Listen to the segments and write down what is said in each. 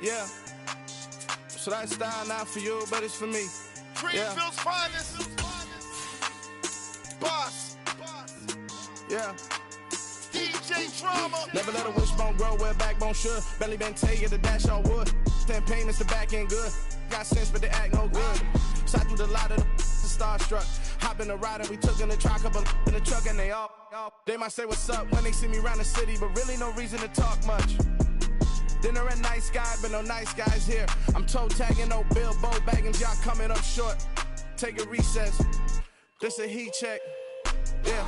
Yeah. So that style not for you, but it's for me. Greenville's finest. Boss. Yeah. DJ Drama. Never let a wishbone grow where a backbone should. Belly been taking the dash all wood. 10 payments, the back end good. Got sense, but they act no good. Shot through the lot of the starstruck. Hop in the ride and we took in the truck, couple in the truck, and they all. They might say what's up when they see me around the city, but really no reason to talk much. Dinner at Nice Guy, but no nice guys here. I'm toe tagging, no Bilbo bagging, y'all coming up short. Take a recess. This a heat check. Yeah.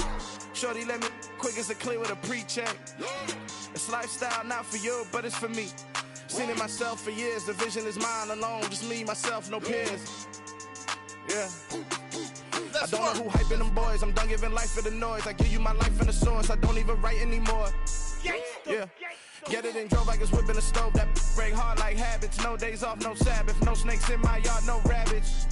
Shorty let me quick as a clear with a pre-check. It's lifestyle not for you, but it's for me. Seen it myself for years. The vision is mine alone. Just me, myself, no peers. Yeah. I don't know who hyping them boys. I'm done giving life for the noise. I give you my life in the source. I don't even write anymore. Yeah. Get it and drove like it's whipping a stove. That break hard like habits. No days off, no Sabbath. No snakes in my yard, no rabbits.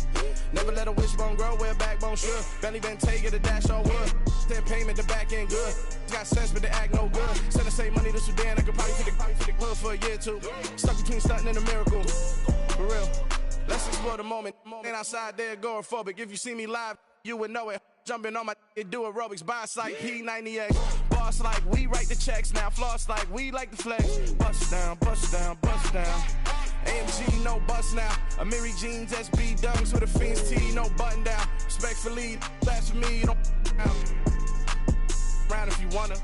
Never let a wishbone grow where a backbone should. Belly been taking the dash all wood. 10 payment, the back end good. Got sense, but they act no good. Send the same money to Sudan. I could probably take the hood for a year or two. Stuck between stunting and a miracle. For real. Let's explore the moment. Ain't outside there agoraphobic. If you see me live, you would know it. Jumping on my do aerobics. Boss like P90X. Boss like we write the checks now. Floss like we like the flex. Bust down, bust down, bust down. AMG, no bust now. Amiri jeans, SB dunks with a Fiends T, no button down. Respectfully, that's for me, you don't round if you wanna.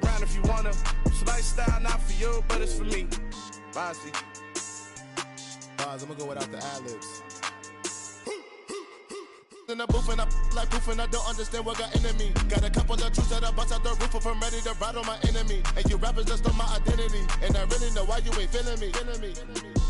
Round if you wanna. It's lifestyle not for you, but it's for me. Bossy. I'm gonna go without the ad-libs. In the booth and I like proof and I don't understand what got into me. Got a couple of truths that I bust out the roof if I'm ready to ride on my enemy. And you rappers just stole my identity, and I really know why you ain't feeling me.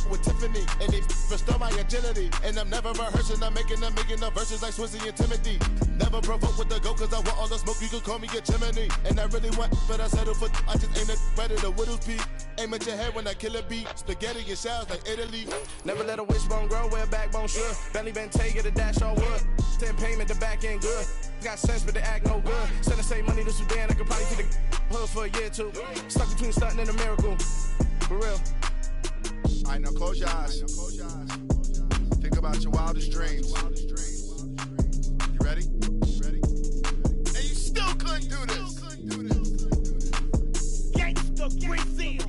With Tiffany, and they restore my agility. And I'm never rehearsing, I'm making them verses like Swizzy and Timothy. Never provoke with the go, cause I want all the smoke, you can call me a chimney. And I really want, but I settle for, I just ain't ready to whittles peak. Aim at your head when I kill a beat. Spaghetti and shells like Italy. Never let a wishbone grow where a backbone should. Belly been taking the dash all wood. 10 payment, the back end good. Got sense, but they act no good. Send the same money to Sudan, I could probably take the hood for a year or two. Stuck between stunting and a miracle. For real. Alright, now close your eyes. Think about your wildest dreams. You ready? And you still couldn't do this. Gangsta Brazil.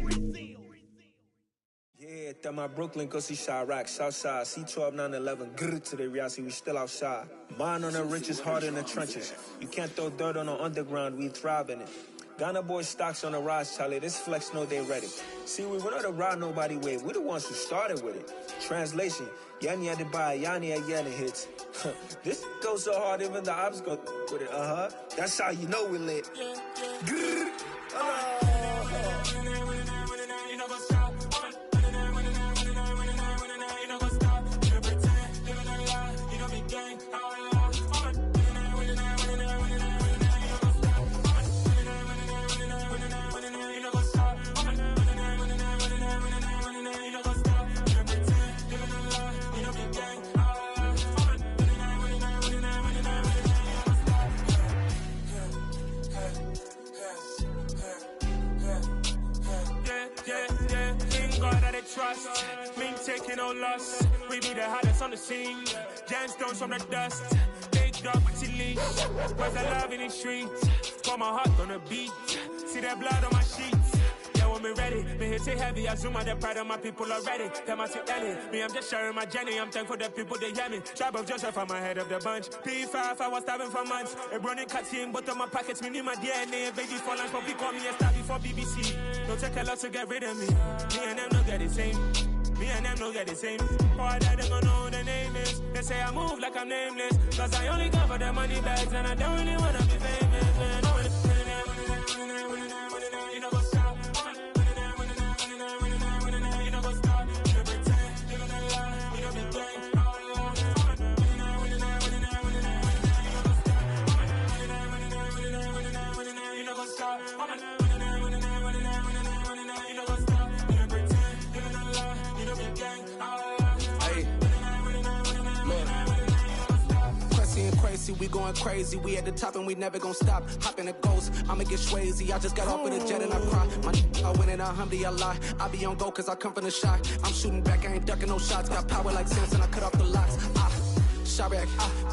Yeah, that my Brooklyn, go see Chirac, Southside, C12, 911, grrr to the reality, we still outside. Mine on the riches, hard in the trenches. You can't throw dirt on the underground, we thrive in it. Ghana boys stocks on the rise, Charlie, this flex know they ready. See, we not to ride nobody with, we the ones who started with it. Translation, Yanni had to buy, Yanni had Yanni hits. This goes so hard, even the ops go with it, That's how you know we lit. Grrr, trust, me taking no loss. We be the hottest on the scene. Gemstones from the dust. Big dog with your leash. Where's the love in the streets? Got my heart on the beat. See that blood on my sheets. Yeah, when me ready, me hit it heavy. I zoom out the pride of my people already. Tell my Ellie, me I'm just sharing my journey. I'm thankful that people they hear me. Tribe of Joseph, I'm ahead of the bunch. P5, I was starving for months. A running cut in both of my pockets. Me need my DNA and baby for lunch. But people call me a star before BBC. Don't take a lot to get rid of me. Me and them don't get the same. Me and them don't get the same. All that they gon' know who the name is. They say I move like I'm nameless. Cause I only cover the money bags and I don't really wanna be famous, man. You know what's up? You know what's up? You pretend, you gonna lie, you know be gang. You know what's up? crazy, we going crazy. We at the top and we never gonna stop. Hop in a ghost, I'ma get swayzy. I just got off with a jet and I cry. I win in a Humvee, I lie. I be on go cause I come from the shot. I'm shooting back, I ain't ducking no shots. Got power like Samson, I cut off the locks. Chirac,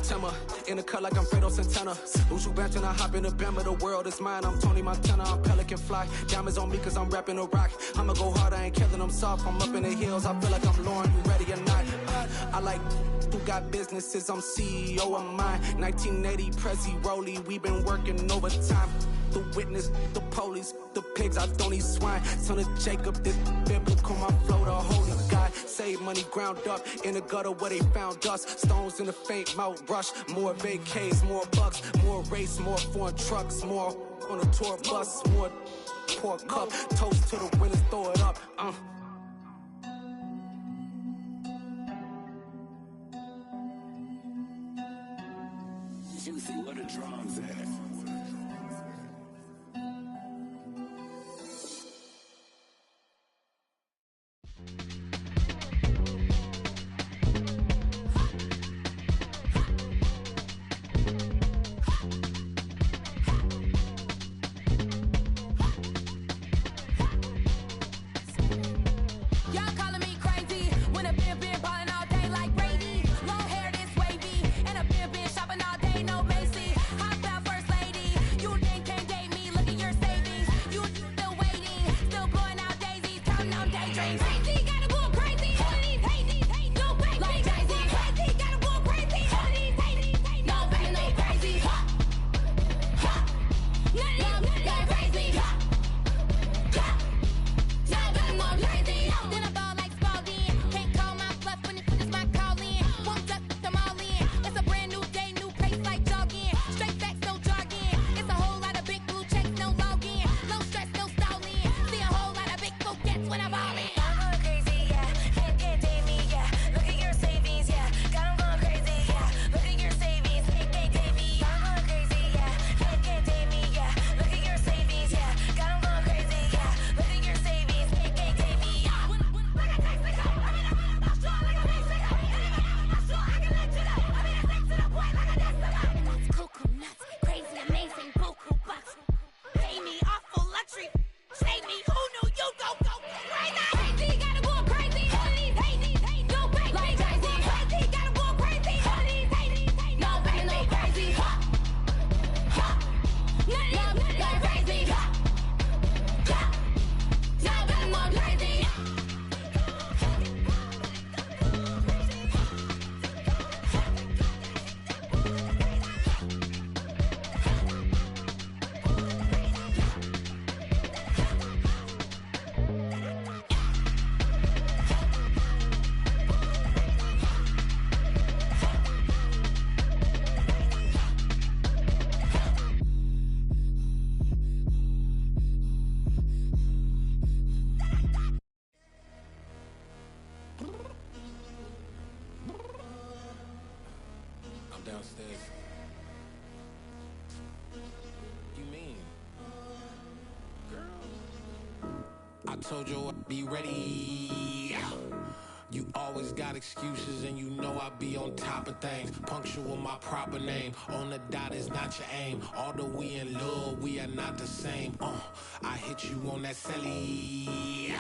Timmer, in the cut like I'm Fredo Santana. Who's you benching? I hop in the Bama, the world is mine. I'm Tony Montana, I'm Pelican Fly. Diamonds on me cause I'm rapping a rock. I'ma go hard, I ain't killing them soft. I'm up in the hills, I feel like I'm Lauren, you ready or not? I like who got businesses, I'm CEO of mine. 1980 Prezi Rolly, we been working overtime. The witness, the police, the pigs, I don't eat swine. Son of Jacob, this biblical, my flow, the holy God. Save money ground up in the gutter where they found us. Stones in the faint mouth rush. More vacays, more bucks, more race, more foreign trucks, more on a tour bus, more pour cup. Toast to the winners, throw it up. Juicy, where the drums at? Downstairs. You mean? Girl, I told you I'd be ready. You always got excuses and you know I be on top of things. Punctual my proper name. On the dot is not your aim. Although we in love, we are not the same. I hit you on that celly.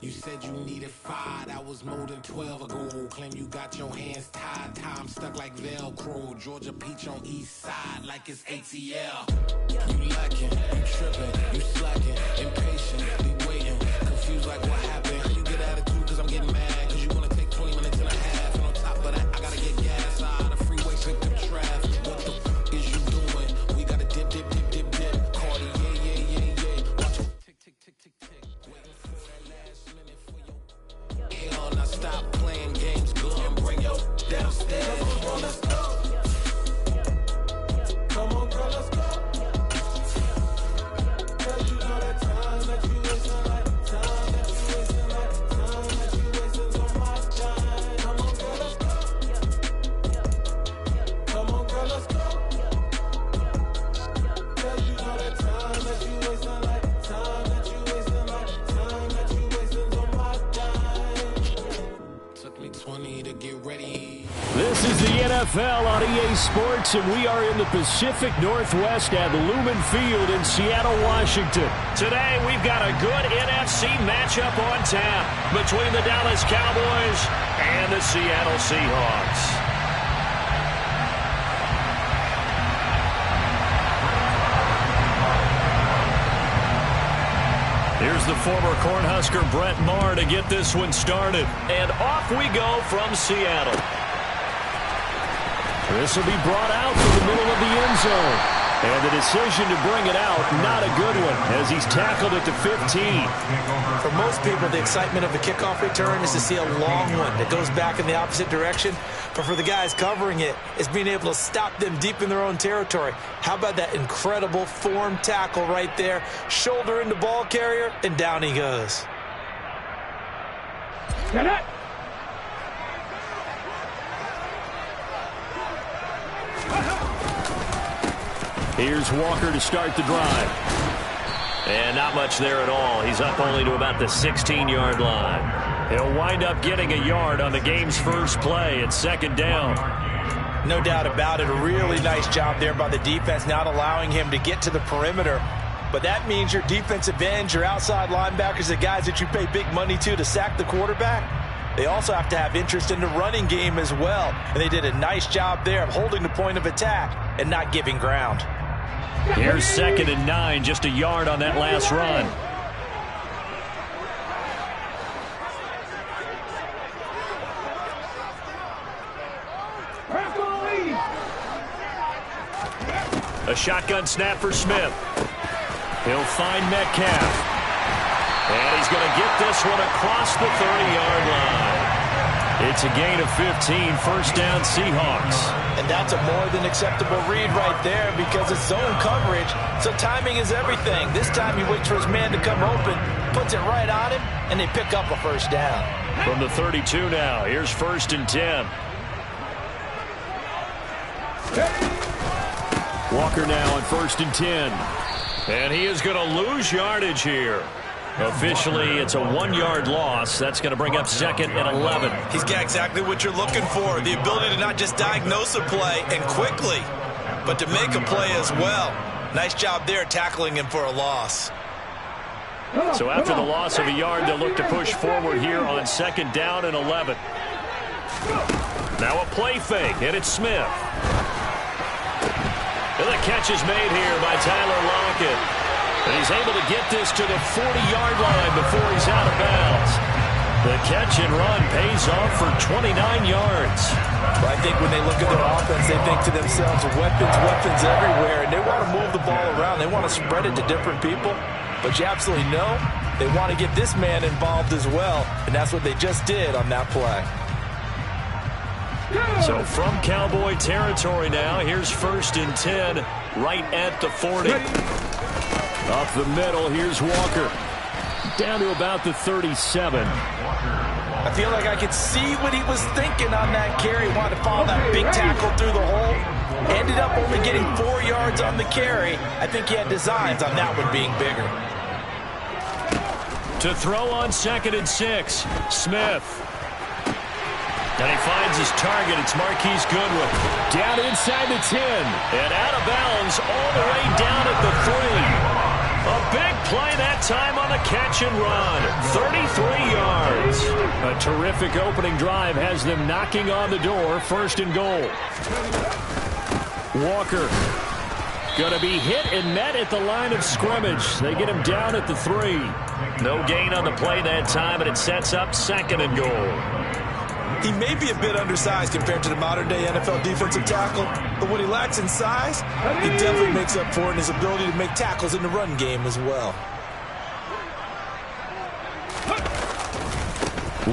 You said you needed 5, that was more than 12 ago. Claim you got your hands tied, time stuck like Velcro. Georgia Peach on east side like it's ATL. You lacking, you tripping, you slacking, impatient, be waiting, confused like what happened. How you get attitude cause I'm getting mad, cause you wanna take 20 minutes and a half. And on top of that, I gotta get gas out of the freeway, slip through traffic. What the f is you doing? We gotta dip, dip, dip, dip, dip. Cardi, yeah. Watch it tick, tick, tick, tick, tick. Waiting for that last minute for your hell, now stop playing games, go and bring your downstairs. Come on, let's go. Come on, girl, let's go. Girl, you know that time that you wasting, like time that you wasting. 20 to get ready. This is the NFL on EA Sports, and we are in the Pacific Northwest at Lumen Field in Seattle, Washington. Today, we've got a good NFC matchup on tap between the Dallas Cowboys and the Seattle Seahawks. Here's the former Cornhusker Brett Maher to get this one started. And off we go from Seattle. This will be brought out to the middle of the end zone. And the decision to bring it out, not a good one, as he's tackled at the 15. For most people, the excitement of the kickoff return is to see a long one that goes back in the opposite direction. But for the guys covering it, it's being able to stop them deep in their own territory. How about that incredible form tackle right there? Shoulder into ball carrier, and down he goes. Get it! Here's Walker to start the drive. And not much there at all. He's up only to about the 16-yard line. He'll wind up getting a yard on the game's first play at second down. No doubt about it. A really nice job there by the defense, not allowing him to get to the perimeter. But that means your defensive ends, your outside linebackers, the guys that you pay big money to sack the quarterback, they also have to have interest in the running game as well. And they did a nice job there of holding the point of attack and not giving ground. Here's 2nd and 9, just a yard on that last run. A shotgun snap for Smith. He'll find Metcalf. And he's going to get this one across the 30-yard line. It's a gain of 15, first down Seahawks. And that's a more than acceptable read right there because it's zone coverage, so timing is everything. This time he waits for his man to come open, puts it right on him, and they pick up a first down. From the 32 now, here's 1st and 10. Walker now on 1st and 10. And he is going to lose yardage here. Officially, it's a 1-yard loss. That's going to bring up 2nd and 11. He's got exactly what you're looking for, the ability to not just diagnose a play and quickly, but to make a play as well. Nice job there tackling him for a loss. So after the loss of a yard, they'll look to push forward here on 2nd down and 11. Now a play fake, and it's Smith. And the catch is made here by Tyler Lockett. And he's able to get this to the 40-yard line before he's out of bounds. The catch and run pays off for 29 yards. Well, I think when they look at their offense, they think to themselves, weapons everywhere, and they want to move the ball around. They want to spread it to different people. But you absolutely know they want to get this man involved as well, and that's what they just did on that play. So from Cowboy territory now, here's 1st and 10 right at the 40. Up the middle, here's Walker. Down to about the 37. I feel like I could see what he was thinking on that carry. Wanted to follow that big tackle through the hole. Ended up only getting 4 yards on the carry. I think he had designs on that one being bigger. To throw on 2nd and 6, Smith. And he finds his target. It's Marquise Goodwin. Down inside the 10. And out of bounds all the way down at the 3. A big play that time on the catch and run. 33 yards. A terrific opening drive has them knocking on the door. 1st and goal. Walker going to be hit and met at the line of scrimmage. They get him down at the 3. No gain on the play that time, and it sets up 2nd and goal. He may be a bit undersized compared to the modern-day NFL defensive tackle, but when he lacks in size, he definitely makes up for it in his ability to make tackles in the run game as well.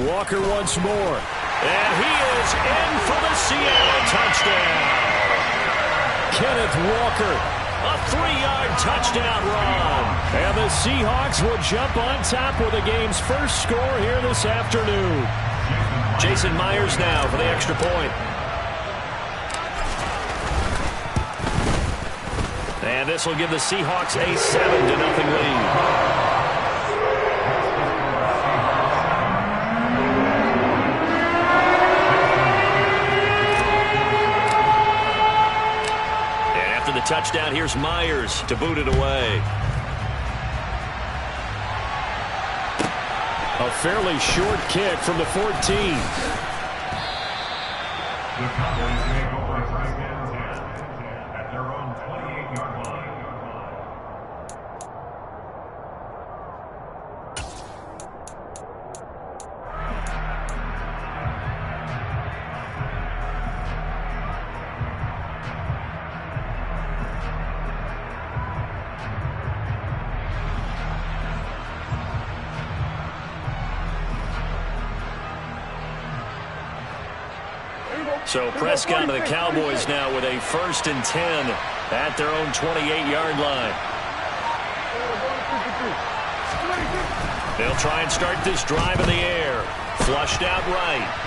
Walker once more, and he is in for the Seattle touchdown. Kenneth Walker, a 3-yard touchdown run. And the Seahawks will jump on top with the game's first score here this afternoon. Jason Myers now for the extra point. And this will give the Seahawks a 7-0 lead. touchdown. Here's Myers to boot it away. A fairly short kick from the 14. The Cowboys may go for a first down at their own 28-yard line. So Prescott and the Cowboys now with a 1st and 10 at their own 28-yard line. They'll try and start this drive in the air. Flushed out right.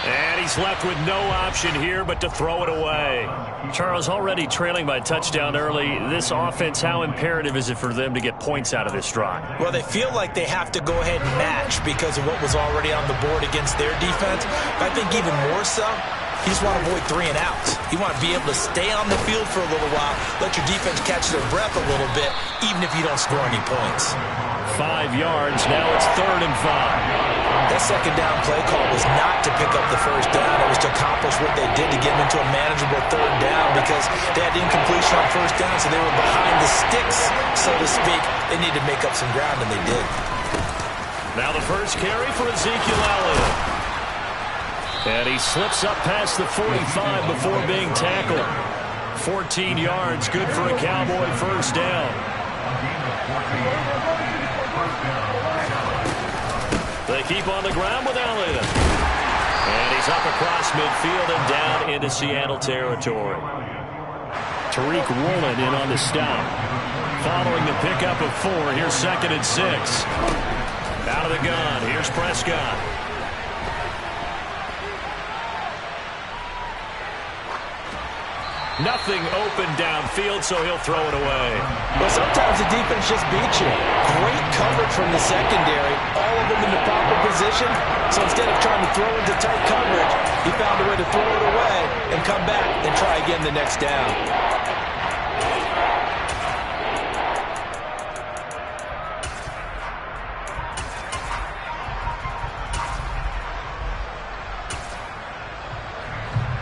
And he's left with no option here but to throw it away. Charles, already trailing by touchdown early. This offense, how imperative is it for them to get points out of this drive? Well, they feel like they have to go ahead and match because of what was already on the board against their defense. But I think even more so, you just want to avoid 3 and outs. You want to be able to stay on the field for a little while, let your defense catch their breath a little bit, even if you don't score any points. 5 yards. Now it's 3rd and 5. That second down play call was not to pick up the first down. It was to accomplish what they did to get them into a manageable 3rd down because they had incompletion on first down, so they were behind the sticks, so to speak. They needed to make up some ground, and they did. Now the first carry for Ezekiel Elliott. And he slips up past the 45 before being tackled. 14 yards, good for a Cowboy first down. They keep on the ground with Elliott. And he's up across midfield and down into Seattle territory. Tariq Woolen in on the stop. Following the pickup of 4, here's 2nd and 6. Out of the gun, here's Prescott. Nothing open downfield, so he'll throw it away. Well, sometimes the defense just beats you. Great coverage from the secondary. All of them in the proper position. So instead of trying to throw into tight coverage, he found a way to throw it away and come back and try again the next down.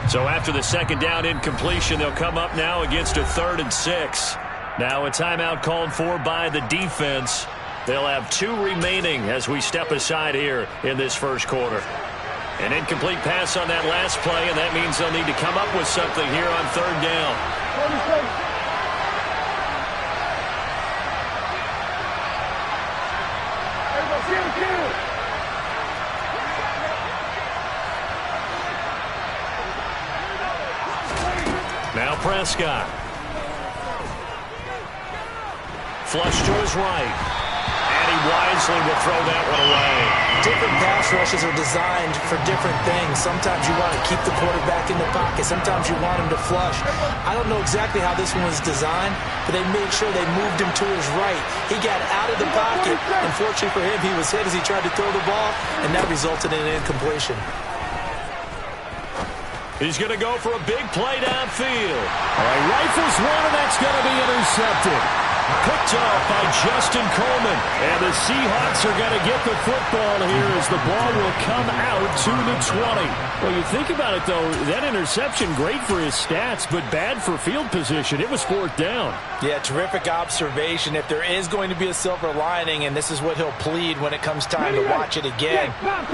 So after the second down incompletion, they'll come up now against a 3rd and 6. Now a timeout called for by the defense. They'll have 2 remaining as we step aside here in this first quarter. An incomplete pass on that last play, and that means they'll need to come up with something here on 3rd down. Now Prescott. Flush to his right. And he wisely will throw that one away. Different pass rushes are designed for different things. Sometimes you want to keep the quarterback in the pocket. Sometimes you want him to flush. I don't know exactly how this one was designed, but they made sure they moved him to his right. He got out of the pocket. Unfortunately for him, he was hit as he tried to throw the ball, and that resulted in an incompletion. He's going to go for a big play downfield. All right, rifles one, and that's going to be intercepted. Picked off by Justin Coleman. And the Seahawks are going to get the football here as the ball will come out to the 20. Well, you think about it, though, that interception, great for his stats, but bad for field position. It was 4th down. Yeah, terrific observation. If there is going to be a silver lining, and this is what he'll plead when it comes time to watch it again,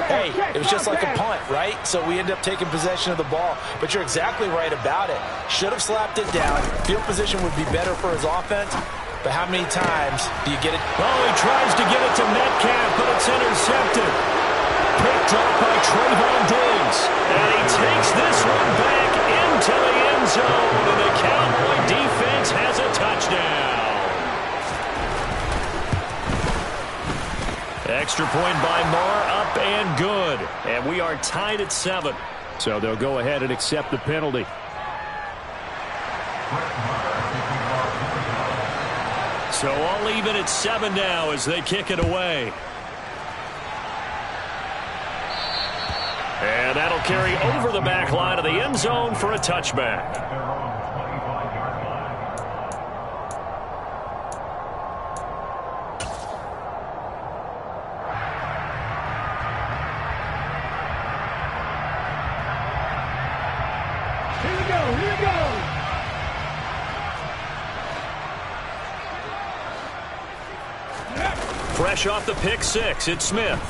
hey, it was just like a punt, right? So we end up taking possession of the ball. But you're exactly right about it. Should have slapped it down. Field position would be better for his offense. But how many times do you get it? Oh, he tries to get it to Metcalf, but it's intercepted. Picked up by Trayvon Diggs. And he takes this one back into the end zone. And the Cowboy defense has a touchdown. Extra point by Marr, up and good. And we are tied at 7. So they'll go ahead and accept the penalty. So all even at 7 now as they kick it away. And that'll He'll carry over the back line of the end zone for a touchback. At their own 25-yard line. Here we go, here we go. Fresh off the pick six, it's Smith.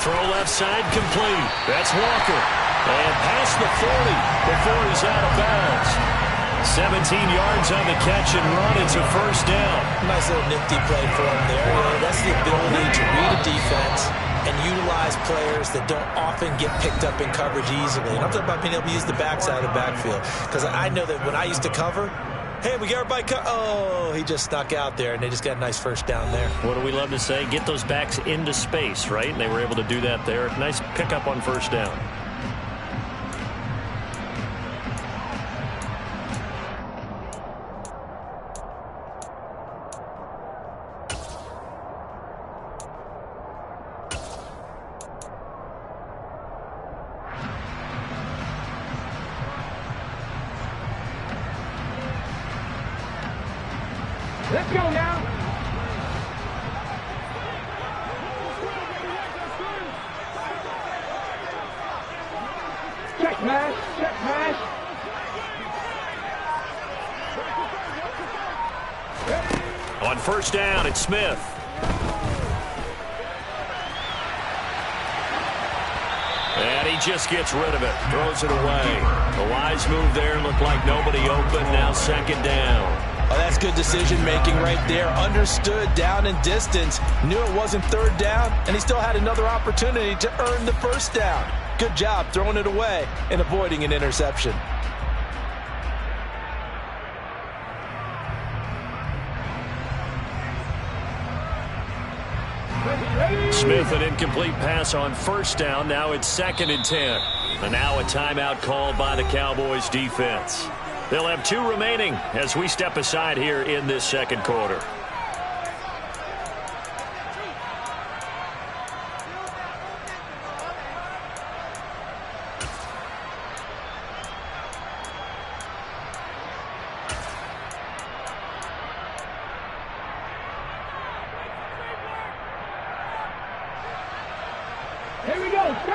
Throw left side complete. That's Walker. And past the 40 before he's out of bounds. 17 yards on the catch and run. It's a first down. Nice little nifty play for him there. That's the ability to read a defense and utilize players that don't often get picked up in coverage easily. And I'm talking about being able to use the backside of the backfield. Because I know that when I used to cover, hey, we got everybody oh, he just snuck out there, and they just got a nice first down there. What do we love to say? Get those backs into space, right? And they were able to do that there. Nice pickup on first down. Let's go now. Check pass, check pass. On first down, it's Smith. And he just gets rid of it. Throws it away. The wise move there. Looked like nobody open. Now second down. Oh, that's good decision-making right there. Understood down and distance. Knew it wasn't third down, and he still had another opportunity to earn the first down. Good job throwing it away and avoiding an interception. Smith, an incomplete pass on first down. Now it's 2nd and 10. And now a timeout called by the Cowboys defense. They'll have 2 remaining as we step aside here in this second quarter.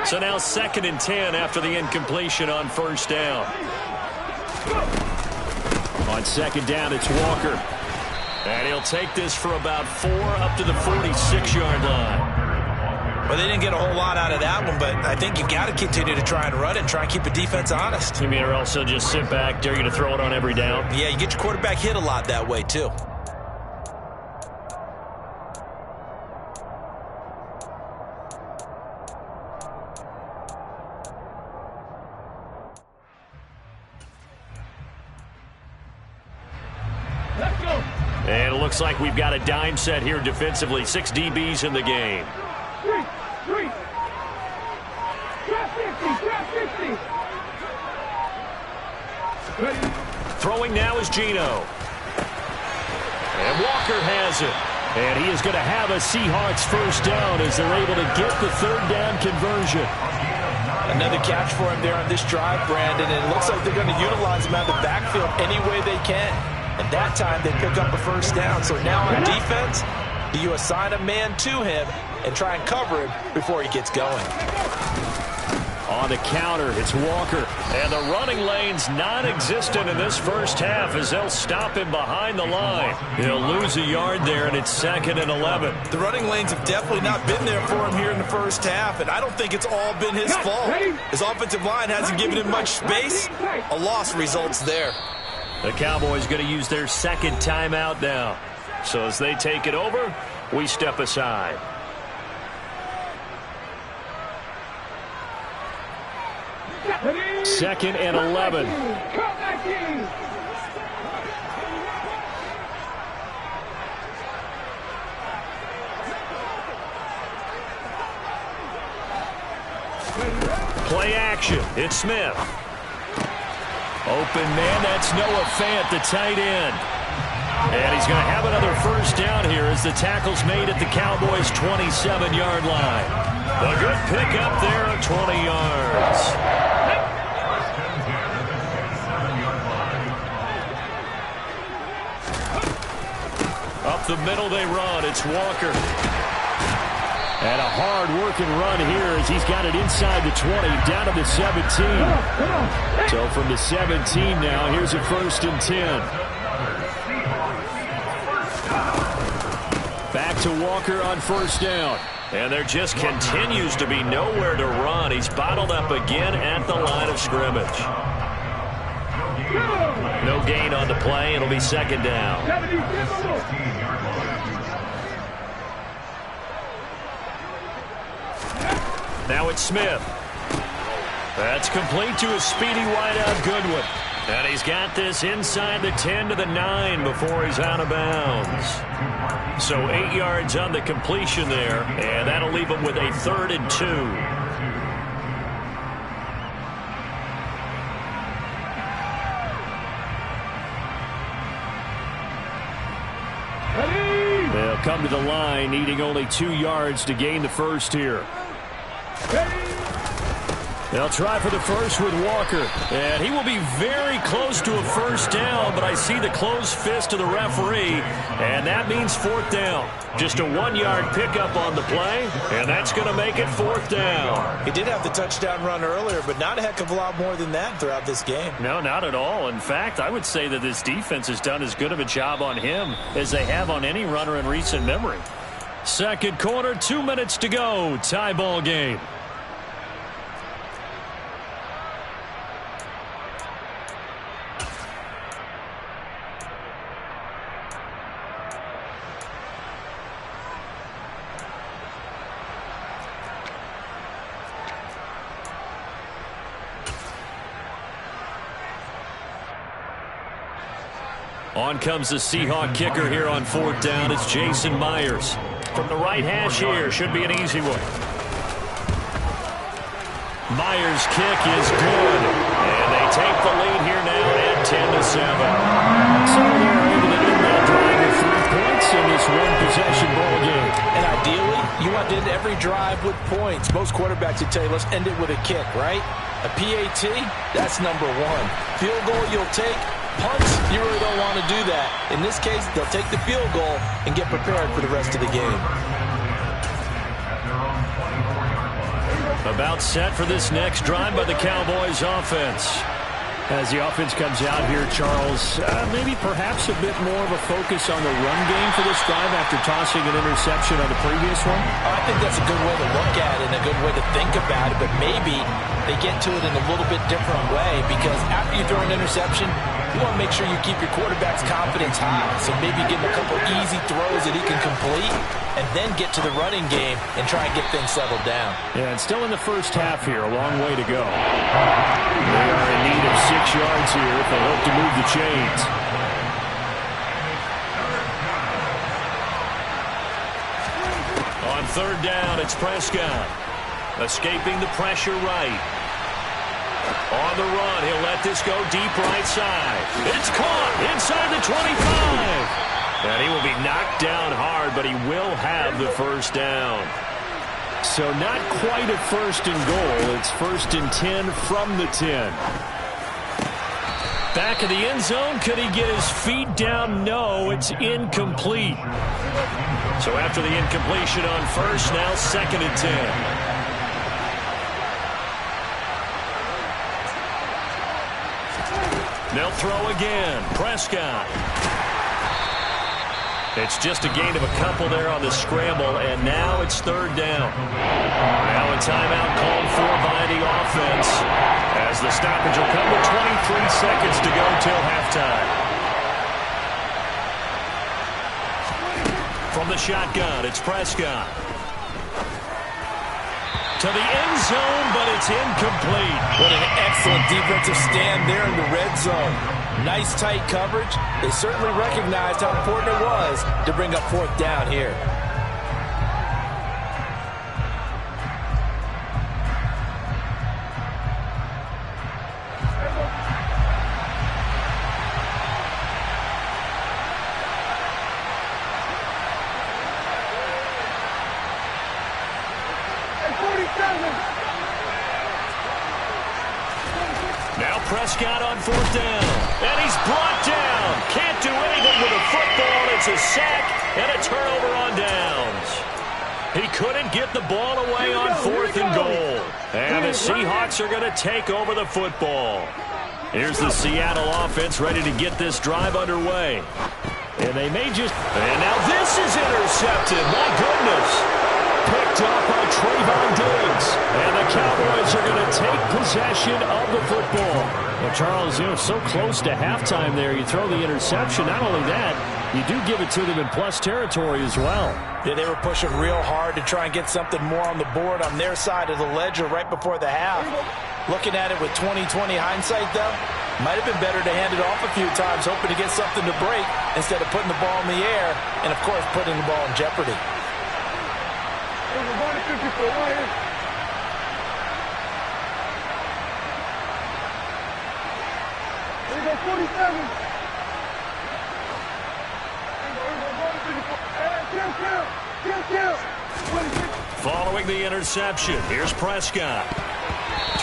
So now 2nd and 10 after the incompletion on first down. On second down, it's Walker. And he'll take this for about 4 up to the 46-yard line. Well, they didn't get a whole lot out of that one, but I think you've got to continue to try and run it and try and keep the defense honest. You mean, or else they'll just sit back, dare you to throw it on every down? Yeah, you get your quarterback hit a lot that way, too. And it looks like we've got a dime set here defensively. 6 DBs in the game. Three. Drop 50. Throwing now is Gino. And Walker has it. And he is going to have a Seahawks first down as they're able to get the third down conversion. Another catch for him there on this drive, Brandon. And it looks like they're going to utilize him out of the backfield any way they can. And that time they pick up a first down. So now on defense, do you assign a man to him and try and cover him before he gets going? On the counter, it's Walker. And the running lane's non-existent in this first half as they'll stop him behind the line. He'll lose a yard there, and it's 2nd and 11. The running lanes have definitely not been there for him here in the first half, and I don't think it's all been his fault. His offensive line hasn't given him much space. A loss results there. The Cowboys going to use their 2nd timeout now. So as they take it over, we step aside. Second and 11. Play action. It's Smith. Open man, that's Noah Fant, the tight end. And he's going to have another first down here as the tackle's made at the Cowboys' 27-yard line. A good pickup there of 20 yards. Up the middle they run. It's Walker. And a hard-working run here as he's got it inside the 20, down to the 17. So from the 17 now, here's a 1st and 10. Back to Walker on 1st down. And there just continues to be nowhere to run. He's bottled up again at the line of scrimmage. No gain on the play. It'll be 2nd down. Now it's Smith. That's complete to a speedy wideout Goodwin. And he's got this inside the 10 to the 9 before he's out of bounds. So 8 yards on the completion there, and that'll leave him with a 3rd and 2. They'll come to the line, needing only 2 yards to gain the 1st here. They'll try for the 1st with Walker. And he will be very close to a 1st down, but I see the closed fist of the referee, and that means 4th down. Just a 1-yard pickup on the play, and that's going to make it 4th down. He did have the touchdown run earlier, but not a heck of a lot more than that throughout this game. No, not at all. In fact, I would say that this defense has done as good of a job on him as they have on any runner in recent memory. 2nd quarter, 2 minutes to go. Tie ball game. On comes the Seahawk kicker here on 4th down. It's Jason Myers. From the right hash here, should be an easy one. Myers' kick is good. And they take the lead here now at 10-7. So they're able to end that drive with 3 points in this one-possession ball game. And ideally, you want to end every drive with points. Most quarterbacks would tell you, let's end it with a kick, right? A PAT, that's number 1. Field goal you'll take. Punts, you really don't want to do that. In this case, they'll take the field goal and get prepared for the rest of the game. About set for this next drive by the Cowboys offense. As the offense comes out here, Charles, maybe perhaps a bit more of a focus on the run game for this drive after tossing an interception on the previous one? I think that's a good way to look at it and a good way to think about it, but maybe they get to it in a little bit different way because after you throw an interception, you want to make sure you keep your quarterback's confidence high. So maybe give him a couple easy throws that he can complete and then get to the running game and try and get things settled down. Yeah, and still in the first half here, a long way to go. They are in need of 6 yards here if they hope to move the chains. On 3rd down, it's Prescott. Escaping the pressure right. On the run, he'll let this go deep right side. It's caught inside the 25. And he will be knocked down hard, but he will have the 1st down. So not quite a 1st and goal. It's 1st and 10 from the 10. Back of the end zone. Could he get his feet down? No, it's incomplete. So after the incompletion on 1st, now 2nd and 10. They'll throw again. Prescott. It's just a gain of a couple there on the scramble, and now it's 3rd down. Now a timeout called for by the offense as the stoppage will come with 23 seconds to go till halftime. From the shotgun, it's Prescott. To the end zone, but it's incomplete. What an excellent defensive stand there in the red zone. Nice tight coverage. They certainly recognized how important it was to bring up 4th down here. Prescott on 4th down. And he's brought down. Can't do anything with the football. It's a sack and a turnover on downs. He couldn't get the ball away on 4th and goal. And the Seahawks are going to take over the football. Here's the Seattle offense ready to get this drive underway. And they may just... And now this is intercepted. My goodness. Picked up by Trayvon Diggs. And the Cowboys are going to take possession of the football. Well, Charles, so close to halftime there. You throw the interception. Not only that, you do give it to them in plus territory as well. Yeah, they were pushing real hard to try and get something more on the board on their side of the ledger right before the half. Looking at it with 20/20 hindsight, though, might have been better to hand it off a few times, hoping to get something to break instead of putting the ball in the air and, of course, putting the ball in jeopardy. Following the interception, here's Prescott.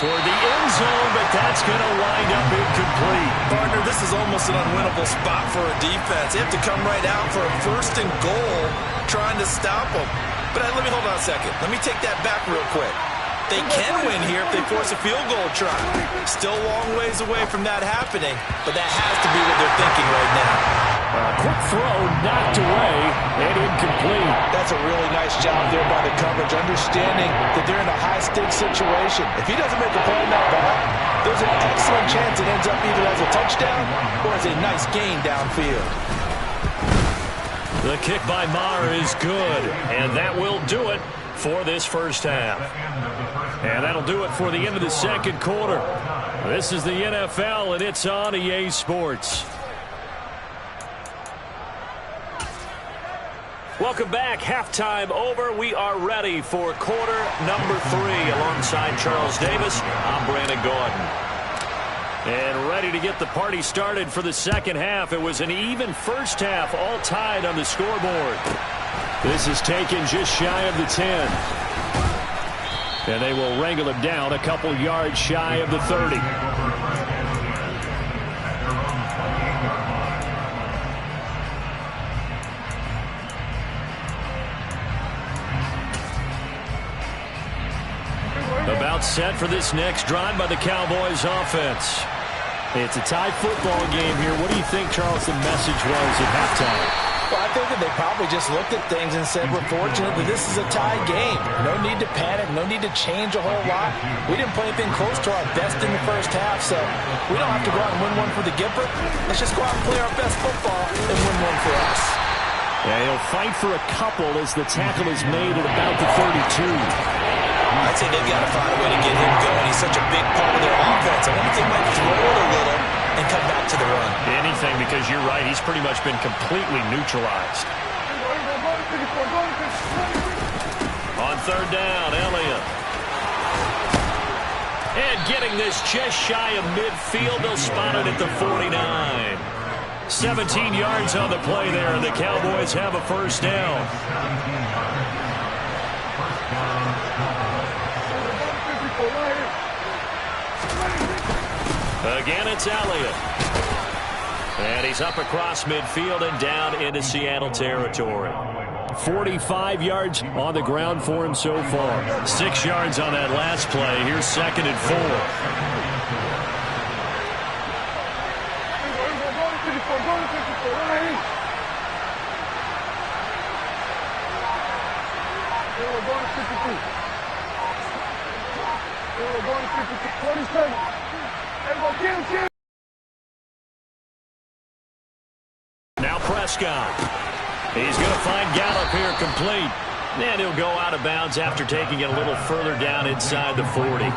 Toward the end zone, but that's going to wind up incomplete. Partner, this is almost an unwinnable spot for a defense. They have to come right out for a 1st and goal trying to stop them. But let me hold on a second. Let me take that back real quick. They can win here if they force a field goal try. Still a long ways away from that happening, but that has to be what they're thinking right now. Quick throw, knocked away, and incomplete. That's a really nice job there by the coverage, understanding that they're in a high-stakes situation. If he doesn't make a play on that ball, there's an excellent chance it ends up either as a touchdown or as a nice gain downfield. The kick by Maher is good, and that will do it for this first half. And that'll do it for the end of the second quarter. This is the NFL, and it's on EA Sports. Welcome back. Halftime over. We are ready for quarter number 3. Alongside Charles Davis, I'm Brandon Gordon. And ready to get the party started for the second half. It was an even first half, all tied on the scoreboard. This is taken just shy of the 10. And they will wrangle him down a couple yards shy of the 30. About set for this next drive by the Cowboys offense. It's a tie football game here. What do you think, Charles, the message was at halftime? Well, I think that they probably just looked at things and said, we're fortunate that this is a tie game. No need to panic. No need to change a whole lot. We didn't play anything close to our best in the first half, so we don't have to go out and win one for the Gipper. Let's just go out and play our best football and win one for us. Yeah, he'll fight for a couple as the tackle is made at about the 32. I'd say they've got to find a way to get him going. He's such a big part of their offense. I wonder if they might throw it a little and come back to the run. Anything, because you're right. He's pretty much been completely neutralized. On 3rd down, Elliott. And getting this just shy of midfield. They'll spot it at the 49. 17 yards on the play there, and the Cowboys have a first down. Again, it's Elliott. And he's up across midfield and down into Seattle territory. 45 yards on the ground for him so far. 6 yards on that last play. Here's 2nd and 4. Now Prescott. He's going to find Gallup here complete. And he'll go out of bounds after taking it a little further down inside the 40.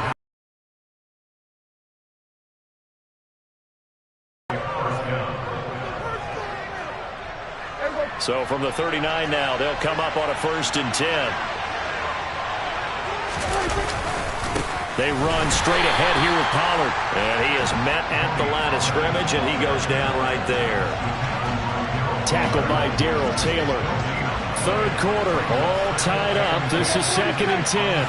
So from the 39 now, they'll come up on a 1st and 10. They run straight ahead here with Pollard. And he is met at the line of scrimmage, and he goes down right there. Tackled by Darrell Taylor. 3rd quarter, all tied up. This is 2nd and 10.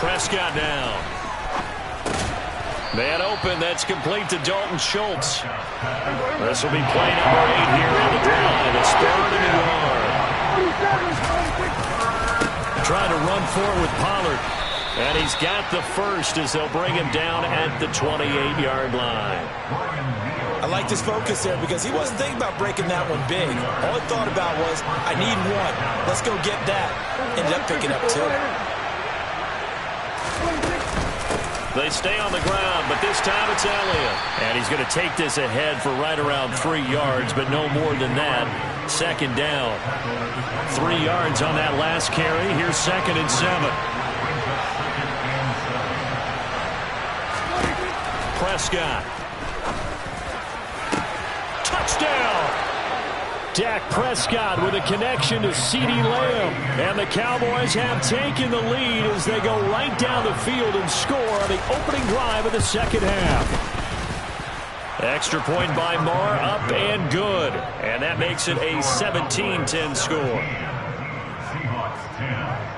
Prescott now. Man open, that's complete to Dalton Schultz. This will be play number 8 here on the drive. It's 3rd and a yard. Trying to run forward with Pollard. And he's got the first as they'll bring him down at the 28-yard line. I like his focus there because he wasn't thinking about breaking that one big. All he thought about was, I need one. Let's go get that. Ended up picking up 2. They stay on the ground, but this time it's Elliott. And he's going to take this ahead for right around 3 yards, but no more than that. 2nd down. 3 yards on that last carry. Here's 2nd and 7. Prescott. Touchdown! Dak Prescott with a connection to CeeDee Lamb. And the Cowboys have taken the lead as they go right down the field and score on the opening drive of the 2nd half. Extra point by Marr, up and good. And that makes it a 17-10 score. Seahawks 10.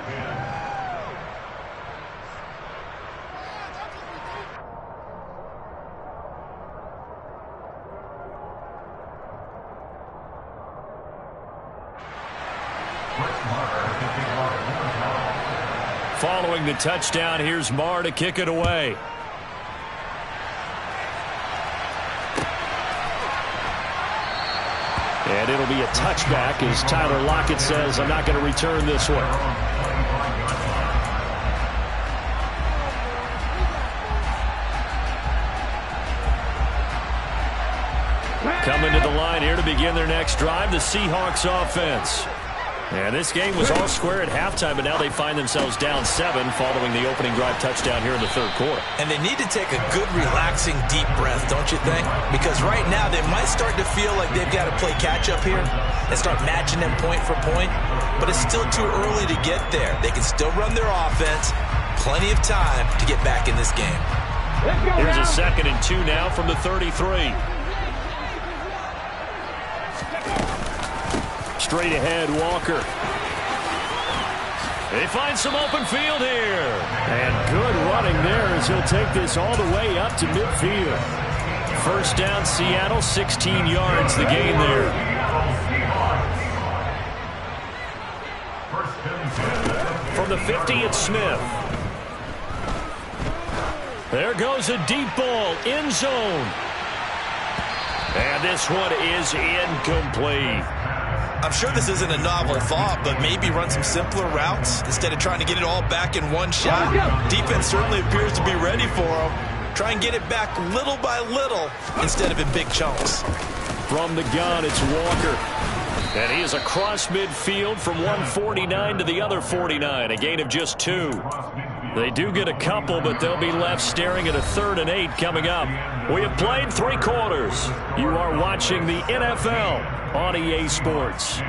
Following the touchdown, here's Marr to kick it away. And it'll be a touchback as Tyler Lockett says, I'm not going to return this one. Coming to the line here to begin their next drive, the Seahawks offense. And this game was all square at halftime, but now they find themselves down 7 following the opening drive touchdown here in the 3rd quarter. And they need to take a good, relaxing, deep breath, don't you think? Because right now they might start to feel like they've got to play catch-up here and start matching them point for point. But it's still too early to get there. They can still run their offense. Plenty of time to get back in this game. Here's a 2nd and 2 now from the 33. Straight ahead, Walker. They find some open field here. And good running there as he'll take this all the way up to midfield. 1st down, Seattle, 16 yards the gain there. From the 50, it's Smith. There goes a deep ball, end zone. And this one is incomplete. I'm sure this isn't a novel thought, but maybe run some simpler routes instead of trying to get it all back in one shot. Defense certainly appears to be ready for him. Try and get it back little by little instead of in big chunks. From the gun, it's Walker. And he is across midfield from one 49 to the other 49, a gain of just 2. They do get a couple, but they'll be left staring at a 3rd and 8 coming up. We have played 3 quarters. You are watching the NFL on EA Sports.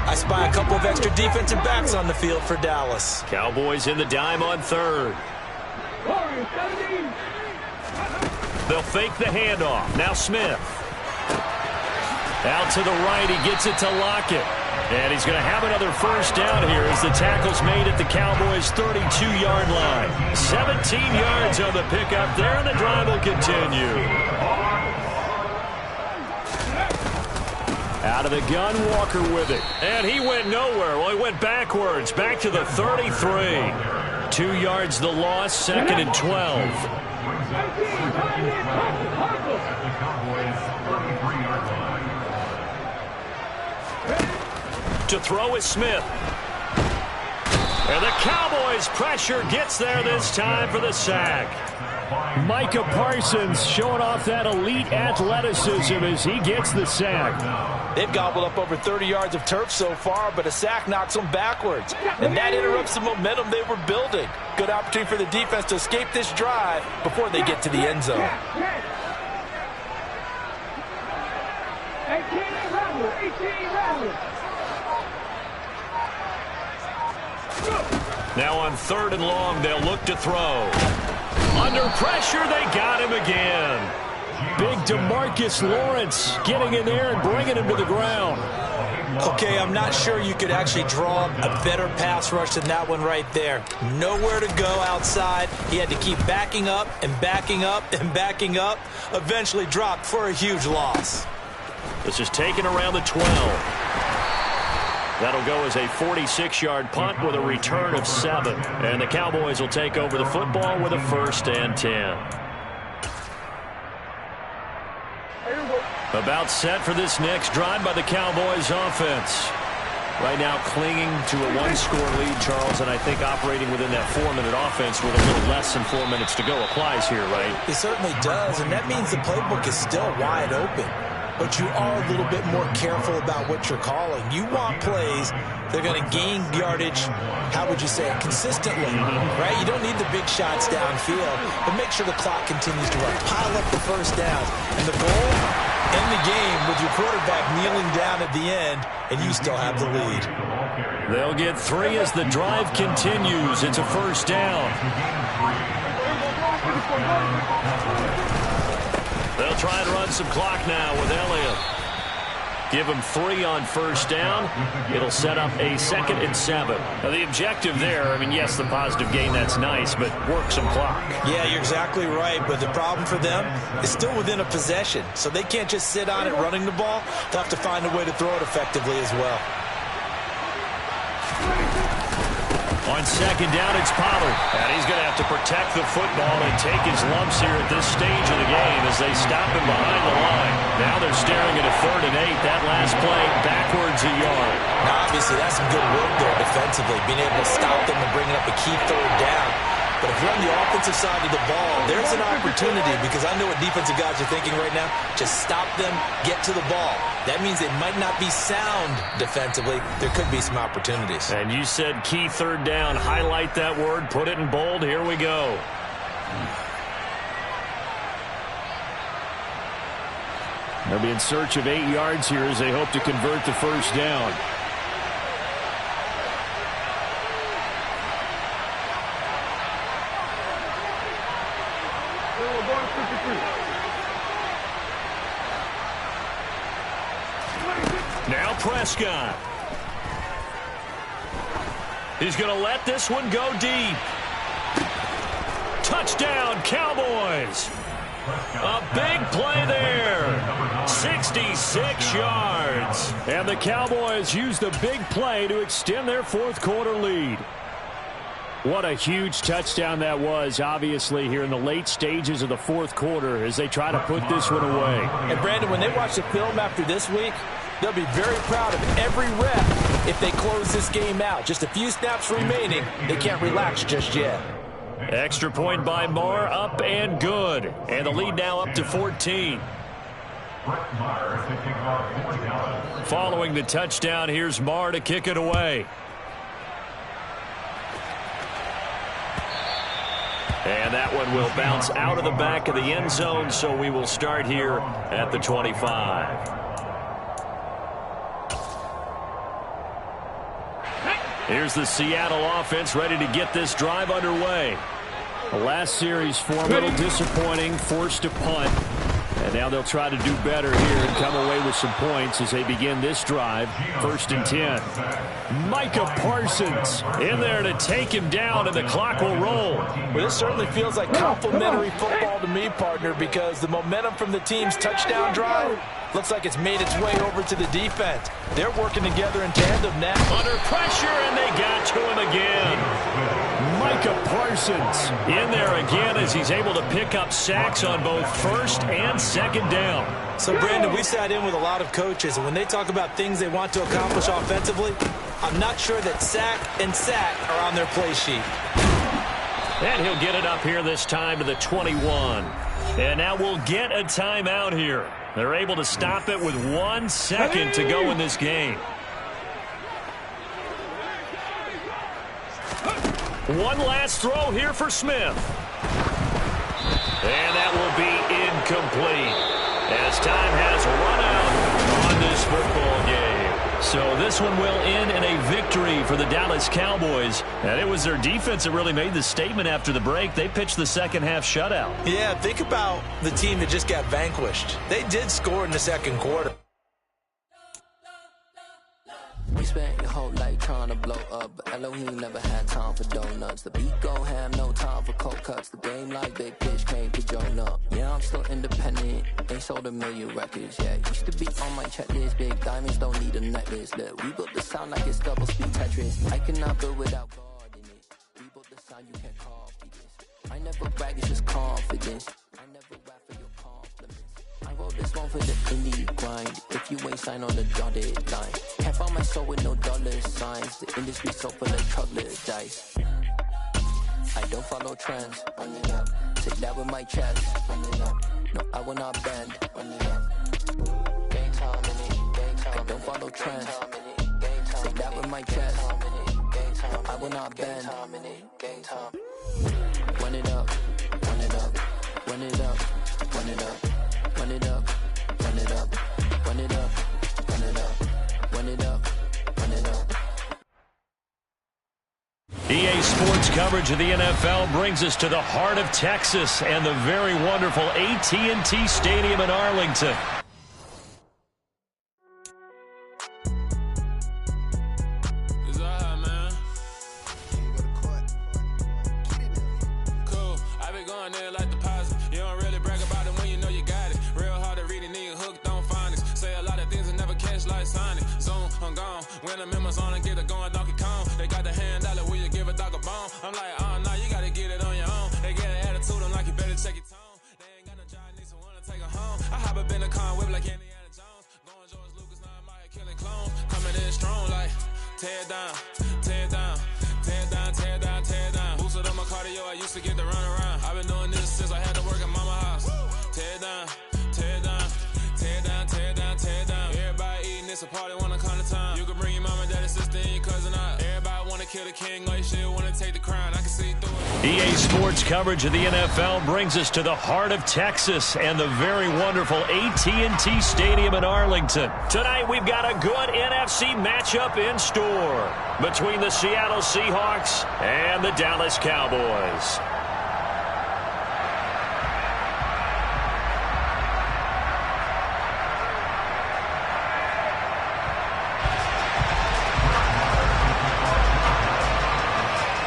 I spy a couple of extra defensive backs on the field for Dallas. Cowboys in the dime on 3rd. They'll fake the handoff. Now Smith. Out to the right, he gets it to Lockett. And he's going to have another 1st down here as the tackle's made at the Cowboys' 32-yard line. 17 yards on the pickup there, and the drive will continue. Out of the gun, Walker with it. And he went nowhere. Well, he went backwards, back to the 33. 2 yards the loss, 2nd and 12. To throw is Smith. And the Cowboys' pressure gets there this time for the sack. Micah Parsons showing off that elite athleticism as he gets the sack. They've gobbled up over 30 yards of turf so far, but a sack knocks them backwards. And that interrupts the momentum they were building. Good opportunity for the defense to escape this drive before they get to the end zone. Now on 3rd and long, they'll look to throw. Under pressure, they got him again. Big DeMarcus Lawrence getting in there and bringing him to the ground. Okay, I'm not sure you could actually draw a better pass rush than that one right there. Nowhere to go outside. He had to keep backing up and backing up and backing up. Eventually dropped for a huge loss. This is taken around the 12. That'll go as a 46-yard punt with a return of 7. And the Cowboys will take over the football with a 1st and 10. About set for this next drive by the Cowboys offense. Right now clinging to a 1-score lead, Charles, and I think operating within that 4-minute offense with a little less than 4 minutes to go applies here, right? It certainly does, and that means the playbook is still wide open. But you are a little bit more careful about what you're calling. You want plays that are going to gain yardage, how would you say it, consistently, right? You don't need the big shots downfield, but make sure the clock continues to run. Pile up the first downs. And the goal, end the game with your quarterback kneeling down at the end, and you still have the lead. They'll get 3 as the drive continues. It's a 1st down. They'll try and run some clock now with Elliott. Give him 3 on 1st down. It'll set up a 2nd and 7. Now, the objective there, I mean, yes, the positive gain, that's nice, but work some clock. Yeah, you're exactly right, but the problem for them is still within a possession, so they can't just sit on it running the ball. They'll have to find a way to throw it effectively as well. On 2nd down, it's Pollard. And he's going to have to protect the football and take his lumps here at this stage of the game as they stop him behind the line. Now they're staring at a 3rd and 8. That last play backwards a yard. Now, obviously, that's some good work there defensively, being able to stop them and bringing up a key 3rd down. But if you're on the offensive side of the ball, there's an opportunity because I know what defensive guys are thinking right now. Just stop them, get to the ball. That means they might not be sound defensively. There could be some opportunities. And you said key 3rd down. Highlight that word. Put it in bold. Here we go. They'll be in search of 8 yards here as they hope to convert the 1st down. Now Prescott. He's going to let this one go deep. Touchdown, Cowboys. A big play there. 66 yards. And the Cowboys use the big play to extend their 4th quarter lead. What a huge touchdown that was, obviously, here in the late stages of the 4th quarter as they try to put this one away. And, Brandon, when they watch the film after this week, they'll be very proud of every rep if they close this game out. Just a few snaps remaining. They can't relax just yet. Extra point by Marr, up and good. And the lead now up to 14. Following the touchdown, here's Marr to kick it away. And that one will bounce out of the back of the end zone, so we will start here at the 25. Here's the Seattle offense ready to get this drive underway. The last series for them, a little disappointing, forced to punt. And now they'll try to do better here and come away with some points as they begin this drive. 1st and 10. Micah Parsons in there to take him down, and the clock will roll. Well, this certainly feels like complimentary football to me, partner, because the momentum from the team's touchdown drive looks like it's made its way over to the defense. They're working together in tandem now. Under pressure, and they got to him again. Micah Parsons in there again as he's able to pick up sacks on both 1st and 2nd down. So, Brandon, we sat in with a lot of coaches, and when they talk about things they want to accomplish offensively, I'm not sure that sack and sack are on their play sheet. And he'll get it up here this time to the 21. And now we'll get a timeout here. They're able to stop it with 1 second to go in this game. One last throw here for Smith. And that will be incomplete as time has run out on this football game. So this this one will end in a victory for the Dallas Cowboys. And it was their defense that really made the statement after the break. They pitched the second half shutout. Yeah, think about the team that just got vanquished. They did score in the second quarter. We spent your whole life trying to blow up, but Elohim never had time for donuts. The beat gon' have no time for cold cuts. The game like big pitch came to Jonah. Yeah, I'm still independent, ain't sold a million records yet. Used to be on my checklist, big diamonds don't need a necklace. Look, we built the sound like it's double speed Tetris. I cannot build without God in it. We built the sound, you can't copy this. I never brag, it's just confidence. I never rap for your compliments. I wrote this one for the indie grind. If you ain't signed on the dotted line, can't find my soul with no dollar signs. The industry so full of colored dice. I don't follow trends. Run it up. Take that with my chest. Run it up. No, I will not bend. Run it up. Game time in it. Game time. I don't follow trends. Take that with my chest. I will not bend. Game time. Run it up. Run it up. Run it up. Run it up. Run it up, run it up, run it up, run it up, run it up, run it up. EA Sports coverage of the NFL brings us to the heart of Texas and the very wonderful AT&T Stadium in Arlington. When the members on and get it going Donkey Kong, they got the hand dollar, will you give a dog a bone? I'm like, oh no, you gotta get it on your own. They get an attitude, I'm like, you better check your tone. They ain't got no job, need someone to take her home. I hop up in the car, whip like Indiana Jones. Going George Lucas, now I might killing clone. Coming in strong like, tear down, tear down, tear down, tear down, tear down. Boosted on my cardio, I used to get to run around. I've been doing this since I had to work at mama house. Tear down, tear down, tear down, tear down, tear down. Everybody eating, it's a party, wanna come to time. You can bring your mama, daddy, sister, and your cousin out. Everybody wanna kill the king, like shit, wanna take the crown. I can see through it. EA Sports coverage of the NFL brings us to the heart of Texas and the very wonderful AT&T Stadium in Arlington. Tonight we've got a good NFC matchup in store between the Seattle Seahawks and the Dallas Cowboys.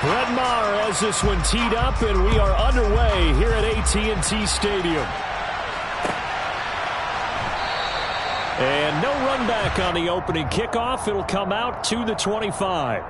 Brett Maher has this one teed up, and we are underway here at AT&T Stadium. And no run back on the opening kickoff. It'll come out to the 25.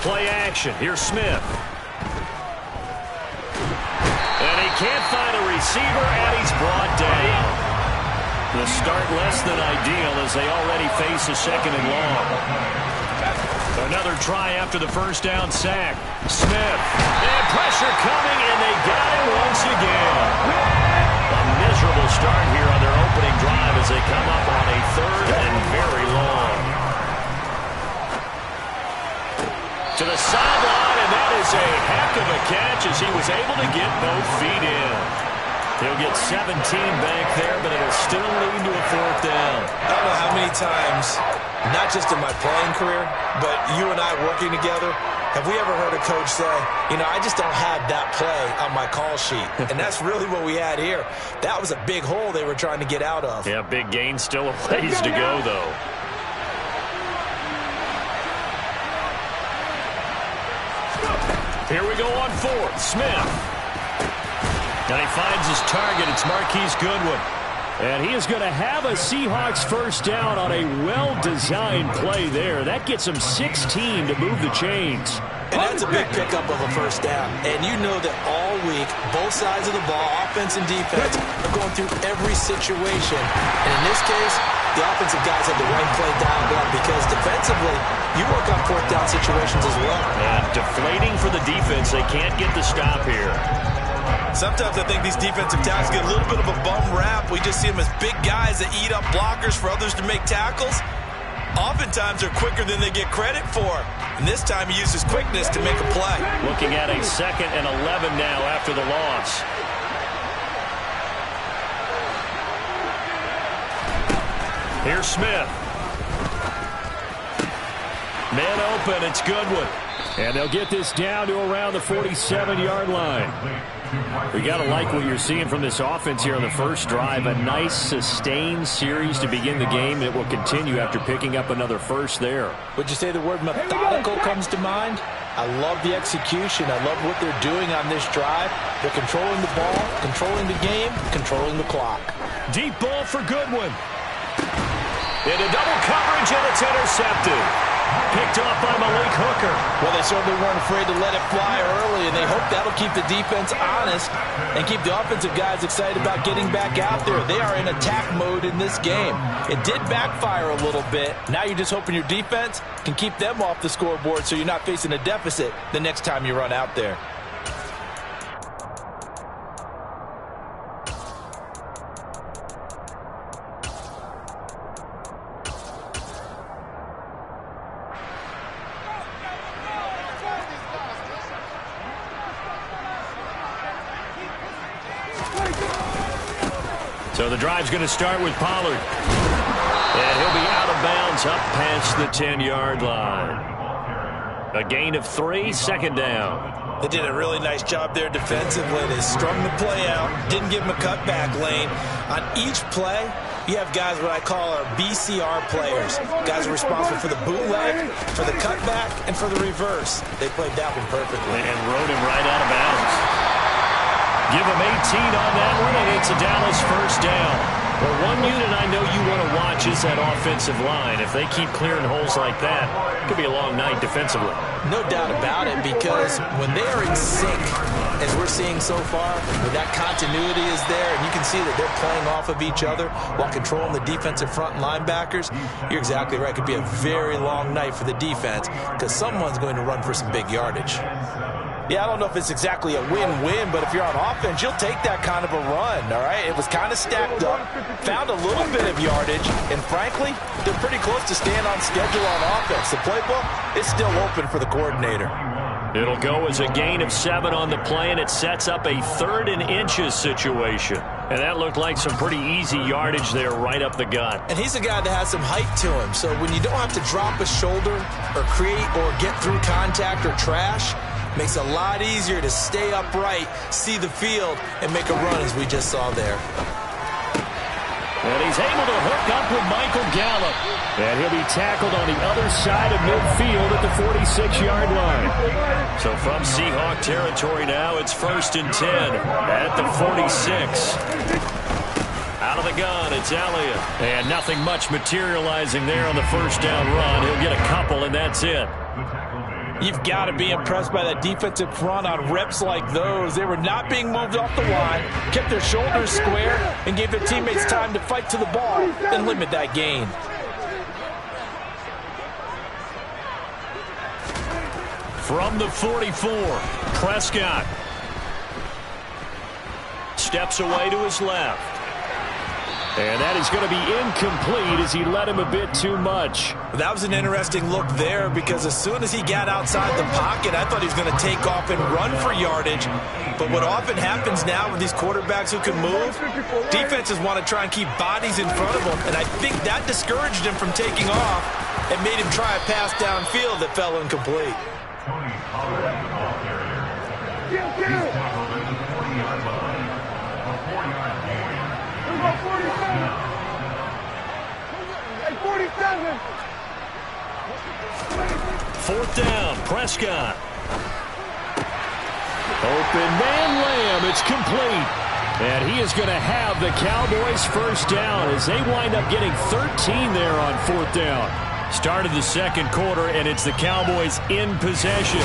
Play action. Here's Smith. And he can't find a receiver, and he's brought down. The start less than ideal as they already face a second and long. Another try after the first down sack. Smith. And pressure coming, and they got him once again. A miserable start here on their opening drive as they come up on a third and very long. To the sideline, and that is a heck of a catch as he was able to get both feet in. He'll get 17 back there, but it'll still lead to a fourth down. I don't know how many times, not just in my playing career, but you and I working together, have we ever heard a coach say, you know, I just don't have that play on my call sheet. And that's really what we had here. That was a big hole they were trying to get out of. Yeah, big gain, still a ways to go, though. Here we go on fourth. Smith. And he finds his target. It's Marquise Goodwin. And he is going to have a Seahawks first down on a well-designed play there. That gets him 16 to move the chains. And that's a big pickup of a first down. And you know that all week, both sides of the ball, offense and defense, are going through every situation. And in this case, the offensive guys have the right play dialed up because defensively, you work on fourth down situations as well. And deflating for the defense. They can't get the stop here. Sometimes I think these defensive tackles get a little bit of a bum rap. We just see them as big guys that eat up blockers for others to make tackles. Oftentimes they're quicker than they get credit for. And this time he uses quickness to make a play. Looking at a 2nd and 11 now after the loss. Here's Smith. Man open, it's Goodwin. And they'll get this down to around the 47-yard line. We got to like what you're seeing from this offense here on the first drive. A nice, sustained series to begin the game. It will continue after picking up another first there. Would you say the word methodical comes to mind? I love the execution. I love what they're doing on this drive. They're controlling the ball, controlling the game, controlling the clock. Deep ball for Goodwin. Into double coverage, and it's intercepted. Picked off by Malik Hooker. Well, they certainly weren't afraid to let it fly early, and they hope that'll keep the defense honest and keep the offensive guys excited about getting back out there. They are in attack mode in this game. It did backfire a little bit. Now you're just hoping your defense can keep them off the scoreboard so you're not facing a deficit the next time you run out there. So the drive's going to start with Pollard. And he'll be out of bounds up past the 10-yard line. A gain of 3, 2nd down. They did a really nice job there defensively. They strung the play out, didn't give him a cutback lane. On each play, you have guys what I call our BCR players. Guys are responsible for the bootleg, for the cutback, and for the reverse. They played that one perfectly. And rode him right out of bounds. Give him 18 on that one, and it's a Dallas first down. Well, one unit I know you want to watch is that offensive line. If they keep clearing holes like that, it could be a long night defensively. No doubt about it, because when they are in sync, as we're seeing so far, when that continuity is there, and you can see that they're playing off of each other while controlling the defensive front linebackers, you're exactly right. It could be a very long night for the defense because someone's going to run for some big yardage. Yeah, I don't know if it's exactly a win-win, but if you're on offense, you'll take that kind of a run, all right? It was kind of stacked up, found a little bit of yardage, and frankly, they're pretty close to staying on schedule on offense. The playbook is still open for the coordinator. It'll go as a gain of 7 on the play, and it sets up a 3rd and inches situation. And that looked like some pretty easy yardage there right up the gut. And he's a guy that has some height to him, so when you don't have to drop a shoulder or create or get through contact or trash, makes it a lot easier to stay upright, see the field, and make a run as we just saw there. And he's able to hook up with Michael Gallup. And he'll be tackled on the other side of midfield at the 46-yard line. So from Seahawk territory now, it's 1st and 10 at the 46. Out of the gun, it's Elliott. And nothing much materializing there on the first down run. He'll get a couple, and that's it. You've got to be impressed by that defensive front on reps like those. They were not being moved off the line, kept their shoulders square, and gave their teammates time to fight to the ball and limit that gain. From the 44, Prescott steps away to his left. And that is going to be incomplete as he led him a bit too much. That was an interesting look there because as soon as he got outside the pocket, I thought he was going to take off and run for yardage. But what often happens now with these quarterbacks who can move, defenses want to try and keep bodies in front of them. And I think that discouraged him from taking off and made him try a pass downfield that fell incomplete. Fourth down, Prescott. Open man, Lamb, it's complete. And he is going to have the Cowboys first down as they wind up getting 13 there on 4th down. Started the second quarter, and it's the Cowboys in possession.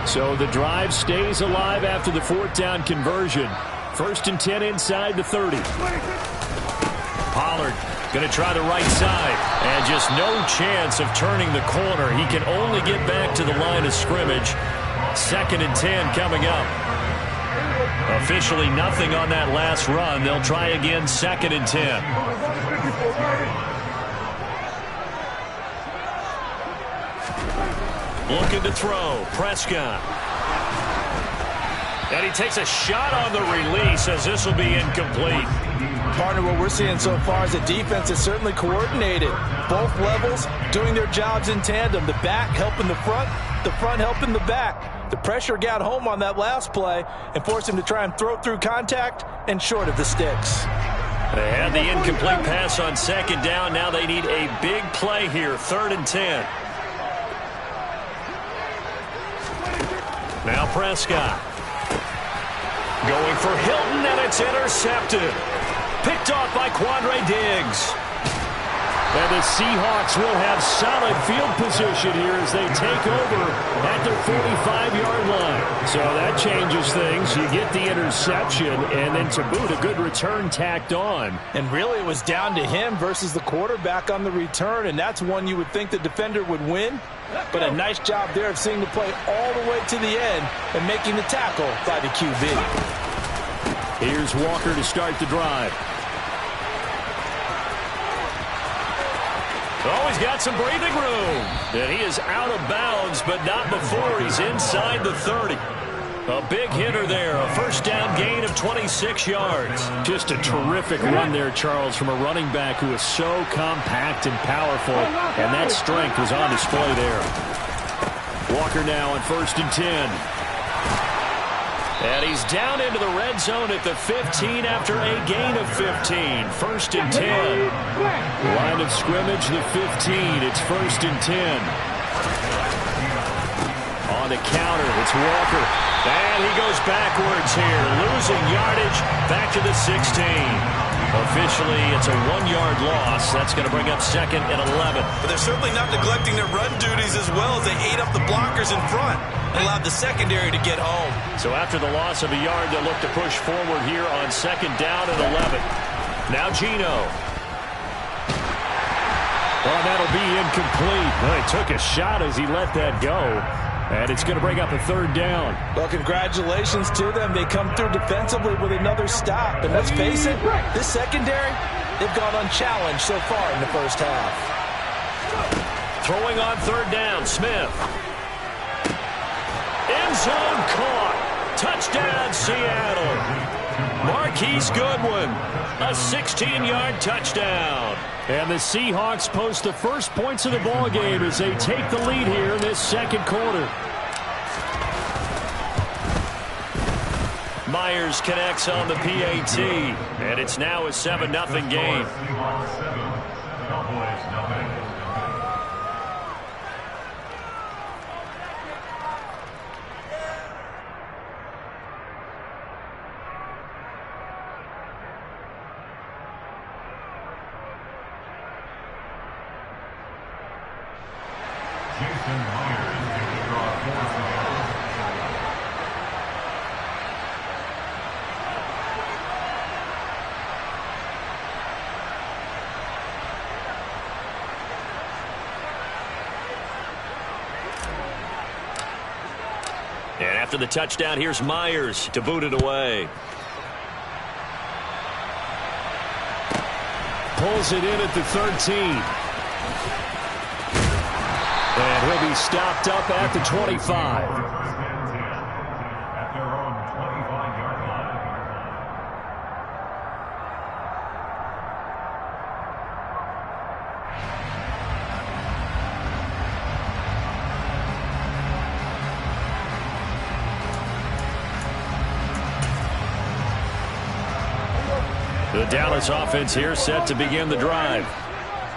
So the drive stays alive after the 4th down conversion. 1st and 10 inside the 30. Pollard going to try the right side. And just no chance of turning the corner. He can only get back to the line of scrimmage. 2nd and 10 coming up. Officially nothing on that last run. They'll try again 2nd and 10. Looking to throw. Prescott. And he takes a shot on the release as this will be incomplete. Partner, what we're seeing so far is the defense is certainly coordinated. Both levels doing their jobs in tandem. The back helping the front helping the back. The pressure got home on that last play and forced him to try and throw through contact and short of the sticks. They had the incomplete pass on 2nd down. Now they need a big play here. 3rd and 10. Now Prescott. Going for Hilton, and it's intercepted. Picked off by Quandre Diggs. And the Seahawks will have solid field position here as they take over at their 45-yard line. So that changes things. You get the interception, and then to boot, a good return tacked on. And really it was down to him versus the quarterback on the return, and that's one you would think the defender would win. But a nice job there of seeing the play all the way to the end and making the tackle by the QB. Here's Walker to start the drive. Oh, he's got some breathing room. And he is out of bounds, but not before he's inside the 30. A big hitter there. A 1st down gain of 26 yards. Just a terrific run there, Charles, from a running back who is so compact and powerful. And that strength was on display there. Walker now on 1st and 10. And he's down into the red zone at the 15 after a gain of 15. 1st and 10. Line of scrimmage, the 15. It's 1st and 10. On the counter, it's Walker. And he goes backwards here. Losing yardage back to the 16. Officially, it's a 1-yard loss. That's going to bring up 2nd and 11. But they're certainly not neglecting their run duties as well as they ate up the blockers in front and allowed the secondary to get home. So after the loss of a yard, they'll look to push forward here on 2nd down and 11. Now Geno. Well, that'll be incomplete. Well, he took a shot as he let that go. And it's going to bring up a 3rd down. Well, congratulations to them. They come through defensively with another stop. And let's face it, this secondary, they've gone unchallenged so far in the first half. Throwing on 3rd down, Smith. End zone caught. Touchdown, Seattle. Marquise Goodwin, a 16-yard touchdown. And the Seahawks post the first points of the ball game as they take the lead here in this 2nd quarter. Myers connects on the PAT, and it's now a 7-0 game. And after the touchdown, here's Myers to boot it away. Pulls it in at the 13. And he'll be stopped up at the 25. The Dallas offense here set to begin the drive.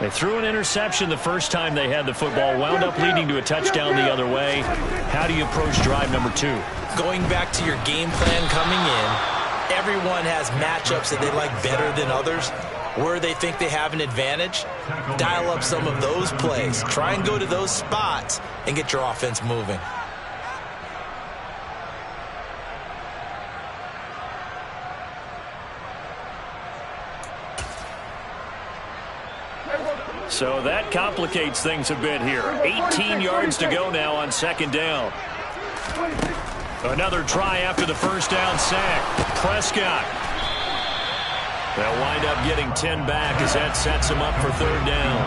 They threw an interception the first time they had the football, wound up leading to a touchdown the other way. How do you approach drive number 2? Going back to your game plan coming in, everyone has matchups that they like better than others. Where they think they have an advantage, dial up some of those plays. Try and go to those spots and get your offense moving. So that complicates things a bit here. 18 yards to go now on second down. Another try after the first down sack. Prescott. They'll wind up getting 10 back as that sets them up for third down.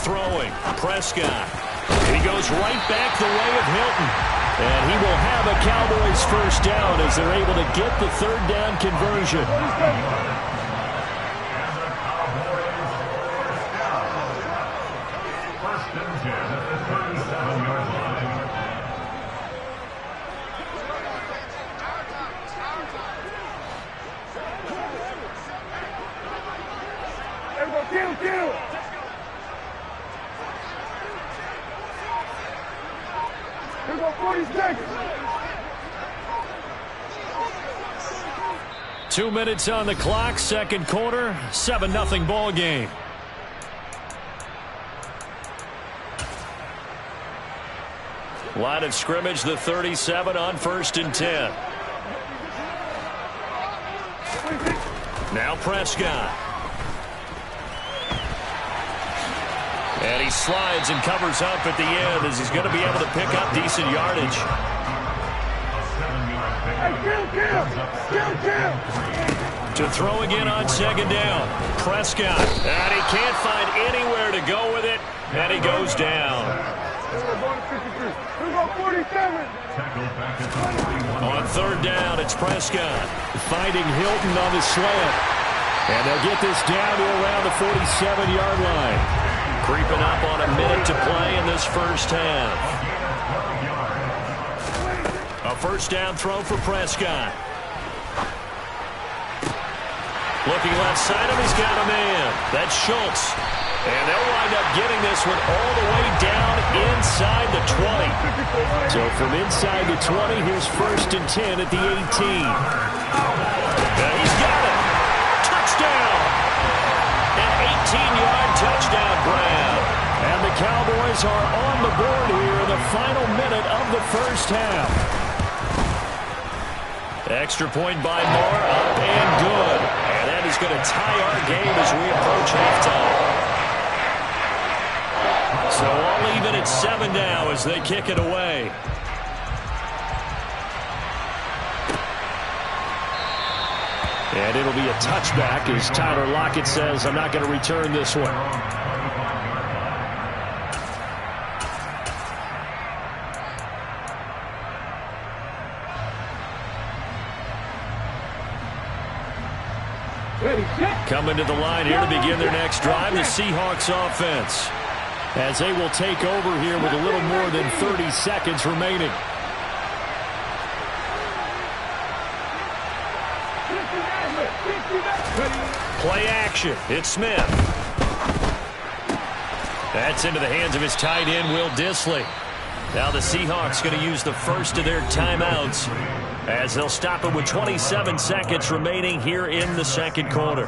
Throwing. Prescott. He goes right back the way of Hilton. And he will have a Cowboys first down as they're able to get the third down conversion. Here go 46. 2 minutes on the clock, second quarter, 7-0 ball game. Line of scrimmage, the 37 on 1st and 10. Now Prescott. And he slides and covers up at the end as he's going to be able to pick up decent yardage. To throw again on second down. Prescott. And he can't find anywhere to go with it. And he goes down. On third down, it's Prescott. Finding Hilton on the slant. And they'll get this down to around the 47-yard line. Creeping up on a minute to play in this first half. A first down throw for Prescott. Looking left side of him, he's got a man. That's Schultz. And they'll wind up getting this one all the way down inside the 20. So from inside the 20, here's 1st and 10 at the 18. And he's got it. Touchdown. An 18-yard touchdown grab. And the Cowboys are on the board here in the final minute of the first half. Extra point by Moore, up and good. And that is going to tie our game as we approach halftime. So all even at 7 now as they kick it away. And it'll be a touchback as Tyler Lockett says, I'm not going to return this one. Coming to the line here to begin their next drive, the Seahawks offense. As they will take over here with a little more than 30 seconds remaining. Play action. It's Smith. That's into the hands of his tight end, Will Dissly. Now the Seahawks going to use the first of their timeouts as they'll stop it with 27 seconds remaining here in the second quarter.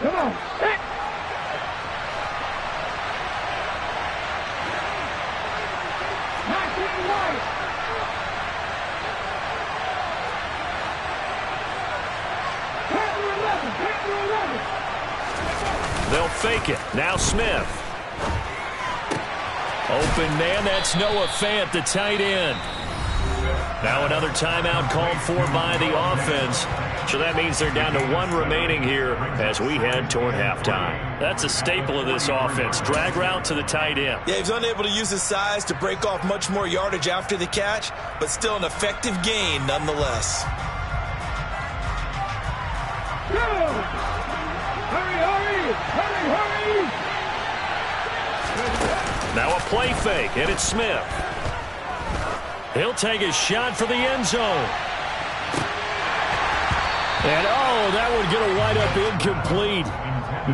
Come on. They'll fake it. Now Smith. Open man, that's Noah Fant, the tight end. Now another timeout called for by the offense. So that means they're down to 1 remaining here as we head toward halftime. That's a staple of this offense. Drag route to the tight end. Yeah, he's unable to use his size to break off much more yardage after the catch, but still an effective gain nonetheless. Hurry! Now a play fake, and it's Smith. He'll take a shot for the end zone. And, that would get a wide-up incomplete.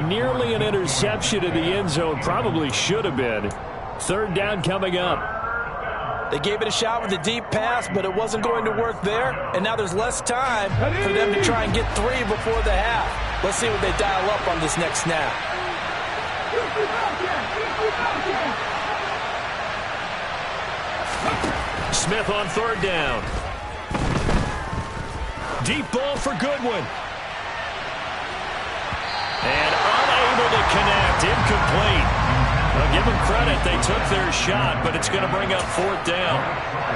Nearly an interception in the end zone. Probably should have been. 3rd down coming up. They gave it a shot with a deep pass, but it wasn't going to work there. And now there's less time for them to try and get 3 before the half. Let's see what they dial up on this next snap. Smith on 3rd down. Deep ball for Goodwin. And unable to connect. Incomplete. I'll give them credit. They took their shot, but it's going to bring up 4th down.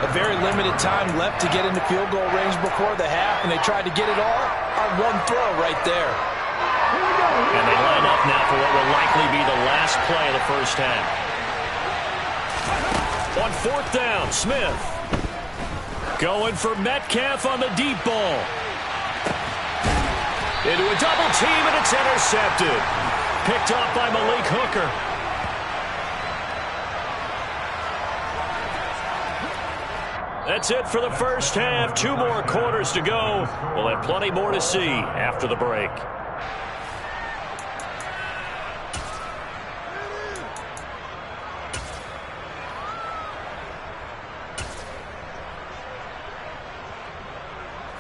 A very limited time left to get into field goal range before the half, and they tried to get it all on one throw right there. And they line up now for what will likely be the last play of the first half. On 4th down, Smith. Going for Metcalf on the deep ball. Into a double team, and it's intercepted. Picked off by Malik Hooker. That's it for the first half. 2 more quarters to go. We'll have plenty more to see after the break.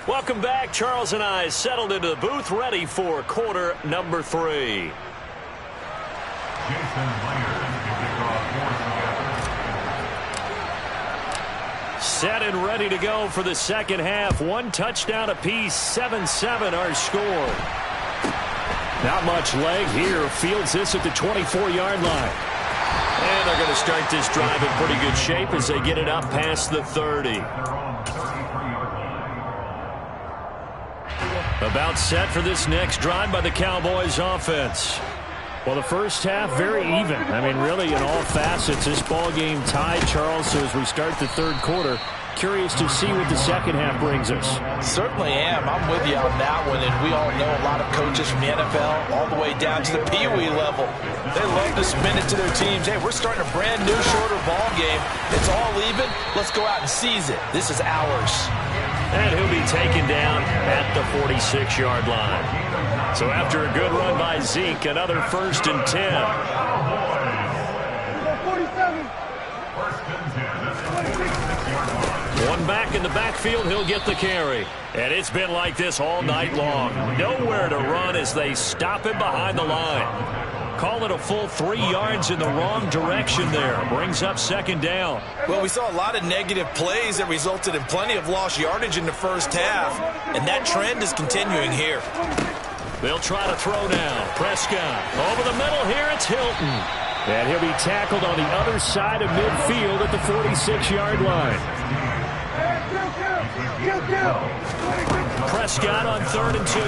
Welcome back. Charles and I settled into the booth, ready for quarter number 3. Set and ready to go for the second half. 1 touchdown apiece, 7-7 our score. Not much leg here. Fields this at the 24-yard line. And they're going to start this drive in pretty good shape as they get it up past the 30. About set for this next drive by the Cowboys offense. Well, the first half, very even. I mean, really, in all facets, this ball game tied, Charles. So as we start the 3rd quarter, curious to see what the second half brings us. Certainly am. I'm with you on that one. And we all know a lot of coaches from the NFL all the way down to the Pee-wee level. They love to spin it to their teams. Hey, we're starting a brand new, shorter ball game. It's all even. Let's go out and seize it. This is ours. And he'll be taken down at the 46-yard line. So after a good run by Zeke, another 1st and 10. 1 back in the backfield, he'll get the carry. And it's been like this all night long. Nowhere to run as they stop him behind the line. Call it a full 3 yards in the wrong direction there. Brings up 2nd down. Well, we saw a lot of negative plays that resulted in plenty of lost yardage in the first half. And that trend is continuing here. They'll try to throw now. Prescott over the middle here. It's Hilton. And he'll be tackled on the other side of midfield at the 46-yard line. Prescott on 3rd and 2.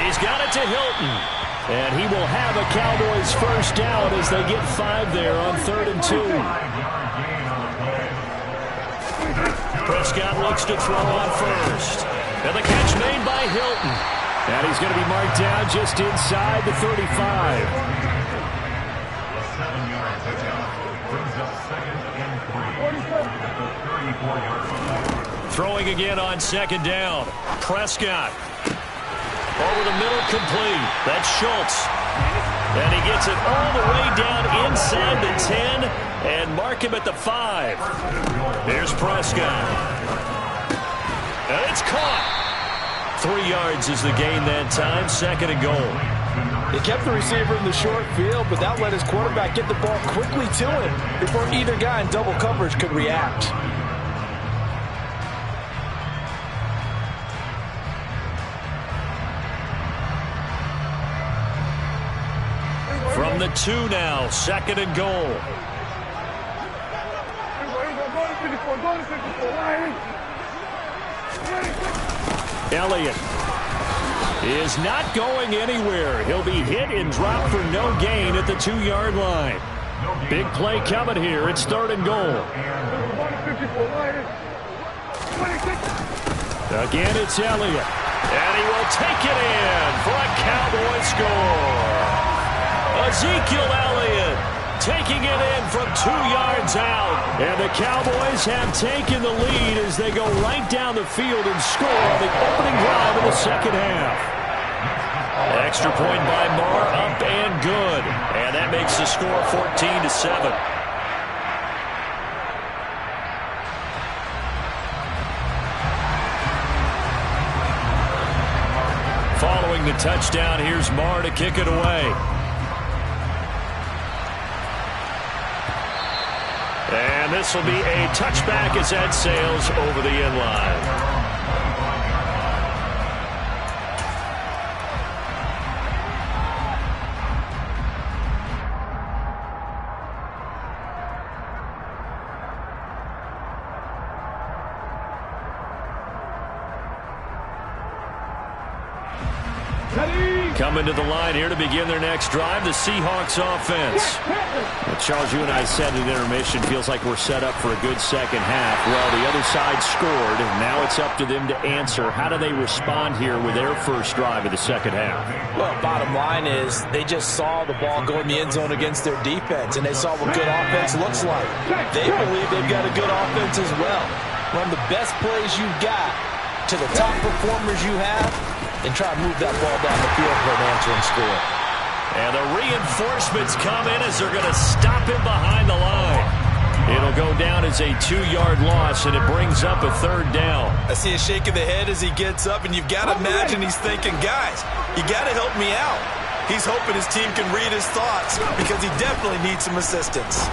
He's got it to Hilton. And he will have a Cowboys first down as they get 5 there on 3rd and 2. Prescott looks to throw on first. And the catch made by Hilton. And he's going to be marked down just inside the 35. Throwing again on 2nd down. Prescott. Over the middle, complete. That's Schultz. And he gets it all the way down inside the 10 and mark him at the 5. Here's Prescott. And it's caught. 3 yards is the gain that time. 2nd and goal. They kept the receiver in the short field, but that let his quarterback get the ball quickly to him before either guy in double coverage could react. From the 2 now, 2nd and goal. Elliott is not going anywhere. He'll be hit and dropped for no gain at the 2-yard line. Big play coming here. It's 3rd and goal. Again, it's Elliott. And he will take it in for a Cowboy score. Ezekiel Elliott taking it in from 2 yards out. And the Cowboys have taken the lead as they go right down the field and score on the opening drive of the second half. Extra point by Marr, up and good. And that makes the score 14-7. Following the touchdown, here's Marr to kick it away. And this will be a touchback as that sails over the end line. Coming to the line here to begin their next drive, the Seahawks offense. Well, Charles, you and I said at intermission, feels like we're set up for a good second half. Well, the other side scored, and now it's up to them to answer. How do they respond here with their first drive of the second half? Well, bottom line is they just saw the ball go in the end zone against their defense, and they saw what good offense looks like. They believe they've got a good offense as well. Run the best plays you've got to the top performers you have, and try to move that ball down the field for an answering score. And the reinforcements come in as they're going to stop him behind the line. It'll go down as a 2-yard loss, and it brings up a 3rd down. I see a shake of the head as he gets up, and you've got to imagine he's thinking, guys, you got to help me out. He's hoping his team can read his thoughts because he definitely needs some assistance.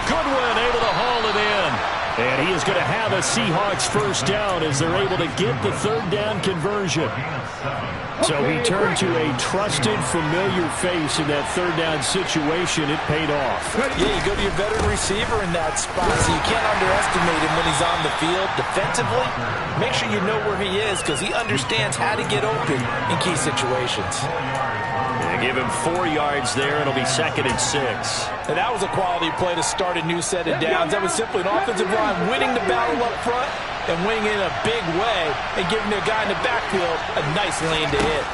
Goodwin able to haul it in. And he is going to have a Seahawks first down as they're able to get the 3rd down conversion. So he turned to a trusted, familiar face in that 3rd down situation. It paid off. Yeah, you go to your veteran receiver in that spot, so you can't underestimate him when he's on the field. Defensively, make sure you know where he is because he understands how to get open in key situations. They give him 4 yards there. It'll be 2nd and 6. And that was a quality play to start a new set of downs. That was simply an offensive line winning the battle up front and winning in a big way and giving their guy in the backfield a nice lane to hit.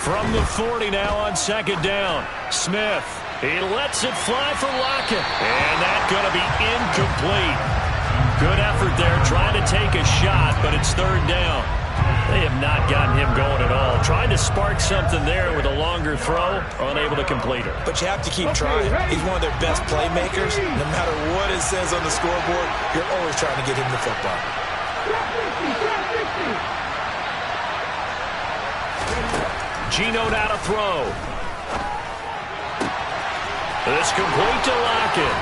From the 40 now on 2nd down. Smith, he lets it fly for Lockett. And that's going to be incomplete. Good effort there trying to take a shot, but it's 3rd down. They have not gotten him going at all. Trying to spark something there with a longer throw, unable to complete it. But you have to keep trying. He's one of their best playmakers. No matter what it says on the scoreboard, you're always trying to get him the football. Geno now to throw. This complete to Lockett.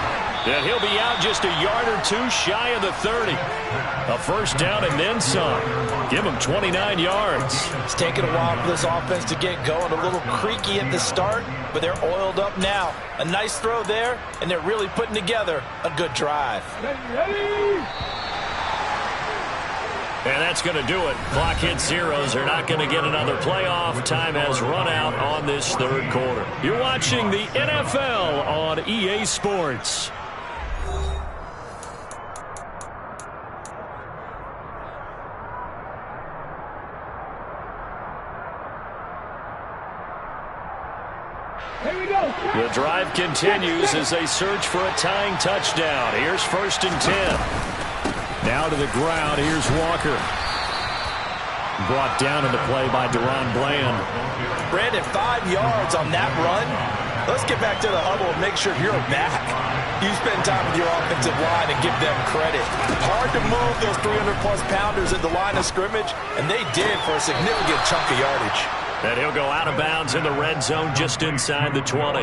And he'll be out just a yard or 2 shy of the 30. A first down and then some. Give him 29 yards. It's taken a while for this offense to get going. A little creaky at the start, but they're oiled up now. A nice throw there, and they're really putting together a good drive. And that's going to do it. Clock hits zeros. They're not going to get another playoff. Time has run out on this 3rd quarter. You're watching the NFL on EA Sports. The drive continues as they search for a tying touchdown. Here's 1st and 10. Now to the ground. Here's Walker. Brought down in the play by Deron Bland. Brandon, 5 yards on that run. Let's get back to the huddle and make sure you're back. You spend time with your offensive line and give them credit. Hard to move those 300-plus pounders at the line of scrimmage, and they did for a significant chunk of yardage. And he'll go out of bounds in the red zone just inside the 20.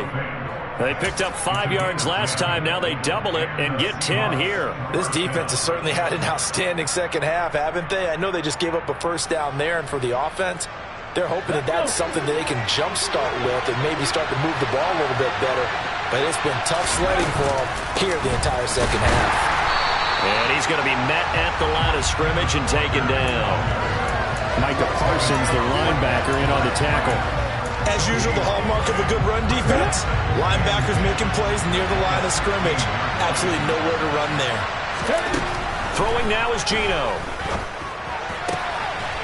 They picked up 5 yards last time. Now they double it and get 10 here. This defense has certainly had an outstanding second half, haven't they? I know they just gave up a first down there, and for the offense, they're hoping that that's something that they can jumpstart with and maybe start to move the ball a little bit better. But it's been tough sledding for them here the entire second half. And he's going to be met at the line of scrimmage and taken down. Micah Parsons, the linebacker, in on the tackle. As usual, the hallmark of a good run defense. Linebackers making plays near the line of scrimmage. Absolutely nowhere to run there. Throwing now is Geno.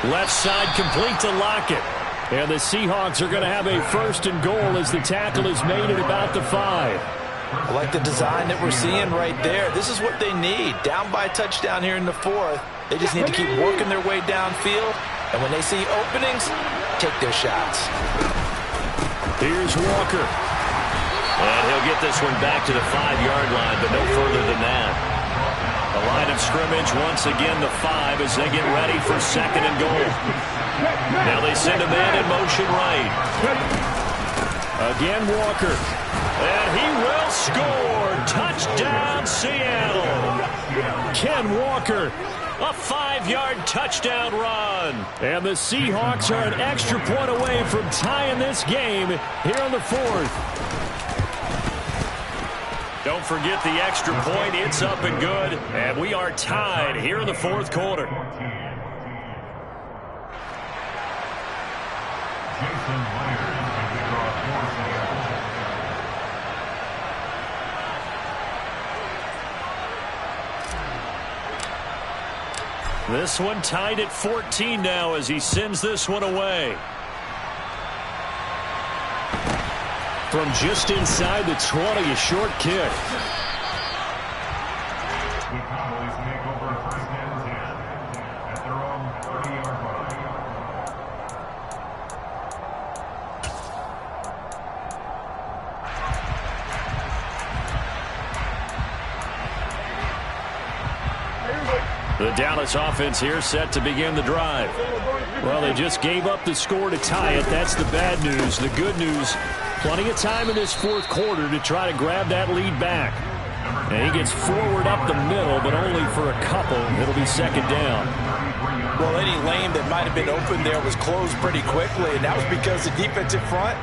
Left side complete to Lockett. And the Seahawks are going to have a 1st and goal as the tackle is made at about the 5. I like the design that we're seeing right there. This is what they need. Down by a touchdown here in the 4th. They just need to keep working their way downfield. And when they see openings, take their shots. Here's Walker. And he'll get this one back to the 5-yard line, but no further than that. The line of scrimmage once again the 5 as they get ready for 2nd and goal. Now they send a man in motion right. Again Walker. And he will score. Touchdown Seattle. Ken Walker. A 5-yard touchdown run. And the Seahawks are an extra point away from tying this game here on the 4th. Don't forget the extra point. It's up and good. And we are tied here in the 4th quarter. This one tied at 14 now as he sends this one away. From just inside the 20, a short kick. The Cowboys take over 1st and 10 at their own 30-yard line. The Dallas offense here set to begin the drive. Well, they just gave up the score to tie it. That's the bad news. The good news, plenty of time in this 4th quarter to try to grab that lead back. And he gets forward up the middle, but only for a couple. It'll be 2nd down. Well, any lane that might have been open there was closed pretty quickly, and that was because the defensive front,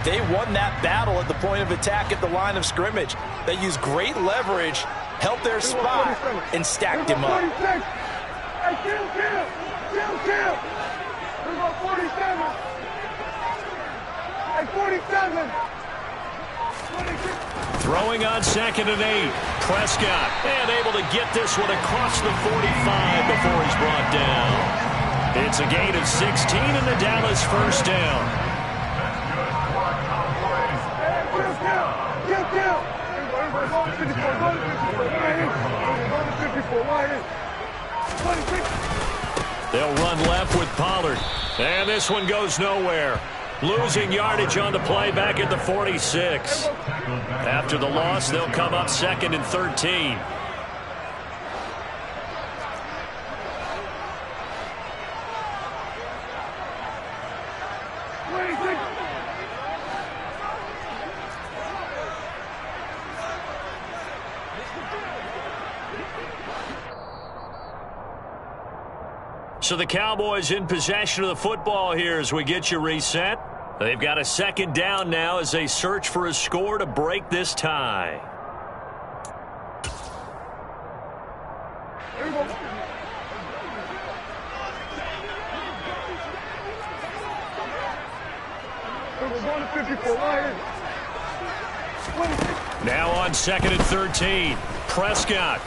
they won that battle at the point of attack at the line of scrimmage. They used great leverage, held their spot, and stacked him up. Hey, kill. We're going 47. Hey, 47. Throwing on 2nd and 8. Prescott, and able to get this one across the 45 before he's brought down. It's a gain of 16 and the Dallas 1st down. They'll run left with Pollard. And this one goes nowhere. Losing yardage on the play back at the 46. After the loss, they'll come up 2nd and 13. So the Cowboys in possession of the football here as we get you reset. They've got a 2nd down now as they search for a score to break this tie. Now on 2nd and 13. Prescott.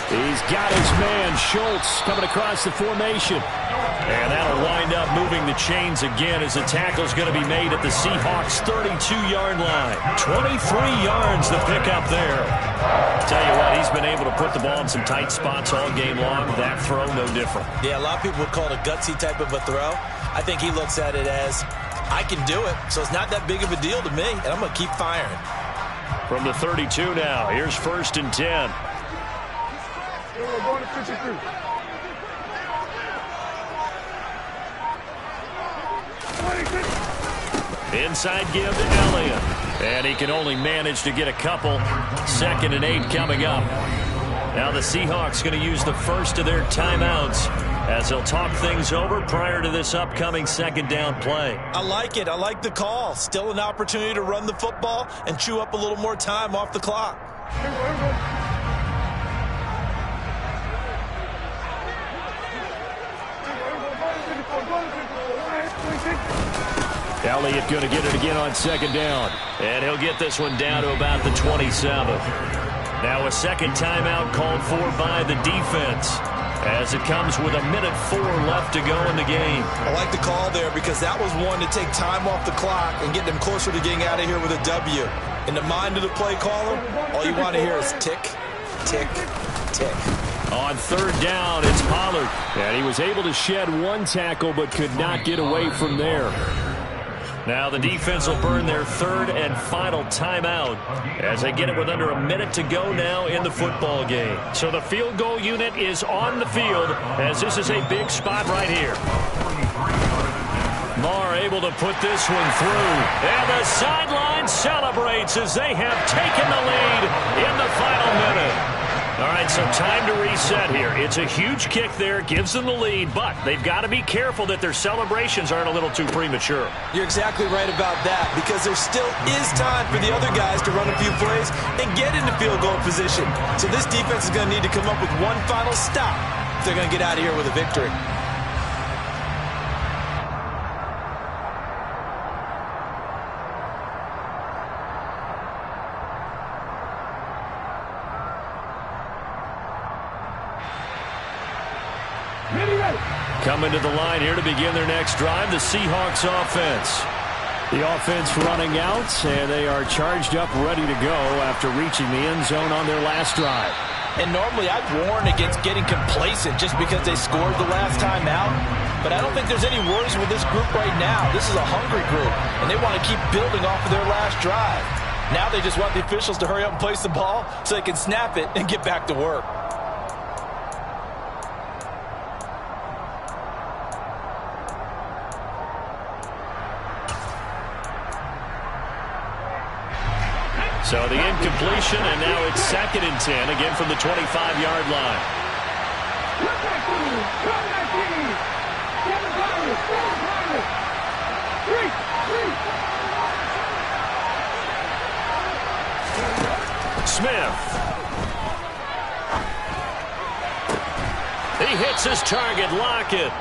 He's got his man, Schultz, coming across the formation. And that'll wind up moving the chains again as the tackle's going to be made at the Seahawks' 32-yard line. 23 yards to pick up there. Tell you what, he's been able to put the ball in some tight spots all game long. That throw, no different. Yeah, a lot of people would call it a gutsy type of a throw. I think he looks at it as, I can do it, so it's not that big of a deal to me, and I'm going to keep firing. From the 32 now, here's 1st and 10. We're going to 53. Inside give to Elliott. And he can only manage to get a couple. 2nd and 8 coming up. Now the Seahawks going to use the first of their timeouts as they'll talk things over prior to this upcoming 2nd down play. I like it. I like the call. Still an opportunity to run the football and chew up a little more time off the clock. Elliott going to get it again on second down. And he'll get this one down to about the 27. Now a second timeout called for by the defense as it comes with 1:04 left to go in the game. I like the call there because that was one to take time off the clock and get them closer to getting out of here with a W. In the mind of the play caller, all you want to hear is tick, tick, tick. On third down, it's Pollard. And he was able to shed one tackle but could not get away from there. Now the defense will burn their third and final timeout as they get it with under a minute to go now in the football game. So the field goal unit is on the field as this is a big spot right here. Marr able to put this one through. And the sideline celebrates as they have taken the lead in the final minute. All right, so time to reset here. It's a huge kick there, gives them the lead, but they've got to be careful that their celebrations aren't a little too premature. You're exactly right about that because there still is time for the other guys to run a few plays and get into field goal position. So this defense is going to need to come up with one final stop if they're going to get out of here with a victory. Coming to the line here to begin their next drive, the Seahawks offense. The offense running out, and they are charged up, ready to go after reaching the end zone on their last drive. And normally I'd warn against getting complacent just because they scored the last time out. But I don't think there's any worries with this group right now. This is a hungry group, and they want to keep building off of their last drive. Now they just want the officials to hurry up and place the ball so they can snap it and get back to work. So the incompletion, and now it's 2nd and 10, again from the 25-yard line. Smith. He hits his target, Lockett.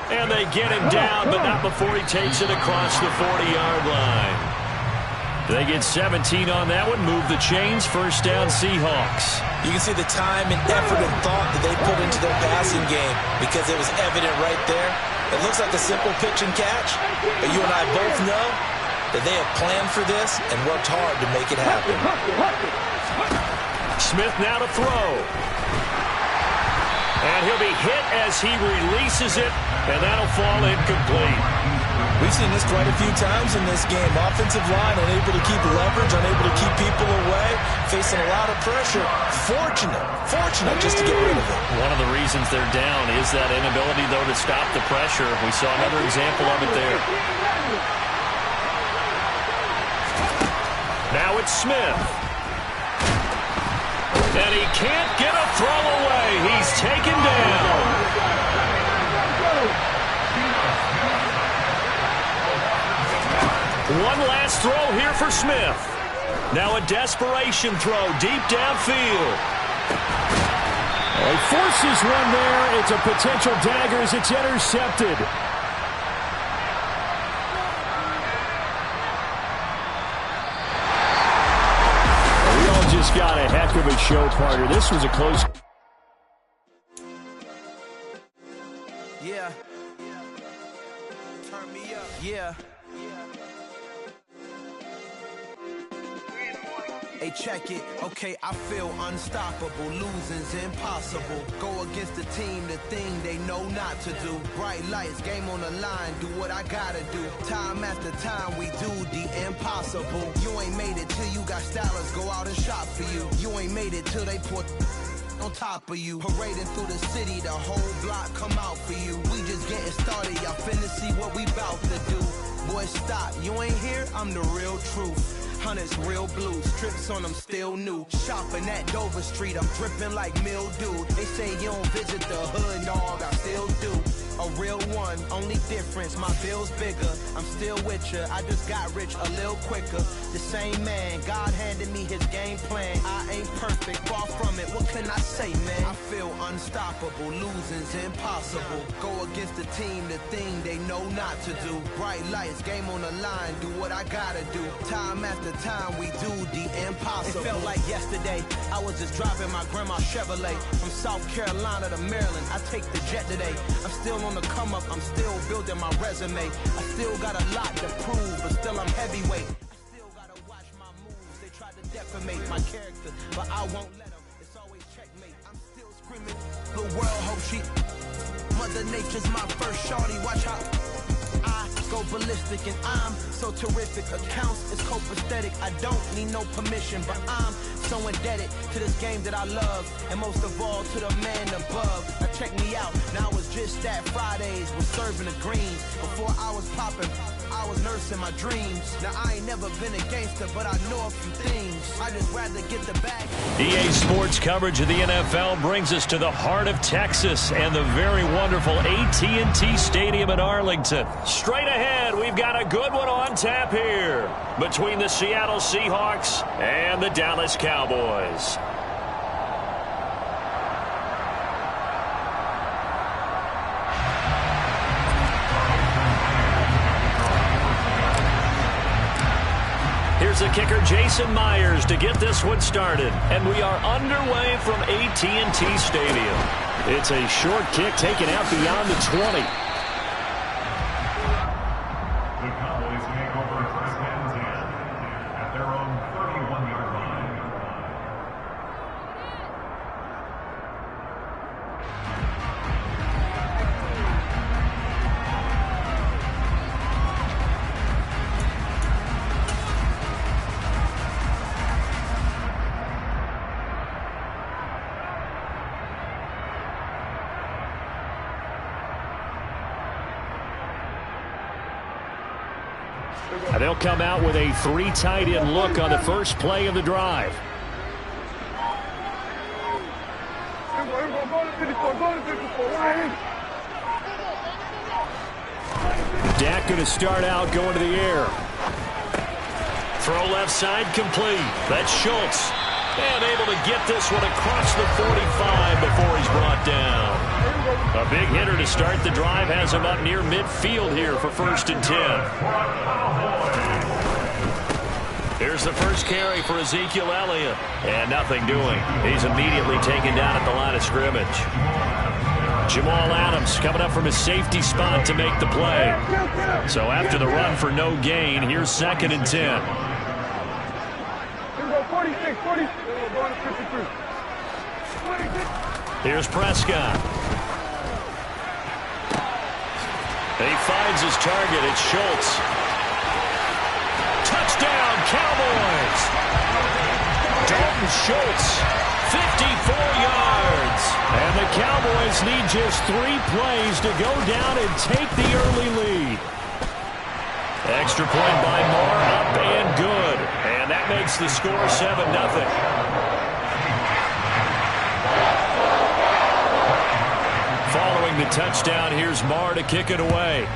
And they get him down, but not before he takes it across the 40-yard line. They get 17 on that one, move the chains, first down Seahawks. You can see the time and effort and thought that they put into their passing game because it was evident right there. It looks like a simple pitch and catch, but you and I both know that they have planned for this and worked hard to make it happen. Smith now to throw. And he'll be hit as he releases it, and that'll fall incomplete. We've seen this quite a few times in this game. Offensive line unable to keep leverage, unable to keep people away, facing a lot of pressure. Fortunate just to get rid of it. One of the reasons they're down is that inability, though, to stop the pressure. We saw another example of it there. Now it's Smith. And he can't get a throw away. He's taken down. One last throw here for Smith. Now a desperation throw deep downfield. He forces one there. It's a potential dagger as it's intercepted. We all just got a heck of a show, partner. This was a close. Yeah. Turn me up. Yeah. Hey, check it. Okay, I feel unstoppable. Losing's impossible. Go against the team, the thing they know not to do. Bright lights, game on the line. Do what I gotta do. Time after time, we do the impossible. You ain't made it till you got stylers go out and shop for you. You ain't made it till they put on top of you. Parading through the city, the whole block come out for you. We just getting started. Y'all finna see what we bout to do. Boy, stop. You ain't here? I'm the real truth. Hunters, real blue, strips on them still new. Shopping at Dover Street, I'm dripping like mildew. They say you don't visit the hood, dog, I still do. a real one. Only difference, my bill's bigger. I'm still with ya. I just got rich a little quicker. The same man, God handed me his game plan. I ain't perfect, far from it. What can I say, man? I feel unstoppable. Losing's impossible. Go against the team, the thing they know not to do. Bright lights, game on the line. Do what I gotta do. Time after time, we do the impossible. It felt like yesterday. I was just driving my grandma's Chevrolet from South Carolina to Maryland. I take the jet today. I'm still on the come up. I'm still building my resume. I still got a lot to prove, but still I'm heavyweight. I still gotta watch my moves. They try to defamate my character, but I won't let them. It's always checkmate. I'm still screaming. The world hopes she. Mother Nature's my first shorty. Watch how I go ballistic, and I'm so terrific. Accounts is copacetic. I don't need no permission, but I'm so indebted to this game that I love, and most of all to the man above. Now check me out. Now it was just that Fridays was serving the greens. Before I was popping, I was nursing my dreams. Now I ain't never been a gangster, but I know a few things. I just rather get the bag. EA Sports coverage of the NFL brings us to the heart of Texas and the very wonderful AT&T Stadium in Arlington. Straight ahead, we've got a good one on tap here between the Seattle Seahawks and the Dallas Cowboys. Here's the kicker, Jason Myers, to get this one started. And we are underway from AT&T Stadium. It's a short kick taken out beyond the 20. The Cowboys take over first and 10 at their own 31-yard line. And they'll come out with a 3 tight end look on the first play of the drive. Dak going to start out going to the air. Throw left side complete. That's Schultz. And able to get this one across the 45 before he's brought down. A big hitter to start the drive has him up near midfield here for first and 10. Here's the first carry for Ezekiel Elliott. And nothing doing. He's immediately taken down at the line of scrimmage. Jamal Adams coming up from his safety spot to make the play. So after the run for no gain, here's second and 10. 46, 46. Here's Prescott. He finds his target. It's Schultz. Touchdown, Cowboys! Dalton Schultz, 54 yards. And the Cowboys need just 3 plays to go down and take the early lead. Extra point by Moore, up and good. And that makes the score 7-0. Following the touchdown, here's Marr to kick it away.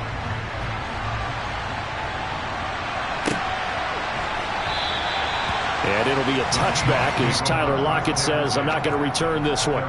And it'll be a touchback as Tyler Lockett says, I'm not going to return this one.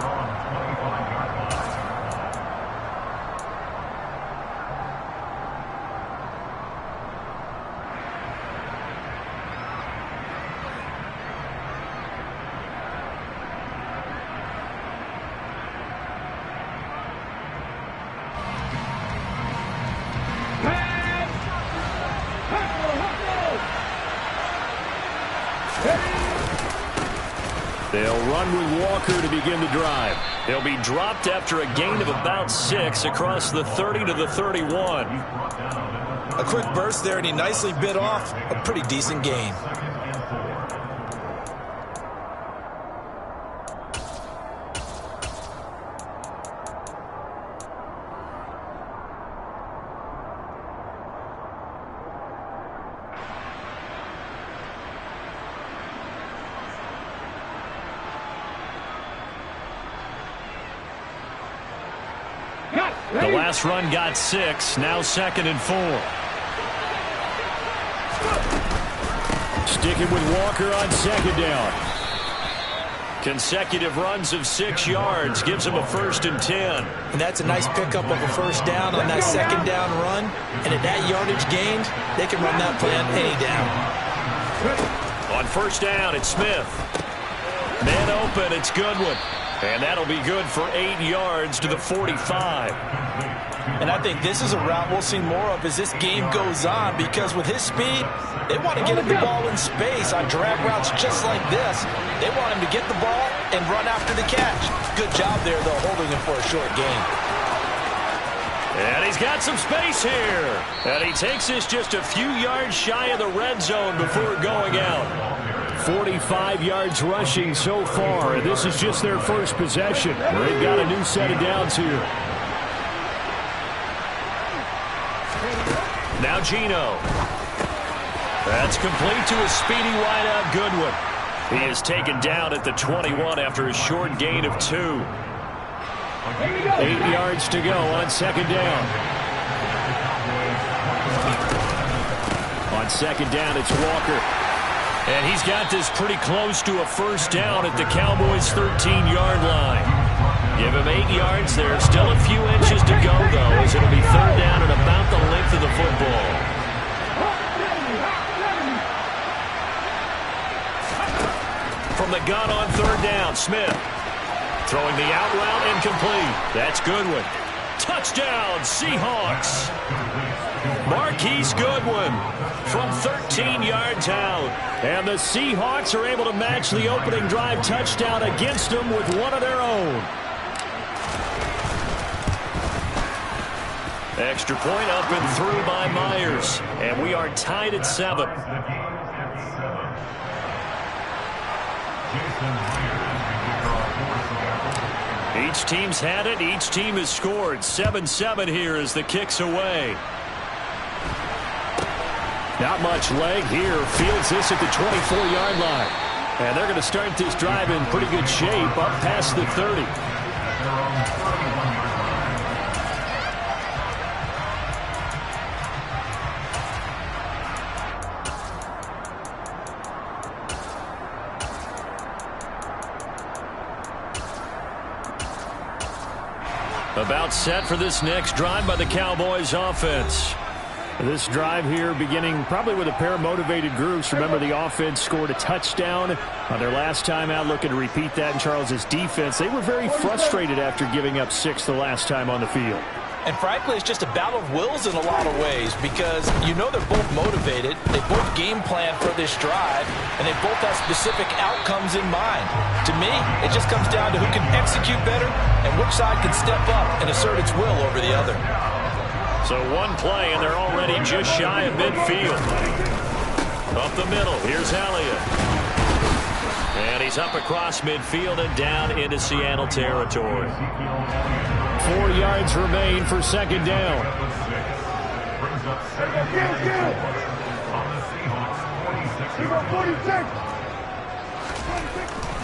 They'll run with Walker to begin the drive. They'll be dropped after a gain of about 6 across the 30 to the 31. A quick burst there, and he nicely bit off a pretty decent gain. Got The last run got 6. Now 2nd and 4. Sticking with Walker on 2nd down. Consecutive runs of 6 yards gives him a 1st and 10. And that's a nice pickup of a 1st down on that 2nd down run. And at that yardage gained, they can run that plan any down. On 1st down, it's Smith. Man open, it's Goodwin. And that'll be good for 8 yards to the 45. And I think this is a route we'll see more of as this game goes on, because with his speed, they want to get him the ball in space on drag routes just like this. They want him to get the ball and run after the catch. Good job there, though, holding him for a short gain. And he's got some space here. And he takes this just a few yards shy of the red zone before going out. 45 yards rushing so far, and this is just their first possession. They've got a new set of downs here. Now Geno. That's complete to a speedy wideout Goodwin. He is taken down at the 21 after a short gain of 2. 8 yards to go on 2nd down. On 2nd down, it's Walker. And he's got this pretty close to a 1st down at the Cowboys' 13-yard line. Give him 8 yards there. Still a few inches to go, though, as it'll be 3rd down and about the length of the football. From the gun on 3rd down, Smith. Throwing the out route incomplete. That's Goodwin. Touchdown, Seahawks. Marquise Goodwin from 13 yards out. And the Seahawks are able to match the opening drive touchdown against them with one of their own. Extra point up and through by Myers. And we are tied at 7. Each team's had it. Each team has scored. 7-7 here as the kick's away. Not much leg here. Fields this at the 24-yard line. And they're going to start this drive in pretty good shape up past the 30. About set for this next drive by the Cowboys offense. This drive here beginning probably with a pair of motivated groups. Remember, the offense scored a touchdown on their last time out. Looking to repeat that in Charles's defense. They were very frustrated after giving up 6 the last time on the field. And frankly, it's just a battle of wills in a lot of ways, because you know they're both motivated. They both game plan for this drive, and they both have specific outcomes in mind. To me, it just comes down to who can execute better and which side can step up and assert its will over the other. So one play, and they're already just shy of midfield. Up the middle, here's Elliott. And he's up across midfield and down into Seattle territory. 4 yards remain for 2nd down.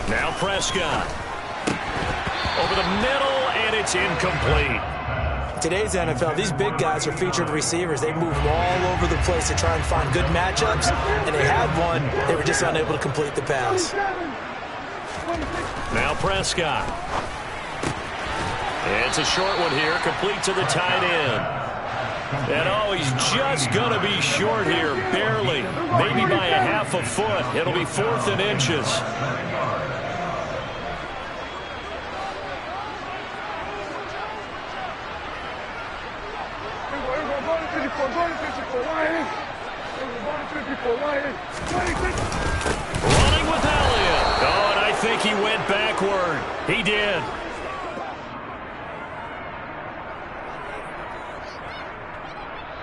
Now Prescott. Over the middle, and it's incomplete. Today's NFL, these big guys are featured receivers. They move all over the place to try and find good matchups, and they had one. They were just unable to complete the pass. Now Prescott. It's a short one here, complete to the tight end. And oh, he's just going to be short here, barely, maybe by a half a foot. It'll be 4th and inches. Running with Elliott. Oh, and I think he went backward. He did.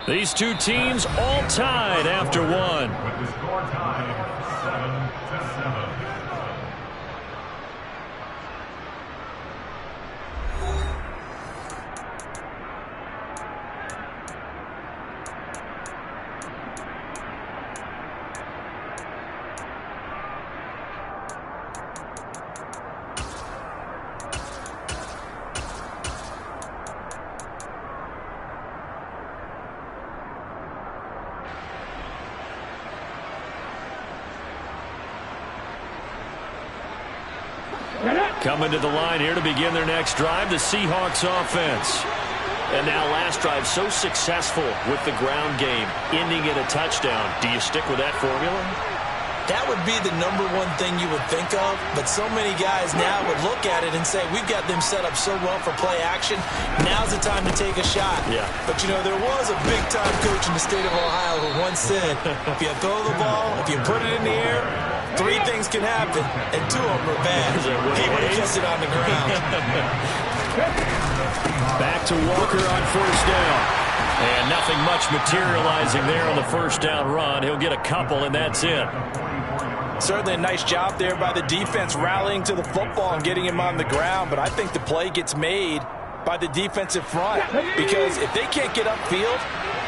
These two teams all tied after one. With the score tied 7-7. Coming to the line here to begin their next drive, the Seahawks offense. And now last drive so successful with the ground game, ending in a touchdown. Do you stick with that formula? That would be the number one thing you would think of, but so many guys now would look at it and say, we've got them set up so well for play action, now's the time to take a shot. Yeah. But, you know, there was a big-time coach in the state of Ohio who once said, if you throw the ball, if you put it in the air, 3 things can happen, and 2 of them are bad. He would have kept it on the ground. Back to Walker on first down. And nothing much materializing there on the first down run. He'll get a couple, and that's it. Certainly a nice job there by the defense rallying to the football and getting him on the ground, but I think the play gets made by the defensive front because if they can't get upfield,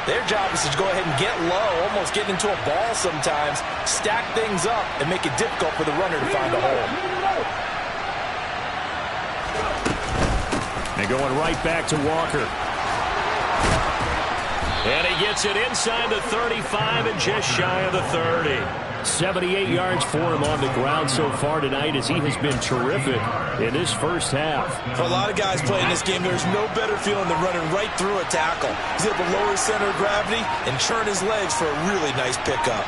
their job is to go ahead and get low, almost get into a ball sometimes, stack things up, and make it difficult for the runner to find a hole. And going right back to Walker. And he gets it inside the 35 and just shy of the 30. 78 yards for him on the ground so far tonight as he has been terrific in this first half. For a lot of guys playing this game, there's no better feeling than running right through a tackle. He's able to lower his center of gravity and turn his legs for a really nice pickup.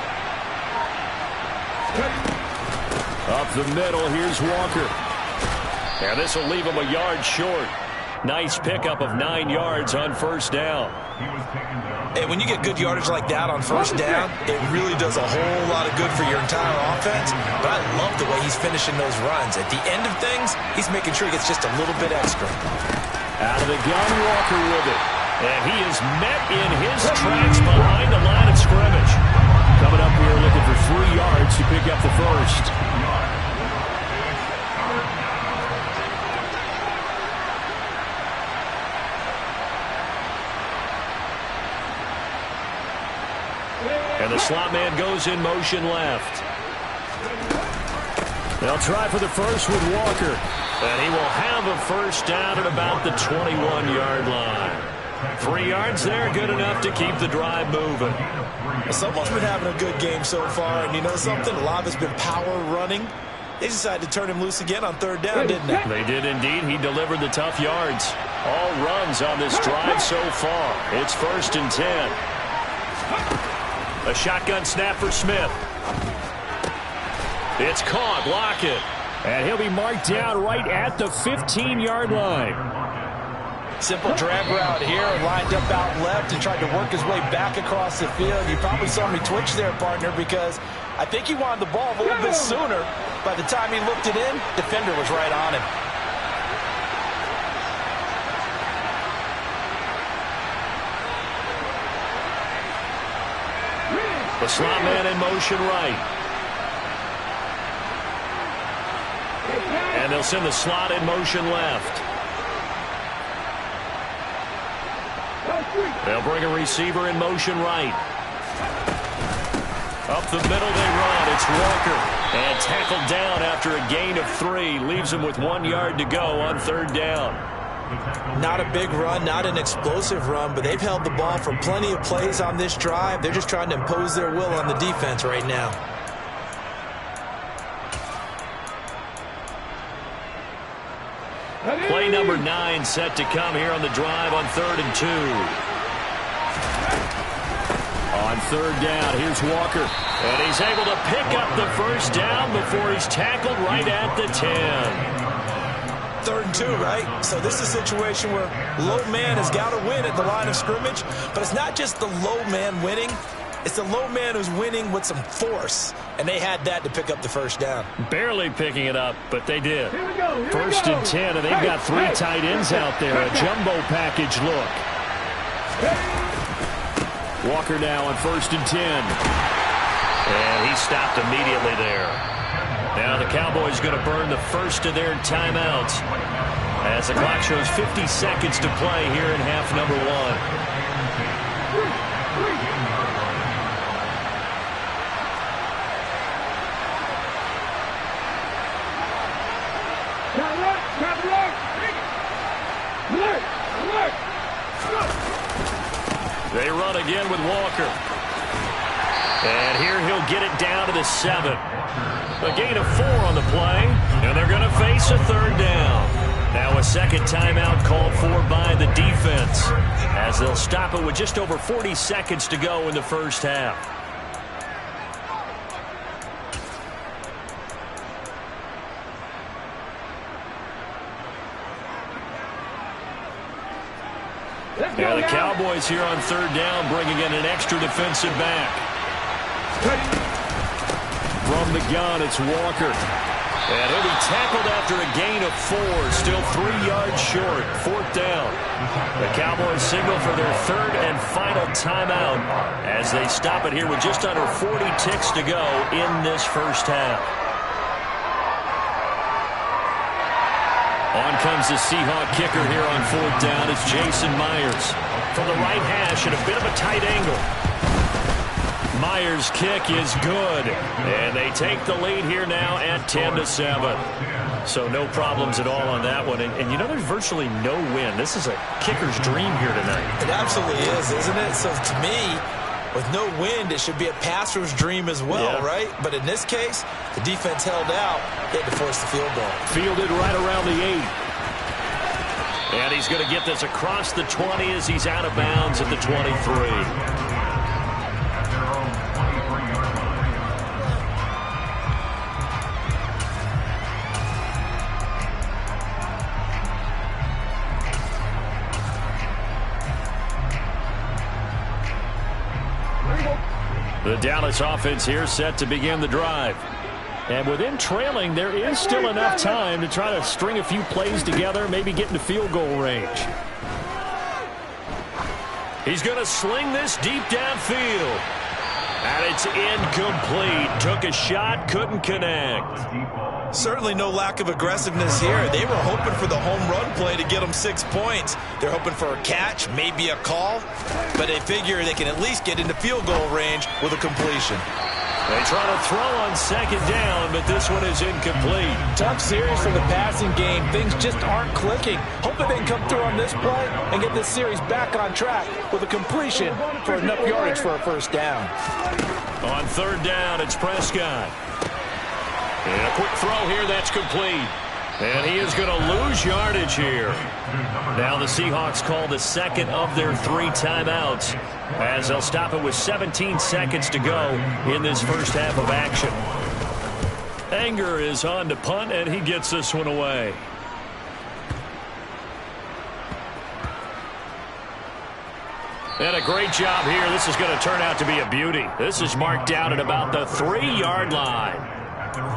Up the middle, here's Walker. And this will leave him a yard short. Nice pickup of 9 yards on first down. And when you get good yardage like that on first down, it really does a whole lot of good for your entire offense. But I love the way he's finishing those runs. At the end of things, he's making sure he gets just a little bit extra. Out of the gun, Walker with it. And he is met in his tracks behind the line of scrimmage. Coming up here looking for 3 yards to pick up the first. And the slot man goes in motion left. They'll try for the first with Walker. And he will have a first down at about the 21-yard line. 3 yards there, good enough to keep the drive moving. Someone's been having a good game so far, and you know something? A lot of it's been power running. They decided to turn him loose again on third down, didn't they? They did indeed. He delivered the tough yards. All runs on this drive so far. It's 1st and 10. A shotgun snap for Smith. It's caught. Lockett. And he'll be marked down right at the 15-yard line. Simple drag route here, lined up out left and tried to work his way back across the field. You probably saw me twitch there, partner, because I think he wanted the ball a little bit sooner. By the time he looked it in, defender was right on him. The slot man in motion right. And they'll send the slot in motion left. They'll bring a receiver in motion right. Up the middle they run. It's Walker. And tackled down after a gain of 3. Leaves him with 1 yard to go on third down. Not a big run, not an explosive run, but they've held the ball for plenty of plays on this drive. They're just trying to impose their will on the defense right now. Play number 9 set to come here on the drive on 3rd and 2. On third down, here's Walker. And he's able to pick up the first down before he's tackled right at the 10. 3rd and 2, right? So this is a situation where low man has got to win at the line of scrimmage, but it's not just the low man winning. It's the low man who's winning with some force, and they had that to pick up the first down. Barely picking it up, but they did. 1st and 10, and they've got 3 tight ends out there. A jumbo package look. Walker now on 1st and 10. And he stopped immediately there. Now the Cowboys going to burn the first of their timeouts as the clock shows 50 seconds to play here in half number 1. They run again with Walker. And here he'll get it down to the 7. A gain of 4 on the play, and they're going to face a third down. Now a second timeout called for by the defense, as they'll stop it with just over 40 seconds to go in the first half. And the Cowboys here on third down, bringing in an extra defensive back. From the gun, it's Walker. And he'll be tackled after a gain of 4, still 3 yards short, fourth down. The Cowboys signal for their third and final timeout as they stop it here with just under 40 ticks to go in this first half. On comes the Seahawk kicker here on fourth down. It's Jason Myers from the right hash at a bit of a tight angle. Myers' kick is good, and they take the lead here now at 10-7. So no problems at all on that one. And you know, there's virtually no win. This is a kicker's dream here tonight. It absolutely is, isn't it? So to me, with no wind, it should be a passer's dream as well, right? But in this case, the defense held out. They had to force the field goal. Fielded right around the 8. And he's going to get this across the 20 as he's out of bounds at the 23. The Dallas offense here set to begin the drive. And within trailing, there is still enough time to try to string a few plays together, maybe get into field goal range. He's going to sling this deep downfield. And it's incomplete. Took a shot, couldn't connect. Certainly no lack of aggressiveness here. They were hoping for the home run play to get them 6 points. They're hoping for a catch, maybe a call, but they figure they can at least get into field goal range with a completion. They try to throw on second down, but this one is incomplete. Tough series for the passing game. Things just aren't clicking. Hoping they can come through on this play and get this series back on track with a completion for enough yardage for a first down. On third down, it's Prescott. And a quick throw here, that's complete. And he is going to lose yardage here. Now the Seahawks call the second of their 3 timeouts as they'll stop it with 17 seconds to go in this first half of action. Anger is on to punt, and he gets this one away. And a great job here. This is going to turn out to be a beauty. This is marked down at about the 3-yard line.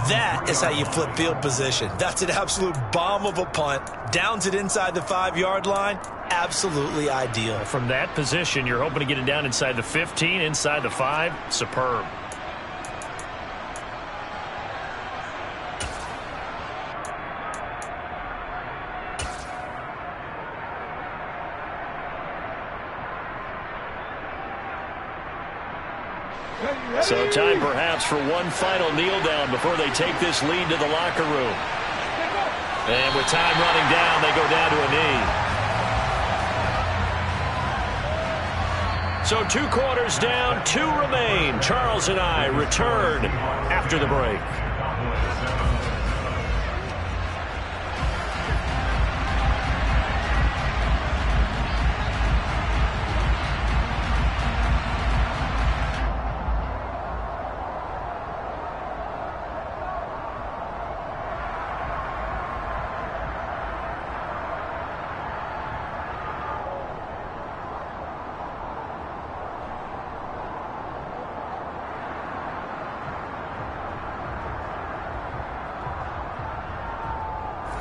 That is how you flip field position. That's an absolute bomb of a punt. Downs it inside the 5-yard line. Absolutely ideal. From that position, you're hoping to get it down inside the 15, inside the 5. Superb. So time perhaps for one final kneel down before they take this lead to the locker room. And with time running down, they go down to a knee. So 2 quarters down, 2 remain. Charles and I return after the break.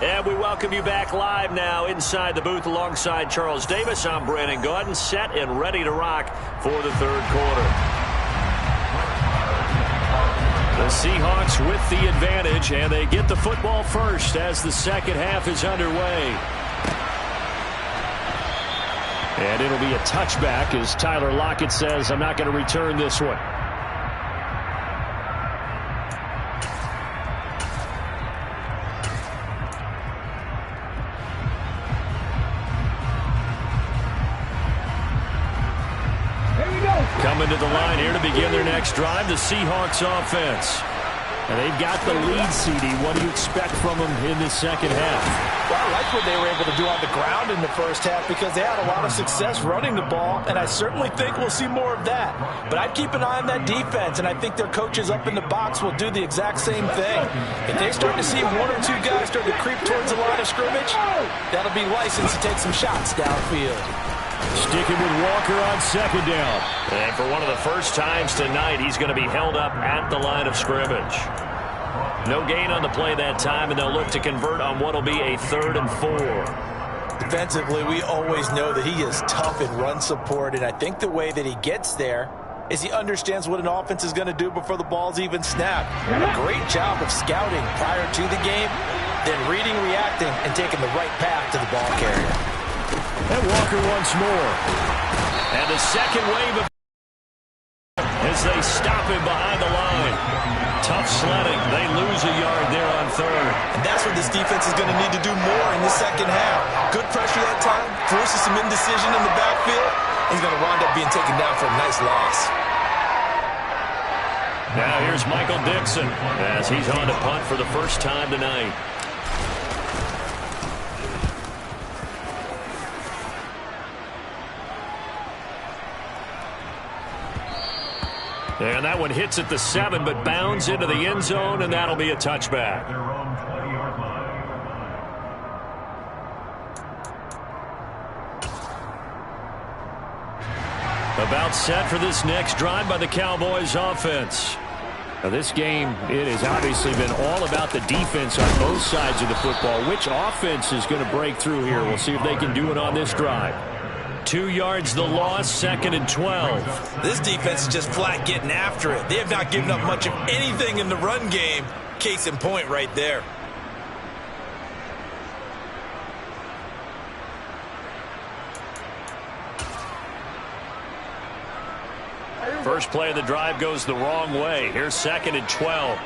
And we welcome you back live now inside the booth alongside Charles Davis. I'm Brandon Gaudin, set and ready to rock for the third quarter. The Seahawks with the advantage, and they get the football first as the second half is underway. And it'll be a touchback as Tyler Lockett says, I'm not going to return this one. Coming to the line here to begin their next drive, the Seahawks offense. And they've got the lead, CD. What do you expect from them in this second half? Well, I like what they were able to do on the ground in the first half because they had a lot of success running the ball, and I certainly think we'll see more of that. But I'd keep an eye on that defense, and I think their coaches up in the box will do the exact same thing. If they start to see one or two guys start to creep towards the line of scrimmage, that'll be license to take some shots downfield. Sticking with Walker on second down. And for one of the first times tonight, he's going to be held up at the line of scrimmage. No gain on the play that time, and they'll look to convert on what will be a 3rd and 4. Defensively, we always know that he is tough in run support, and I think the way that he gets there is he understands what an offense is going to do before the ball's even snapped. A great job of scouting prior to the game, then reading, reacting, and taking the right path to the ball carrier. And Walker once more. And the second wave of as they stop him behind the line. Tough sledding. They lose a yard there on 3rd. And that's what this defense is going to need to do more in the second half. Good pressure that time, forces some indecision in the backfield. He's going to wind up being taken down for a nice loss. Now here's Michael Dixon as he's on to punt for the first time tonight. And that one hits at the 7, but bounds into the end zone, and that'll be a touchback. About set for this next drive by the Cowboys offense. Now this game, it has obviously been all about the defense on both sides of the football. Which offense is going to break through here? We'll see if they can do it on this drive. 2 yards the loss, 2nd and 12. This defense is just flat getting after it. They have not given up much of anything in the run game. Case in point right there. First play of the drive goes the wrong way. Here's 2nd and 12.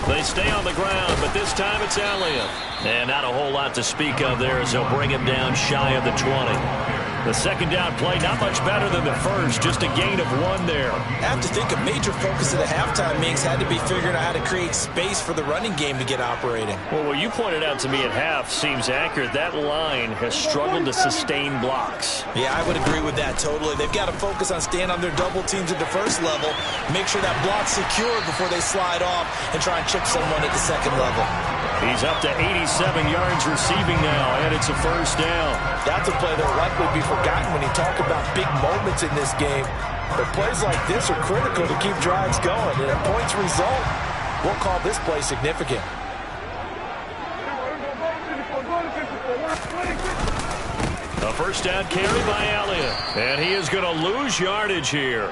They stay on the ground, but this time it's Elliott. And not a whole lot to speak of there as they'll bring him down shy of the 20. The second down play, not much better than the first, just a gain of 1 there. I have to think a major focus of the halftime meetings had to be figuring out how to create space for the running game to get operating. Well, what you pointed out to me at half seems accurate. That line has struggled to sustain blocks. Yeah, I would agree with that totally. They've got to focus on staying on their double teams at the first level, make sure that block's secured before they slide off and try and chip someone at the second level. He's up to 87 yards receiving now, and it's a first down. That's a play that will likely be forgotten when you talk about big moments in this game. But plays like this are critical to keep drives going, and a points result, we'll call this play significant. A first down carry by Elliott, and he is going to lose yardage here.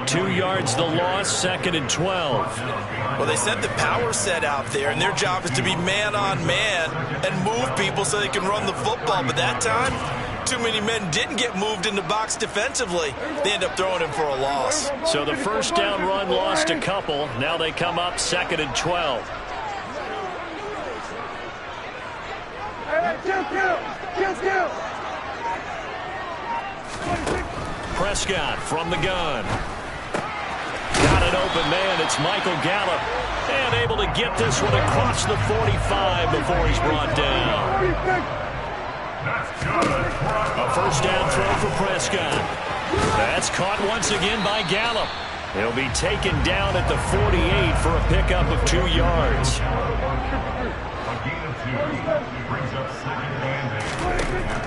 2 yards the loss, 2nd and 12. Well, they sent the power set out there, and their job is to be man-on-man and move people so they can run the football. But that time, too many men didn't get moved in the box defensively. They end up throwing him for a loss. So the first down run lost a couple. Now they come up 2nd and 12. Prescott from the gun. Got an open man. It's Michael Gallup. And able to get this one across the 45 before he's brought down. A first down throw for Prescott. That's caught once again by Gallup. He'll be taken down at the 48 for a pickup of 2 yards.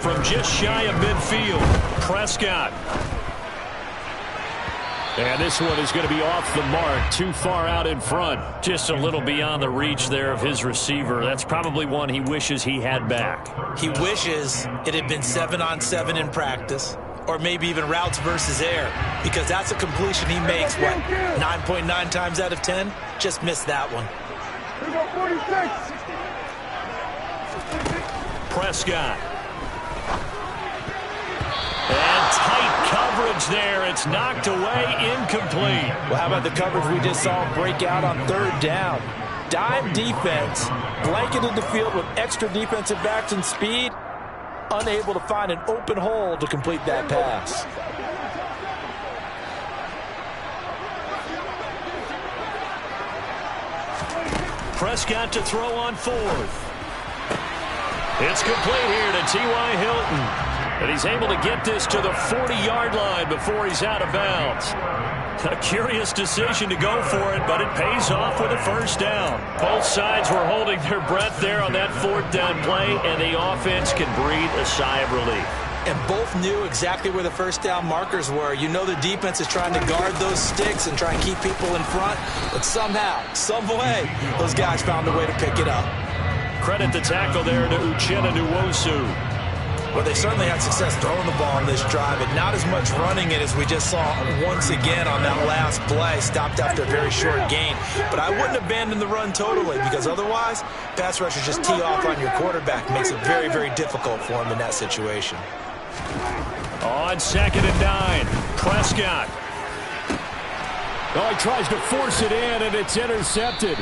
From just shy of midfield, Prescott. And this one is going to be off the mark, too far out in front. Just a little beyond the reach there of his receiver. That's probably one he wishes he had back. He wishes it had been 7-on-7 in practice, or maybe even routes versus air, because that's a completion he makes, what, 9.9 times out of 10? Just missed that one. Prescott. And tight coverage there. It's knocked away, incomplete. Well, how about the coverage we just saw break out on 3rd down? Dime defense, blanketed the field with extra defensive backs and speed, unable to find an open hole to complete that pass. Prescott to throw on fourth. It's complete here to T.Y. Hilton. And he's able to get this to the 40-yard line before he's out of bounds. A curious decision to go for it, but it pays off with a first down. Both sides were holding their breath there on that fourth down play, and the offense can breathe a sigh of relief. And both knew exactly where the first down markers were. You know the defense is trying to guard those sticks and try and keep people in front, but somehow, some way, those guys found a way to pick it up. Credit the tackle there to Uchenna Nwosu. Well, they certainly had success throwing the ball on this drive, and not as much running it as we just saw once again on that last play. Stopped after a very short gain. But I wouldn't abandon the run totally, because otherwise, pass rushers just tee off on your quarterback. Makes it very, very difficult for him in that situation. On 2nd and 9, Prescott. Oh, he tries to force it in, and it's intercepted.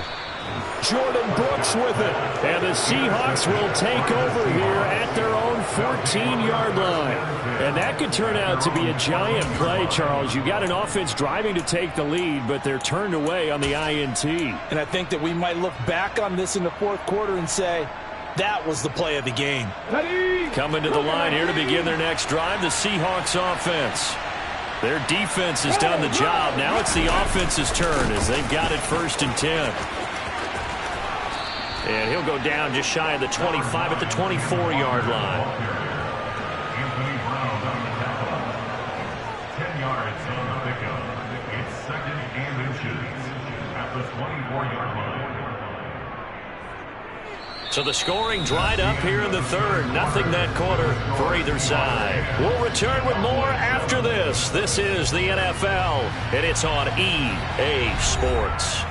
Jordan Brooks with it. And the Seahawks will take over here at their own 14-yard line. And that could turn out to be a giant play, Charles. You got an offense driving to take the lead, but they're turned away on the INT. And I think that we might look back on this in the fourth quarter and say, that was the play of the game. Coming to the line here to begin their next drive, the Seahawks offense. Their defense has done the job. Now it's the offense's turn as they've got it 1st and 10. And he'll go down just shy of the 25 at the 24-yard line. Anthony Brown on the tackle. 10 yards on the pickup. It's 2nd and inches at the 24-yard line. So the scoring dried up here in the 3rd. Nothing that quarter for either side. We'll return with more after this. This is the NFL, and it's on EA Sports.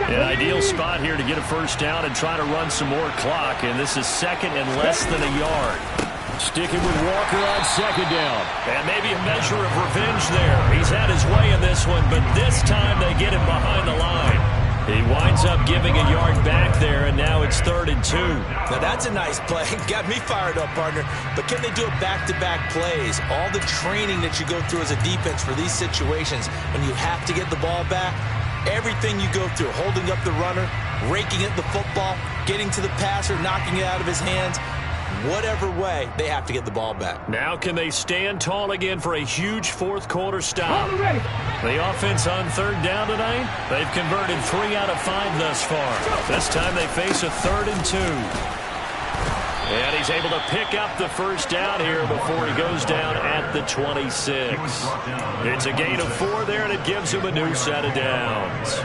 An ideal spot here to get a first down and try to run some more clock, and this is 2nd and less than a yard. Sticking with Walker on 2nd down. And maybe a measure of revenge there. He's had his way in this one, but this time they get him behind the line. He winds up giving a yard back there, and now it's 3rd and 2. Now that's a nice play. Got me fired up, partner. But can they do it back-to-back plays? All the training that you go through as a defense for these situations, when you have to get the ball back, everything you go through, holding up the runner, raking at the football, getting to the passer, knocking it out of his hands, whatever way, they have to get the ball back. Now can they stand tall again for a huge fourth quarter stop? The offense on 3rd down tonight, they've converted 3 out of 5 thus far. This time they face a 3rd and 2. And he's able to pick up the first down here before he goes down at the 26. It's a gain of 4 there, and it gives him a new set of downs.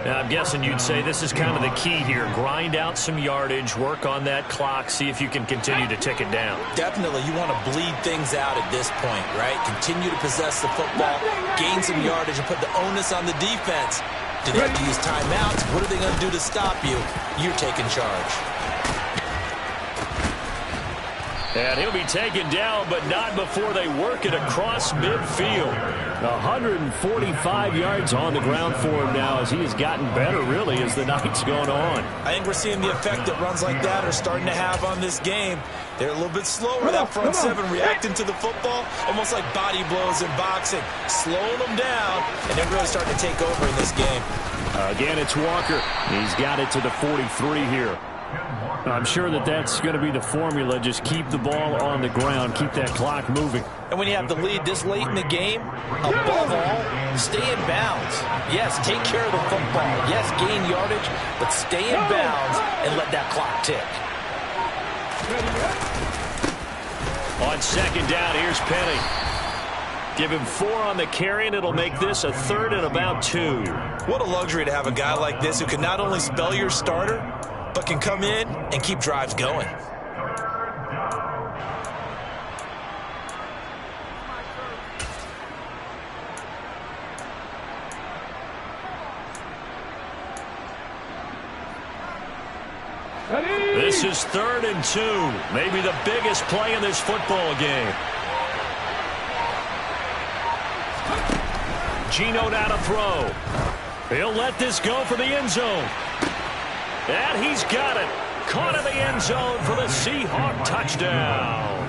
Now, I'm guessing you'd say this is kind of the key here. Grind out some yardage, work on that clock, see if you can continue to tick it down. Definitely. You want to bleed things out at this point, right? Continue to possess the football, gain some yardage, and put the onus on the defense. Do they have to use timeouts? What are they going to do to stop you? You're taking charge. And he'll be taken down, but not before they work it across midfield. 145 yards on the ground for him now as he has gotten better, really, as the night's gone on. I think we're seeing the effect that runs like that are starting to have on this game. They're a little bit slower, that front seven, reacting to the football, almost like body blows in boxing, slowing them down, and they're really starting to take over in this game. Again, it's Walker. He's got it to the 43 here. I'm sure that that's going to be the formula. Just keep the ball on the ground. Keep that clock moving. And when you have the lead this late in the game, above all, stay in bounds. Yes, take care of the football. Yes, gain yardage, but stay in bounds and let that clock tick. On 2nd down, here's Penny. Give him 4 on the carry, and it'll make this a 3rd and about 2. What a luxury to have a guy like this who can not only spell your starter, but can come in and keep drives going. This is 3rd and 2. Maybe the biggest play in this football game. Geno down to throw. He'll let this go for the end zone. And he's got it. Caught in the end zone for the Seahawk touchdown.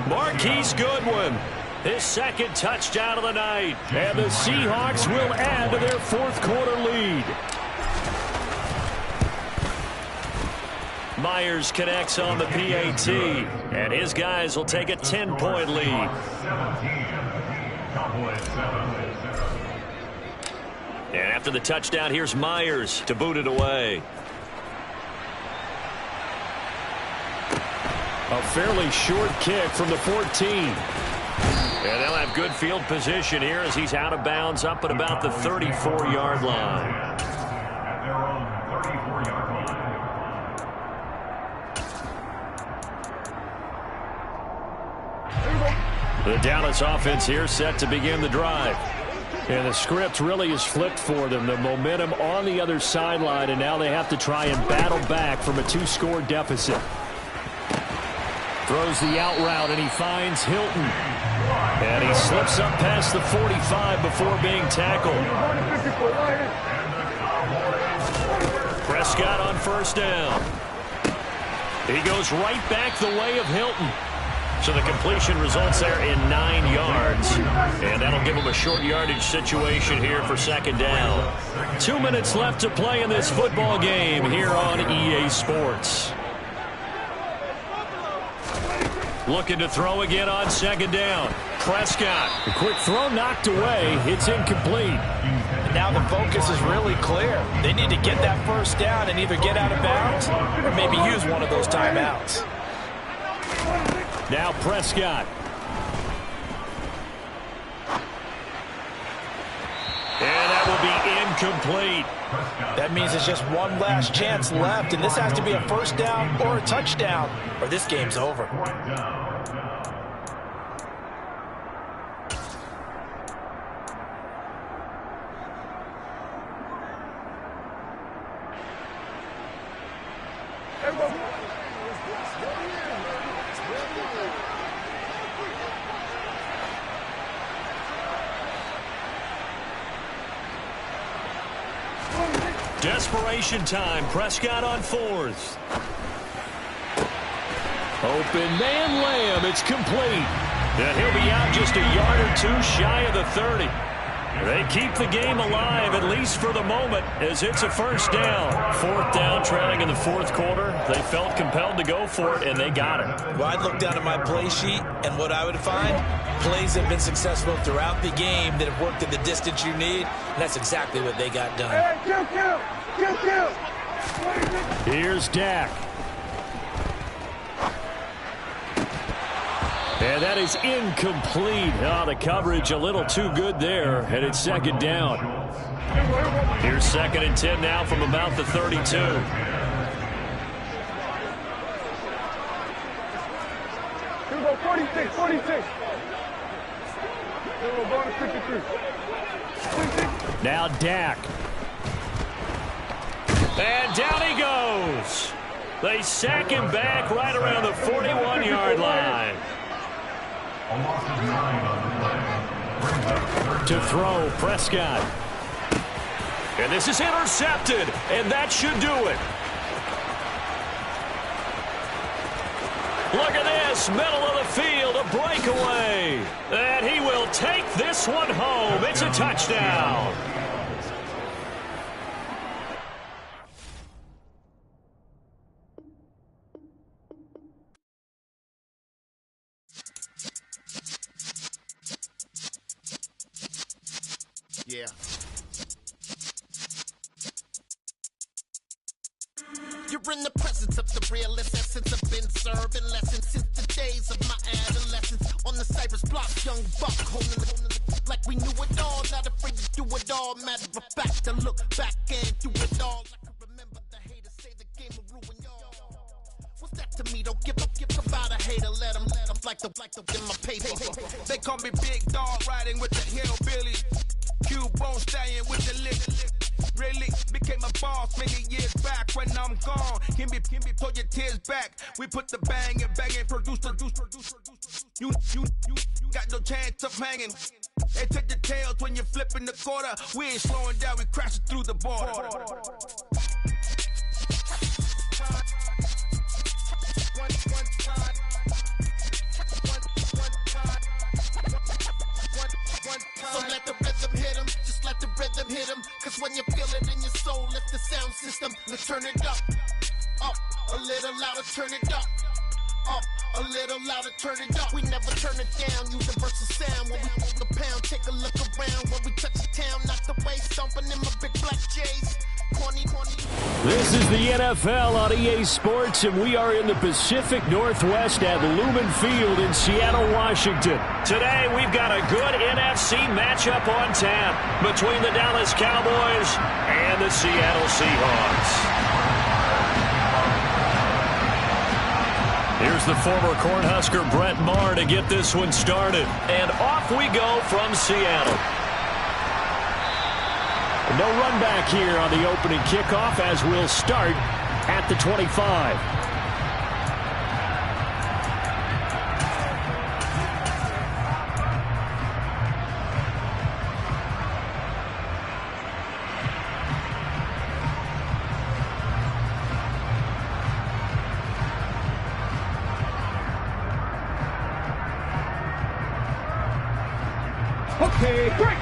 Marquise Goodwin, his second touchdown of the night. And the Seahawks will add to their fourth quarter lead. Myers connects on the PAT, and his guys will take a 10-point lead. And after the touchdown, here's Myers to boot it away. A fairly short kick from the 14. And they'll have good field position here as he's out of bounds up at about the 34-yard line. The Dallas offense here set to begin the drive. And the script really is flipped for them. The momentum on the other sideline, and now they have to try and battle back from a 2-score deficit. Throws the out route, and he finds Hilton. And he slips up past the 45 before being tackled. Prescott on first down. He goes right back the way of Hilton. So the completion results there in 9 yards. And that'll give him a short yardage situation here for second down. 2 minutes left to play in this football game here on EA Sports. Looking to throw again on second down. Prescott. A quick throw knocked away. It's incomplete. And now the focus is really clear. They need to get that first down and either get out of bounds or maybe use one of those timeouts. Now Prescott. And that will be incomplete. That means there's just one last chance left, and this has to be a first down or a touchdown, or this game's over. Desperation time. Prescott on fourth. Open man Lamb. It's complete. And he'll be out just a yard or two shy of the 30. They keep the game alive, at least for the moment, as it's a first down. Fourth down, trailing in the fourth quarter. They felt compelled to go for it, and they got it. Well, I'd look down at my play sheet, and what I would find, plays have been successful throughout the game that have worked at the distance you need, and that's exactly what they got done. Hey, kill. Here's Dak. And that is incomplete. Oh, the coverage a little too good there, and it's second down. Here's second and 10 now from about the 32. 46. Going to 53. Now Dak. And down he goes. They sack him back right around the 41-yard line. To throw, Prescott. And this is intercepted, and that should do it. Look at this, middle of the field, a breakaway. And he will take this one home. It's a touchdown. Yeah. You're in the presence of the realest essence. I've been serving lessons since the days of my adolescence. On the Cypress block, young buck holding it like we knew it all. Not afraid to do it all. Matter of fact, to look back and do it all. I can remember the haters say the game will ruin y'all. What's that to me? Don't give about a hater. Let them like the in my paper. They call me Big Dog, riding with the hillbilly. Cubone staying with the lick. Really became a boss many years back. When I'm gone, can be pull your tears back. We put the bang and produce. You got no chance of hanging. They take the tails when you're flipping the quarter. We ain't slowing down, we crashing through the border. them, let's turn it up. Up, a little louder, turn it up. Up, a little louder, turn it up. We never turn it down, using versatile sound. When we hold the pound, take a look around. When we touch the town, knock the way, stomping in my big black J's. This is the NFL on EA Sports, and we are in the Pacific Northwest at Lumen Field in Seattle, Washington. Today, we've got a good NFC matchup on tap between the Dallas Cowboys and the Seattle Seahawks. Here's the former Cornhusker Brett Maher to get this one started. And off we go from Seattle. No run back here on the opening kickoff as we'll start at the 25. Okay, break.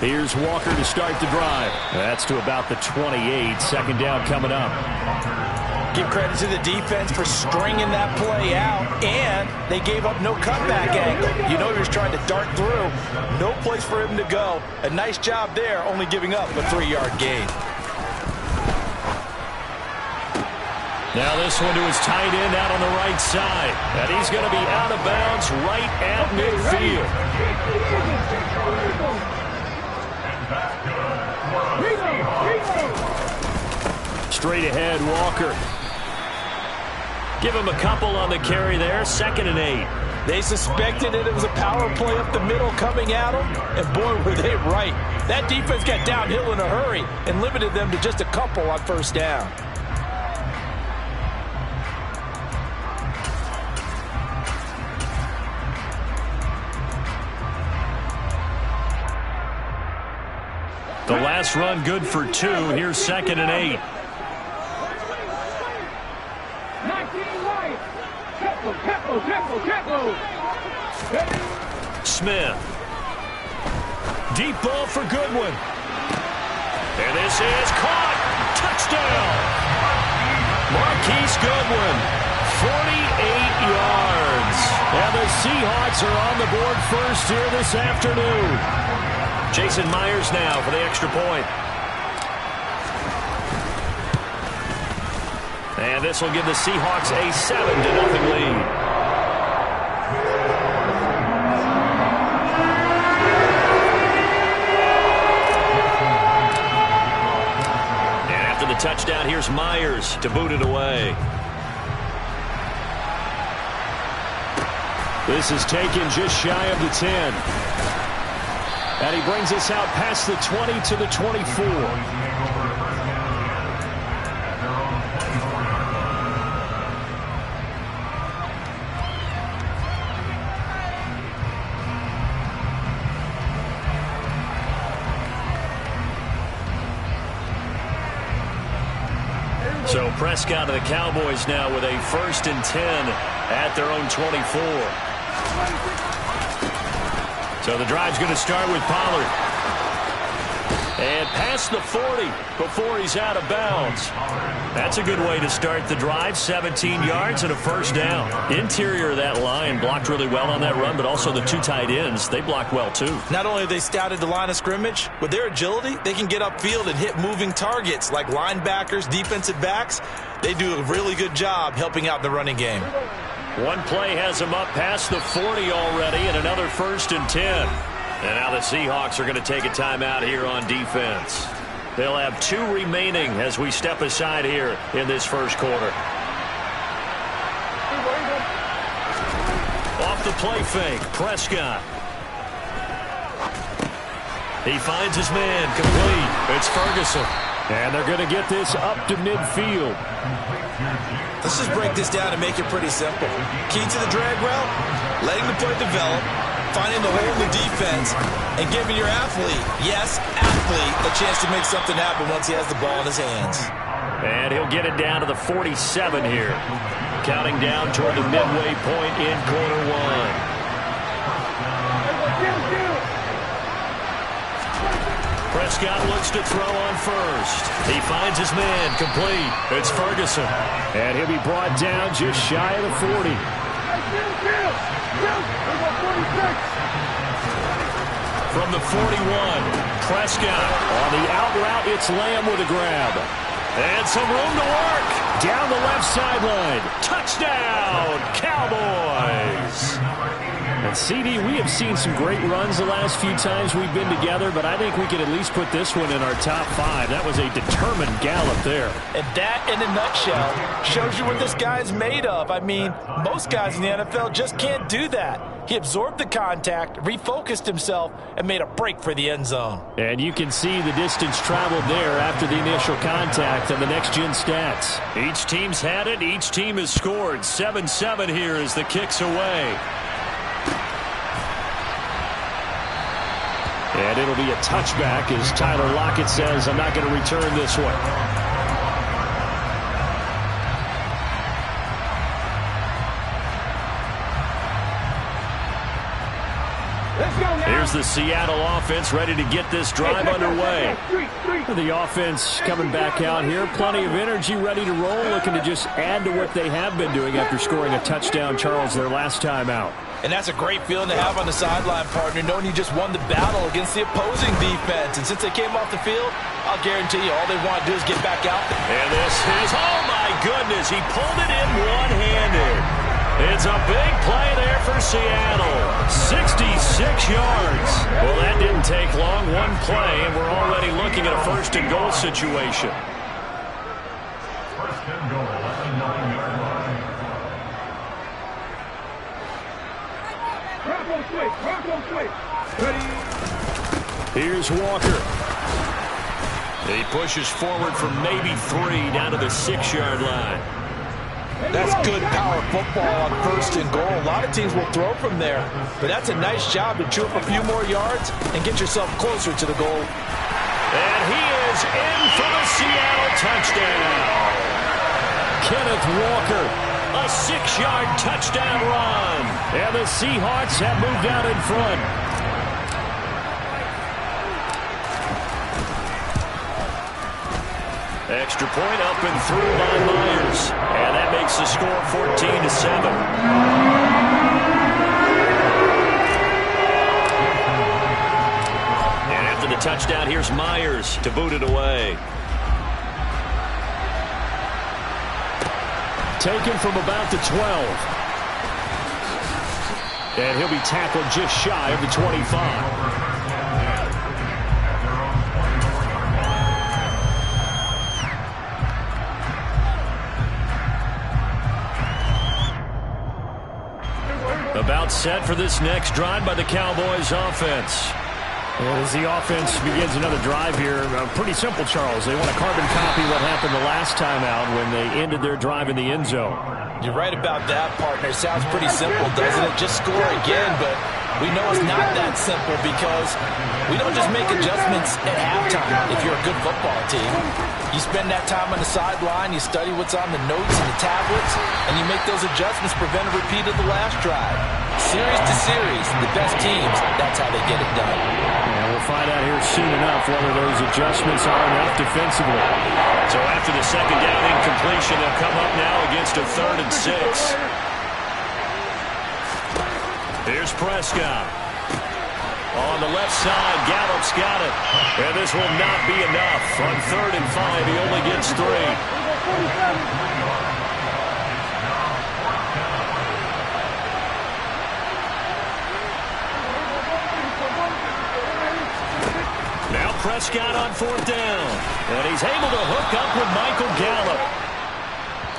Here's Walker to start the drive. That's to about the 28. Second down coming up. Give credit to the defense for stringing that play out, and they gave up no cutback angle. You know he was trying to dart through. No place for him to go. A nice job there, only giving up a 3-yard gain. Now this one to his tight end out on the right side. And he's going to be out of bounds right at midfield. Straight ahead, Walker. Give him a couple on the carry there. 2nd and 8. They suspected it was a power play up the middle coming at them, and boy, were they right. That defense got downhill in a hurry and limited them to just a couple on first down. The last run good for 2. Here's 2nd and 8. Smith. Deep ball for Goodwin. And this is caught. Touchdown. Marquise Goodwin. 48 yards. And the Seahawks are on the board first here this afternoon. Jason Myers now for the extra point. And this will give the Seahawks a 7-0 lead. And after the touchdown, here's Myers to boot it away. This is taken just shy of the 10. And he brings us out past the 20 to the 24. So Prescott and the Cowboys now with a 1st and 10 at their own 24. So the drive's going to start with Pollard. And past the 40 before he's out of bounds. That's a good way to start the drive. 17 yards and a 1st down. Interior of that line blocked really well on that run, but also the 2 tight ends, they blocked well too. Not only have they scouted the line of scrimmage, with their agility, they can get upfield and hit moving targets like linebackers, defensive backs. They do a really good job helping out the running game. One play has him up past the 40 already, and another 1st and 10. And now the Seahawks are going to take a timeout here on defense. They'll have 2 remaining as we step aside here in this first quarter. Off the play fake, Prescott. He finds his man, complete. It's Ferguson. And they're going to get this up to midfield. Let's just break this down and make it pretty simple. Key to the drag route, letting the play develop, finding the hole in the defense, and giving your athlete, yes, athlete, a chance to make something happen once he has the ball in his hands. And he'll get it down to the 47 here. Counting down toward the midway point in quarter 1. Prescott looks to throw on first. He finds his man complete. It's Ferguson. And he'll be brought down just shy of the 40. From the 41, Prescott on the out route. It's Lamb with a grab. And some room to work. Down the left sideline. Touchdown, Cowboys. And CD, we have seen some great runs the last few times we've been together, but I think we could at least put this one in our top 5. That was a determined gallop there. And that, in a nutshell, shows you what this guy's made of. I mean, most guys in the NFL just can't do that. He absorbed the contact, refocused himself, and made a break for the end zone. And you can see the distance traveled there after the initial contact and the next-gen stats. Each team's had it. Each team has scored. 7-7 here as the kick's away. And it'll be a touchback as Tyler Lockett says, I'm not going to return this one. Here's the Seattle offense ready to get this drive underway. The offense coming back out here. Plenty of energy, ready to roll, looking to just add to what they have been doing after scoring a touchdown, Charles, their last time out. And that's a great feeling to have on the sideline, partner, knowing you just won the battle against the opposing defense. And since they came off the field, I'll guarantee you all they want to do is get back out there. And this is, oh my goodness, he pulled it in one-handed. It's a big play there for Seattle. 66 yards. Well, that didn't take long. One play, and we're already looking at a first-and-goal situation. First and goal at the 9-yard line. Here's Walker. He pushes forward for maybe 3 down to the 6-yard line. That's good power football on first and goal. A lot of teams will throw from there, but that's a nice job to chew up a few more yards and get yourself closer to the goal. And he is in for the Seattle touchdown. Kenneth Walker, a 6-yard touchdown run. And the Seahawks have moved out in front. Extra point up and through by Myers. And that makes the score 14-7. And after the touchdown, here's Myers to boot it away. Taken from about the 12. And he'll be tackled just shy of the 25. About set for this next drive by the Cowboys offense. As the offense begins another drive here, pretty simple, Charles. They want to carbon copy what happened the last time out when they ended their drive in the end zone. You're right about that, partner. Sounds pretty simple, doesn't it? Just score again, but we know it's not that simple because we don't just make adjustments at halftime if you're a good football team. You spend that time on the sideline, you study what's on the notes and the tablets, and you make those adjustments, prevent a repeat of the last drive. Series to series, the best teams, that's how they get it done. And we'll find out here soon enough whether those adjustments are enough defensively. So after the second down incompletion, they'll come up now against a 3rd and 6. Here's Prescott. On the left side, Gallup's got it. And this will not be enough. On 3rd and 5, he only gets 3. Now Prescott on 4th down. And he's able to hook up with Michael Gallup.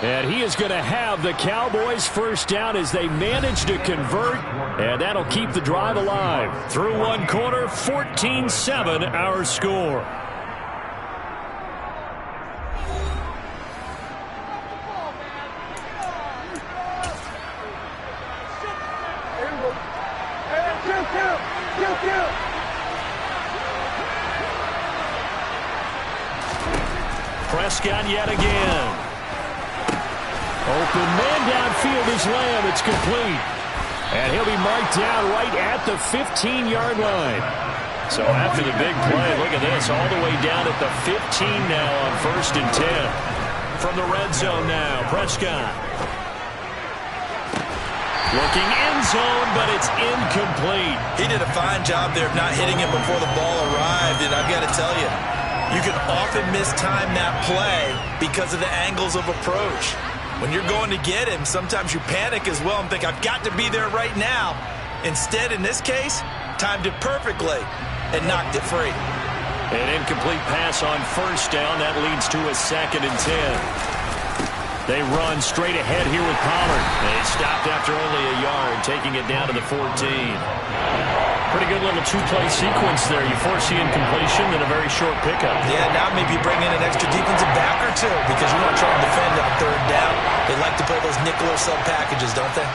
And he is going to have the Cowboys first down as they manage to convert. And that'll keep the drive alive. Through one quarter, 14-7 our score. Prescott yet again. Open man downfield is Lamb. It's complete. And he'll be marked down right at the 15-yard line. So after the big play, look at this, all the way down at the 15 now on 1st and 10. From the red zone now, Prescott. Looking end zone, but it's incomplete. He did a fine job there of not hitting it before the ball arrived, and I've got to tell you, you can often mistime that play because of the angles of approach. When you're going to get him, sometimes you panic as well and think, I've got to be there right now. Instead, in this case, timed it perfectly and knocked it free. An incomplete pass on 1st down. That leads to a 2nd and 10. They run straight ahead here with Pollard. They stopped after only a yard, taking it down to the 14. Pretty good little two-play sequence there. You force the incompletion, then a very short pickup. Yeah, now maybe bring in an extra defensive back or two because you want to try and defend on 3rd down. They like to play those nickel or sub packages, don't they?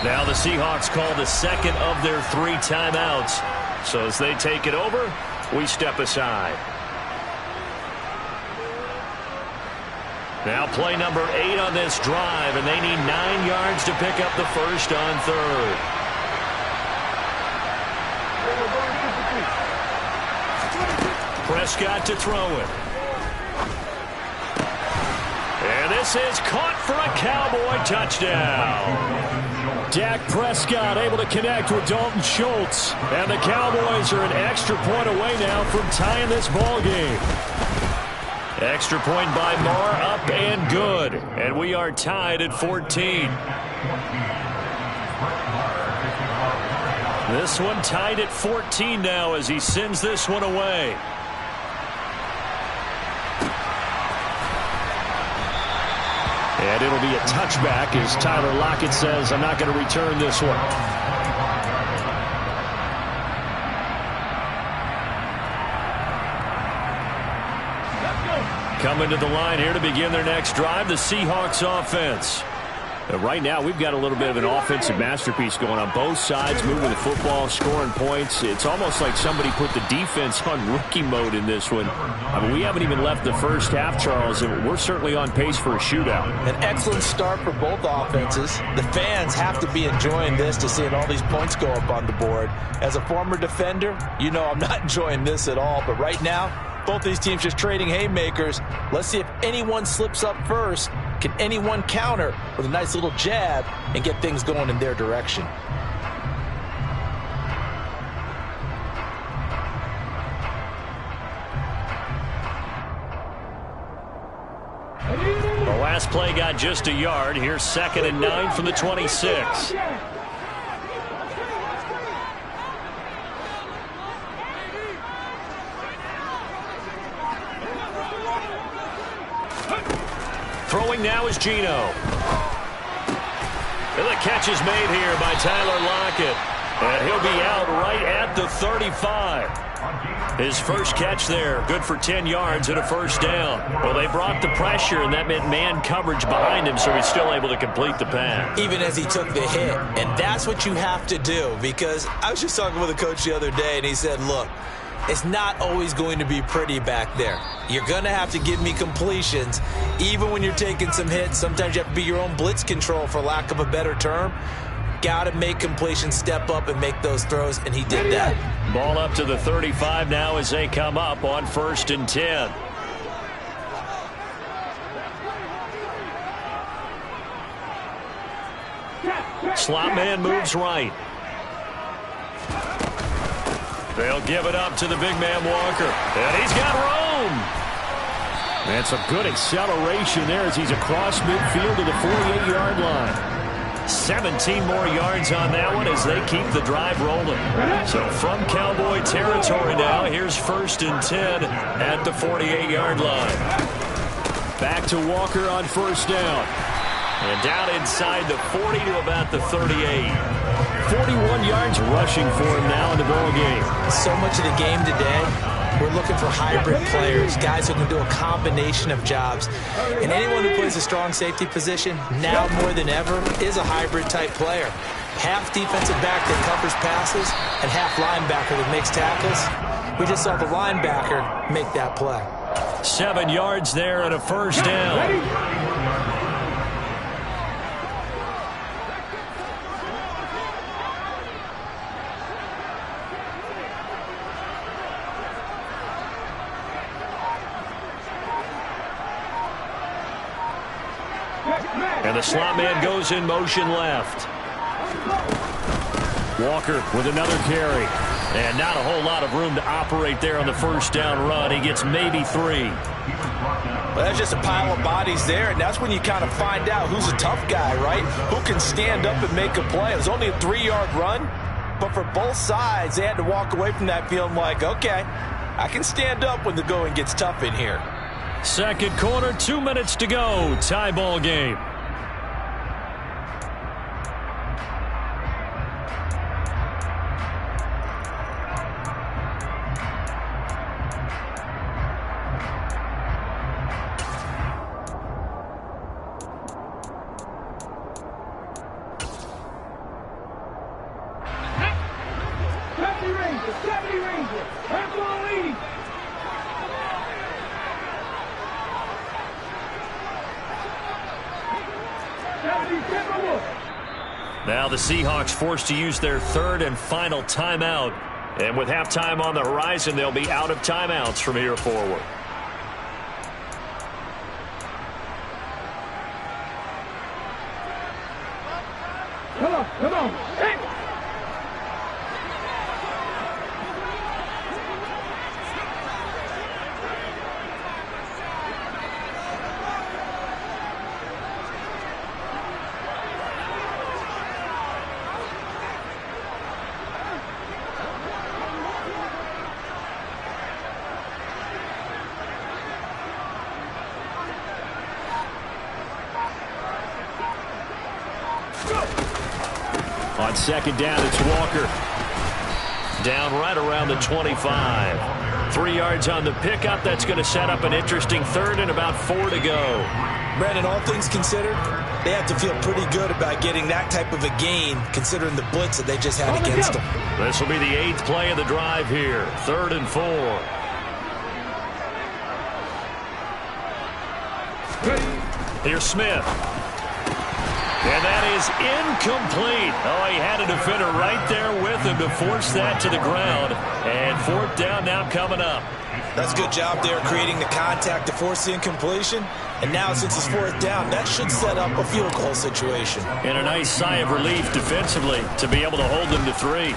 Now the Seahawks call the 2nd of their 3 timeouts. So as they take it over, we step aside. Now play number 8 on this drive, and they need 9 yards to pick up the first on 3rd. Prescott to throw it. And this is caught for a Cowboy touchdown. Dak Prescott able to connect with Dalton Schultz. And the Cowboys are an extra point away now from tying this ball game. Extra point by Marr, up and good. And we are tied at 14. This one tied at 14 now as he sends this one away. And it'll be a touchback as Tyler Lockett says, I'm not going to return this one. Coming to the line here to begin their next drive, the Seahawks offense. Right now, we've got a little bit of an offensive masterpiece going on both sides, moving the football, scoring points. It's almost like somebody put the defense on rookie mode in this one. I mean, we haven't even left the first half, Charles, and we're certainly on pace for a shootout. An excellent start for both offenses. The fans have to be enjoying this to seeing all these points go up on the board. As a former defender, you know I'm not enjoying this at all, but right now, both these teams just trading haymakers. Let's see if anyone slips up first. Can anyone counter with a nice little jab and get things going in their direction? The last play got just a yard. Here's 2nd and 9 from the 26. Throwing now is Geno. And the catch is made here by Tyler Lockett. And he'll be out right at the 35. His first catch there, good for 10 yards and a first down. Well, they brought the pressure, and that meant man coverage behind him, so he's still able to complete the pass. Even as he took the hit. And that's what you have to do, because I was just talking with a coach the other day, and he said, look, it's not always going to be pretty back there. You're going to have to give me completions. Even when you're taking some hits, sometimes you have to be your own blitz control, for lack of a better term. Got to make completions, step up and make those throws, and he did that. Ball up to the 35 now as they come up on 1st and 10. Slot man moves right. They'll give it up to the big man Walker. And he's got room. And some good acceleration there as he's across midfield to the 48-yard line. 17 more yards on that one as they keep the drive rolling. So from Cowboy territory now, here's 1st and 10 at the 48-yard line. Back to Walker on 1st down. And down inside the 40 to about the 38. 41 yards rushing for him now in the ball game. So much of the game today, we're looking for hybrid players, guys who can do a combination of jobs. And anyone who plays a strong safety position, now more than ever, is a hybrid type player. Half defensive back that covers passes and half linebacker that makes tackles. We just saw the linebacker make that play. 7 yards there and a first down. And the slot man goes in motion left. Walker with another carry. And not a whole lot of room to operate there on the first down run. He gets maybe 3. Well, that's just a pile of bodies there, and that's when you kind of find out who's a tough guy, right? Who can stand up and make a play. It was only a 3-yard run, but for both sides, they had to walk away from that feeling like, okay, I can stand up when the going gets tough in here. Second quarter, 2 minutes to go. Tie ball game. Now the Seahawks forced to use their third and final timeout. And with halftime on the horizon, they'll be out of timeouts from here forward. Come on. Hey! On second down, it's Walker. Down right around the 25. 3 yards on the pickup. That's going to set up an interesting third and about 4 to go. Brandon, all things considered, they have to feel pretty good about getting that type of a gain, considering the blitz that they just had against them. This will be the 8th play of the drive here. 3rd and 4. Here's Smith. And that is incomplete. Oh, he had a defender right there with him to force that to the ground. And 4th down now coming up. That's a good job there creating the contact to force the incompletion. And now since it's 4th down, that should set up a field goal situation. And a nice sigh of relief defensively to be able to hold them to 3.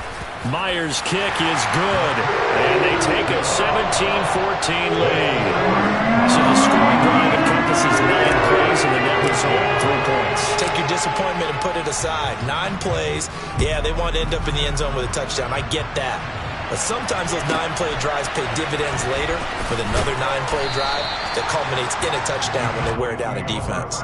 Myers' kick is good. And they take a 17-14 lead. So the scoring drive encompasses 9 plays and the net result 3 points. Take your disappointment and put it aside. 9 plays. Yeah, they want to end up in the end zone with a touchdown. I get that. But sometimes those 9-play drives pay dividends later with another 9-play drive that culminates in a touchdown when they wear down a defense.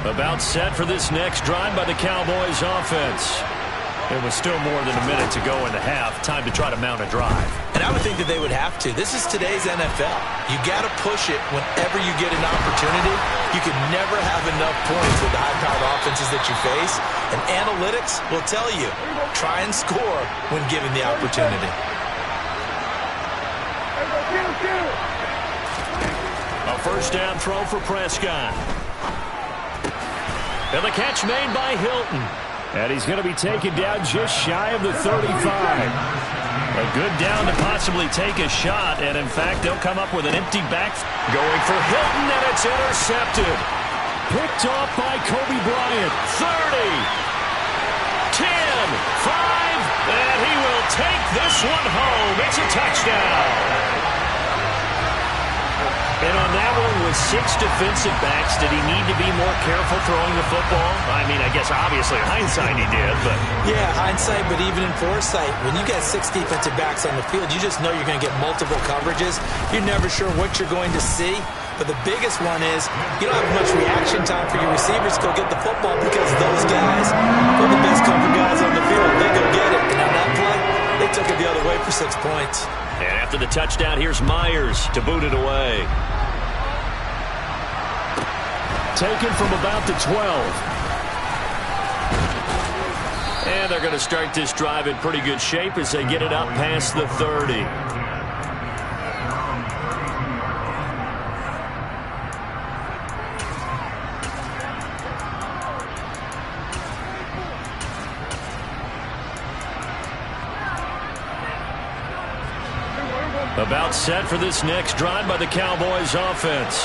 About set for this next drive by the Cowboys offense. It was still more than a minute to go in the half. Time to try to mount a drive. And I would think that they would have to. This is today's NFL. You got to push it whenever you get an opportunity. You can never have enough points with the high-powered offenses that you face. And analytics will tell you, try and score when given the opportunity. A first down throw for Prescott. And the catch made by Hilton. And he's going to be taken down just shy of the 35. A good down to possibly take a shot. And, in fact, they'll come up with an empty back. Going for Hilton, and it's intercepted. Picked off by Kobe Bryant. 30, 10, 5, and he will take this one home. It's a touchdown. And on that one, with 6 defensive backs, did he need to be more careful throwing the football? I mean, I guess obviously in hindsight he did, but... Yeah, hindsight, but even in foresight, when you get 6 defensive backs on the field, you just know you're going to get multiple coverages. You're never sure what you're going to see. But the biggest one is you don't have much reaction time for your receivers to go get the football because those guys are the best cover guys on the field. They go get it. And on that play, they took it the other way for 6 points. And after the touchdown, here's Myers to boot it away. Taken from about the 12. And they're going to start this drive in pretty good shape as they get it up past the 30. About set for this next drive by the Cowboys offense.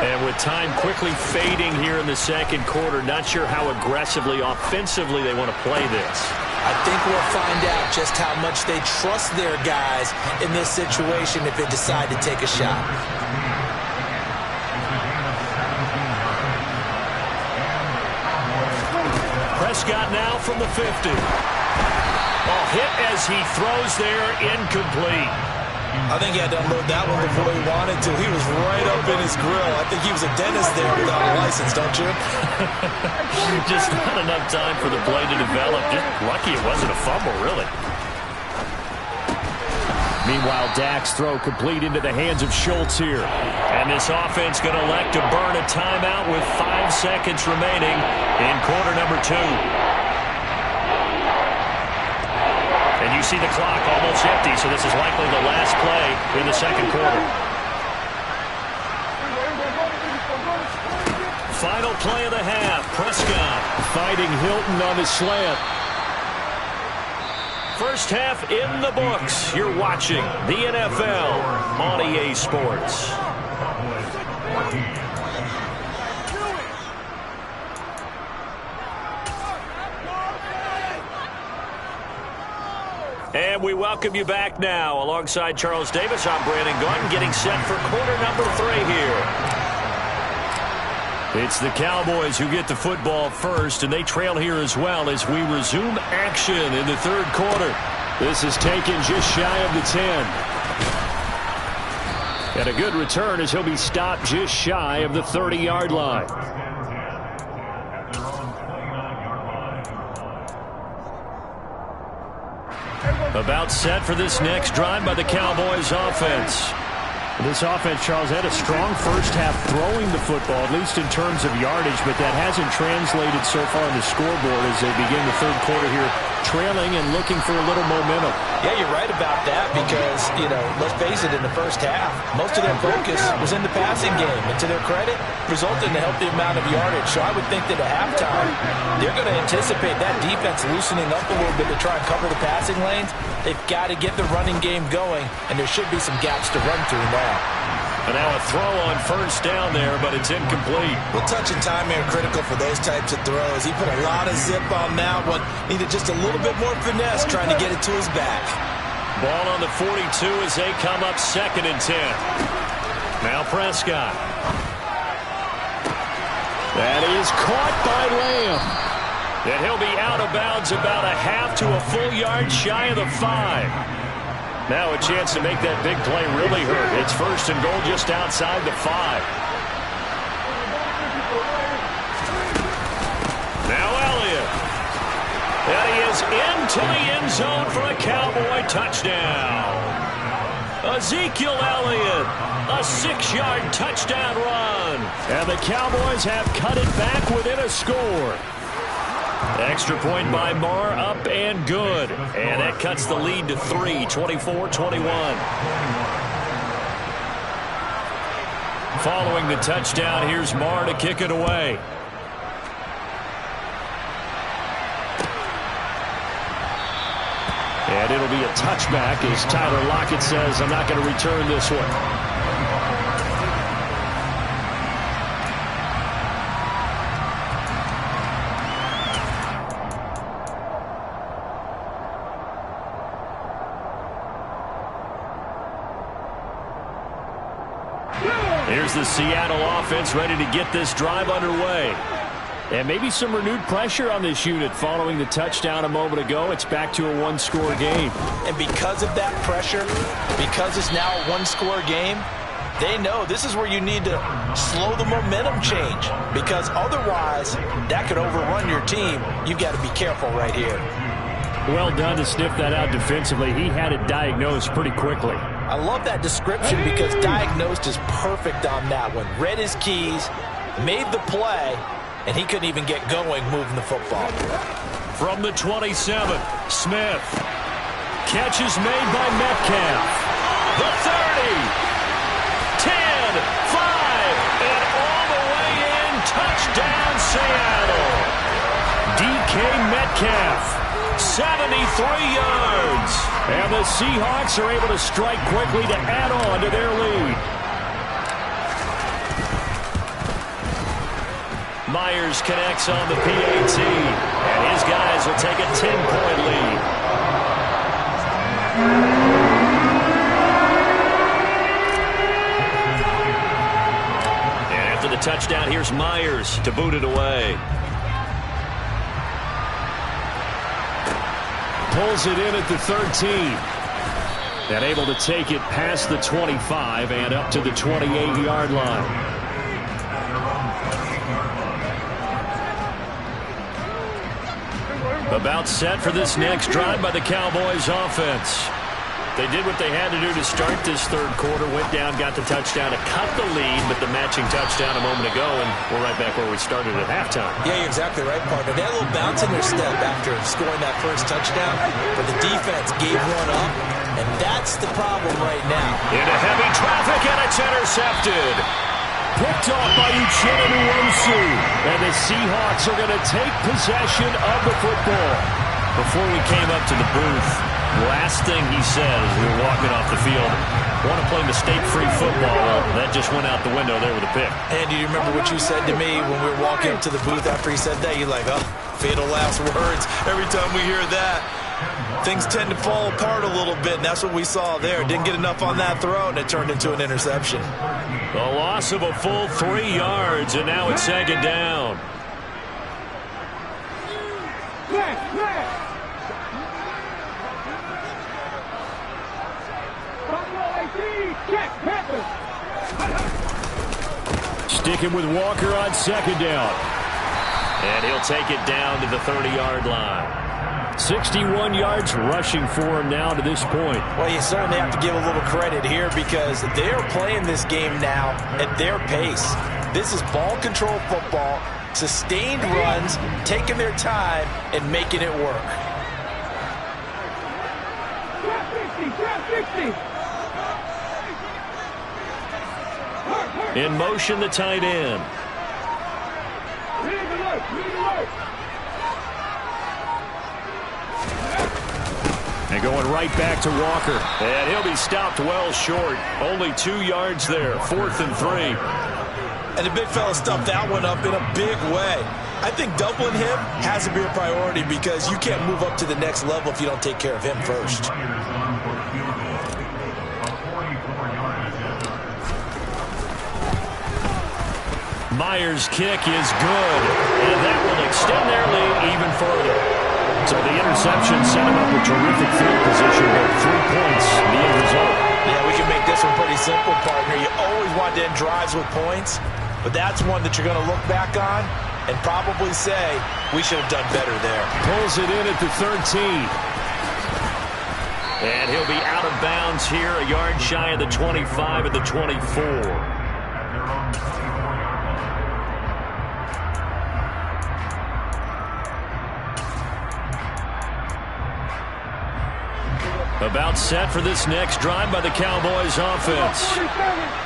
And with time quickly fading here in the second quarter, not sure how aggressively, offensively they want to play this. I think we'll find out just how much they trust their guys in this situation if they decide to take a shot. Prescott now from the 50. Hit as he throws there, incomplete. I think he had to unload that one before he wanted to. He was right up in his grill. I think he was a dentist there without a license, don't you? Just not enough time for the play to develop. Just lucky it wasn't a fumble, really. Meanwhile, Dak's throw complete into the hands of Schultz here. And this offense going to elect to burn a timeout with 5 seconds remaining in quarter number 2. And you see the clock almost empty, so this is likely the last play in the second quarter. Final play of the half. Prescott fighting Hilton on the slant. First half in the books. You're watching the NFL on EA Sports. And we welcome you back now. Alongside Charles Davis, I'm Brandon Gaudin, getting set for quarter number 3 here. It's the Cowboys who get the football first, and they trail here as well as we resume action in the third quarter. This is taken just shy of the 10. And a good return as he'll be stopped just shy of the 30-yard line. About set for this next drive by the Cowboys offense. This offense, Charles, had a strong first half throwing the football, at least in terms of yardage, but that hasn't translated so far on the scoreboard as they begin the third quarter here, trailing and looking for a little momentum. Yeah, you're right about that because, let's face it, in the first half, most of their focus was in the passing game. And to their credit, resulted in a healthy amount of yardage. So I would think that at halftime, they're going to anticipate that defense loosening up a little bit to try and cover the passing lanes. They've got to get the running game going, and there should be some gaps to run through now. And now a throw on first down there, but it's incomplete. Well, touch and time here critical for those types of throws. He put a lot of zip on that one. Needed just a little bit more finesse trying to get it to his back. Ball on the 42 as they come up 2nd and 10. Now Prescott. That is caught by Lamb. And he'll be out of bounds about a half to a full yard shy of the 5. Now a chance to make that big play really hurt. It's 1st and goal just outside the 5. Now Elliott. And he is into the end zone for a Cowboy touchdown. Ezekiel Elliott, a 6-yard touchdown run. And the Cowboys have cut it back within a score. Extra point by Marr, up and good. And that cuts the lead to 3, 24-21. Following the touchdown, here's Marr to kick it away. And it'll be a touchback as Tyler Lockett says, I'm not going to return this one. Here's the Seattle offense ready to get this drive underway. And maybe some renewed pressure on this unit following the touchdown a moment ago. It's back to a 1-score game. And because of that pressure, because it's now a 1-score game, they know this is where you need to slow the momentum change. Because otherwise, that could overrun your team. You've got to be careful right here. Well done to sniff that out defensively. He had it diagnosed pretty quickly. I love that description because diagnosed is perfect on that one. Read his keys, made the play, and he couldn't even get going moving the football. From the 27, Smith. Catch is made by Metcalf. The 30. 10, 5, and all the way in. Touchdown, Seattle. DK Metcalf 73 yards. And the Seahawks are able to strike quickly to add on to their lead. Myers connects on the PAT, and his guys will take a 10-point lead. And after the touchdown, here's Myers to boot it away. Pulls it in at the 13. And able to take it past the 25 and up to the 28-yard line. About set for this next drive by the Cowboys offense. They did what they had to do to start this third quarter. Went down, got the touchdown to cut the lead, but the matching touchdown a moment ago, and we're right back where we started at halftime. Yeah, you're exactly right, partner. They had a little bounce in their step after scoring that first touchdown, but the defense gave one up, and that's the problem right now. Into heavy traffic, and it's intercepted. Picked off by Uchenna Nwosu. And the Seahawks are going to take possession of the football. Before we came up to the booth, last thing he said as we were walking off the field, want to play mistake-free football. Well, that just went out the window there with a pick. And do you remember what you said to me when we were walking up to the booth after he said that? You're like, oh, fatal last words. Every time we hear that, things tend to fall apart a little bit, and that's what we saw there. Didn't get enough on that throw, and it turned into an interception. A loss of a full 3 yards, and now it's second down. Sticking with Walker on second down. And he'll take it down to the 30-yard line. 61 yards rushing for him now to this point. Well, you certainly have to give a little credit here because they are playing this game now at their pace. This is ball control football, sustained runs, taking their time, and making it work. In motion, the tight end. And going right back to Walker. And he'll be stopped well short. Only 2 yards there. 4th and 3. And the big fella stuffed that one up in a big way. I think doubling him has to be a priority because you can't move up to the next level if you don't take care of him first. Myers' kick is good. And that will extend their lead even further. So the interception set him up with terrific field position, but 3 points, the end result. Yeah, we can make this one pretty simple, partner. You always want to end drives with points, but that's one that you're going to look back on and probably say, we should have done better there. Pulls it in at the 13. And he'll be out of bounds here, a yard shy of the 25 at the 24. About set for this next drive by the Cowboys offense.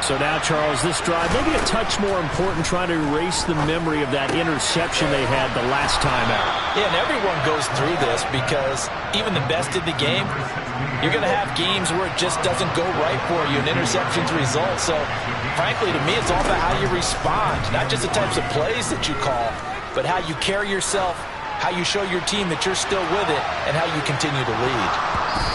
So now, Charles, this drive maybe a touch more important, trying to erase the memory of that interception they had the last time out. Yeah, and everyone goes through this because even the best in the game, you're going to have games where it just doesn't go right for you, and interceptions result. So, frankly, to me, it's all about how you respond, not just the types of plays that you call, but how you carry yourself, how you show your team that you're still with it, and how you continue to lead.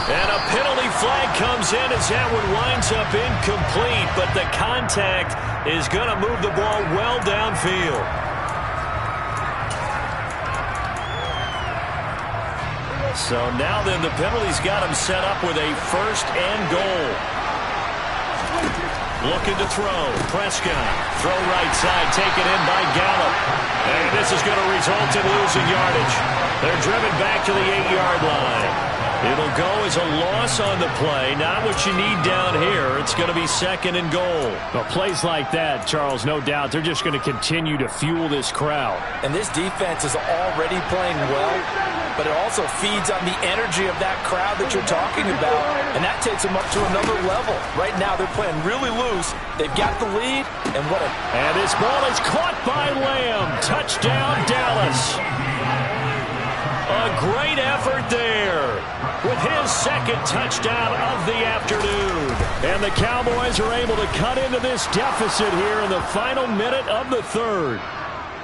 And a penalty flag comes in as that one winds up incomplete, but the contact is going to move the ball well downfield. So now then the penalty's got him set up with a 1st and goal. Looking to throw. Prescott. Throw right side. Taken in by Gallup. And this is going to result in losing yardage. They're driven back to the 8-yard line. It'll go as a loss on the play. Not what you need down here. It's going to be 2nd and goal. Well, plays like that, Charles, no doubt, they're just going to continue to fuel this crowd. And this defense is already playing well, but it also feeds on the energy of that crowd that you're talking about, and that takes them up to another level. Right now, they're playing really loose. They've got the lead, and what a... And this ball is caught by Lamb. Touchdown, Dallas. A great effort there with his second touchdown of the afternoon. And the Cowboys are able to cut into this deficit here in the final minute of the third.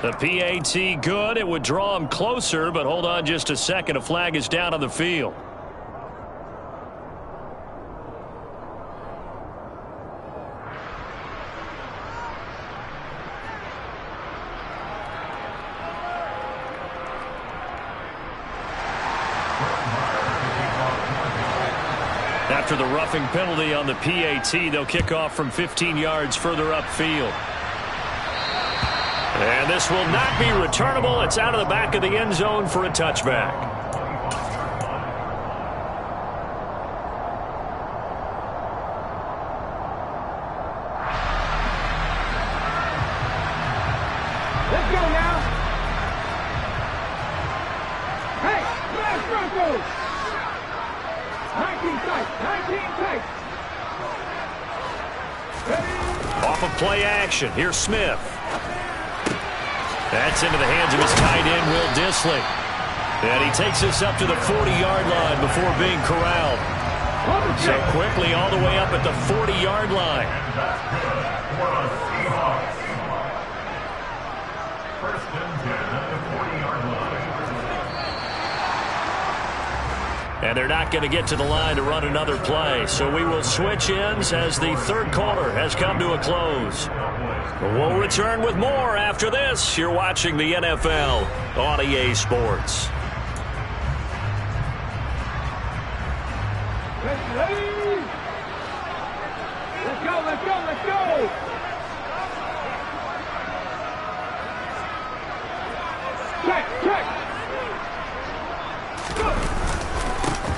The PAT good. It would draw him closer, but hold on just a second. A flag is down on the field. After the roughing penalty on the PAT, they'll kick off from 15 yards further upfield. And this will not be returnable. It's out of the back of the end zone for a touchback. Let's go now. Hey, last Broncos. 19 tight, 19 tight. Off of play action. Here's Smith. That's into the hands of his tight end, Will Dissly. And he takes this up to the 40-yard line before being corralled. So quickly all the way up at the 40-yard line. And that's good for the Seahawks. First and 10 at the 40-yard line. And they're not going to get to the line to run another play. So we will switch ends as the third quarter has come to a close. We'll return with more after this. You're watching the NFL on EA Sports. Let's go, let's go, let's go. Check, check.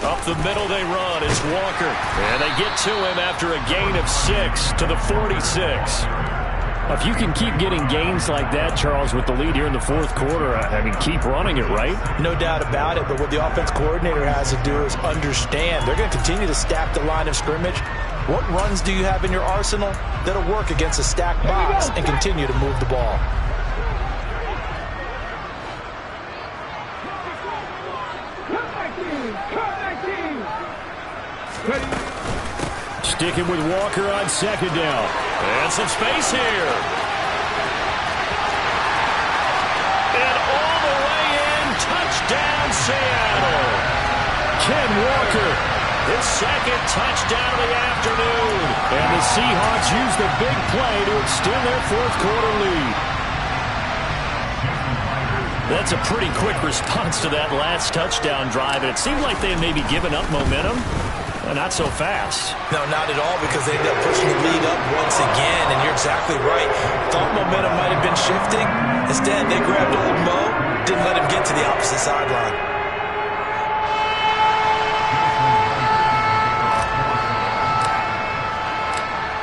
Up the middle they run. It's Walker. And they get to him after a gain of 6 to the 46. If you can keep getting gains like that, Charles, with the lead here in the fourth quarter, I mean, keep running it, right? No doubt about it, but what the offense coordinator has to do is understand. They're going to continue to stack the line of scrimmage. What runs do you have in your arsenal that'll work against a stacked box and continue to move the ball? Sticking with Walker on second down. And some space here. And all the way in, touchdown Seattle. Ken Walker, his second touchdown of the afternoon. And the Seahawks use the big play to extend their fourth quarter lead. That's a pretty quick response to that last touchdown drive. And it seemed like they had maybe given up momentum. Not so fast. No, not at all, because they ended up pushing the lead up once again, and you're exactly right. Thought momentum might have been shifting. Instead, they grabbed old Mo, didn't let him get to the opposite sideline.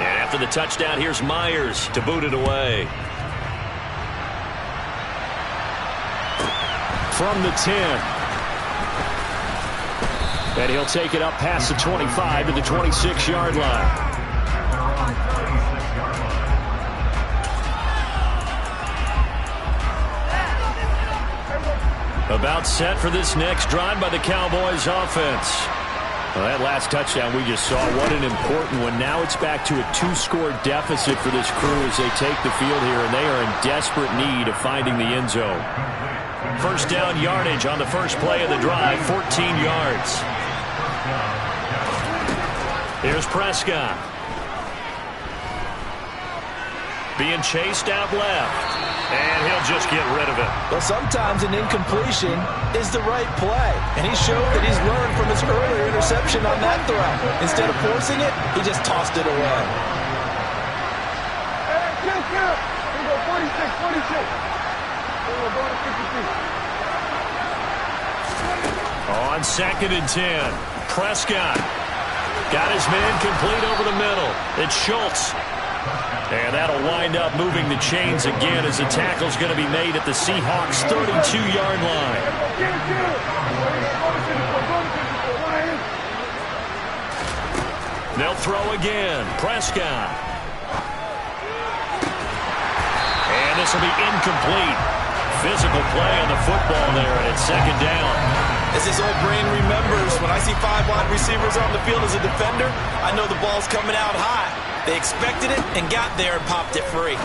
And after the touchdown, here's Myers to boot it away. From the 10. And he'll take it up past the 25 to the 26-yard line. About set for this next drive by the Cowboys offense. Well, that last touchdown we just saw, what an important one. Now it's back to a 2-score deficit for this crew as they take the field here, and they are in desperate need of finding the end zone. First down yardage on the first play of the drive, 14 yards. Here's Prescott. Being chased out left. And he'll just get rid of it. Well, sometimes an incompletion is the right play. And he showed that he's learned from his earlier interception on that throw. Instead of forcing it, he just tossed it away. Hey, kill. We go 46. We'll go to 53. On second and 10. Prescott got his man complete over the middle. It's Schultz. And that'll wind up moving the chains again as the tackle's going to be made at the Seahawks' 32-yard line. They'll throw again. Prescott. And this will be incomplete. physical play on the football there, and it's second down. As his old brain remembers, when I see 5 wide receivers on the field as a defender, I know the ball's coming out high. They expected it and got there and popped it free.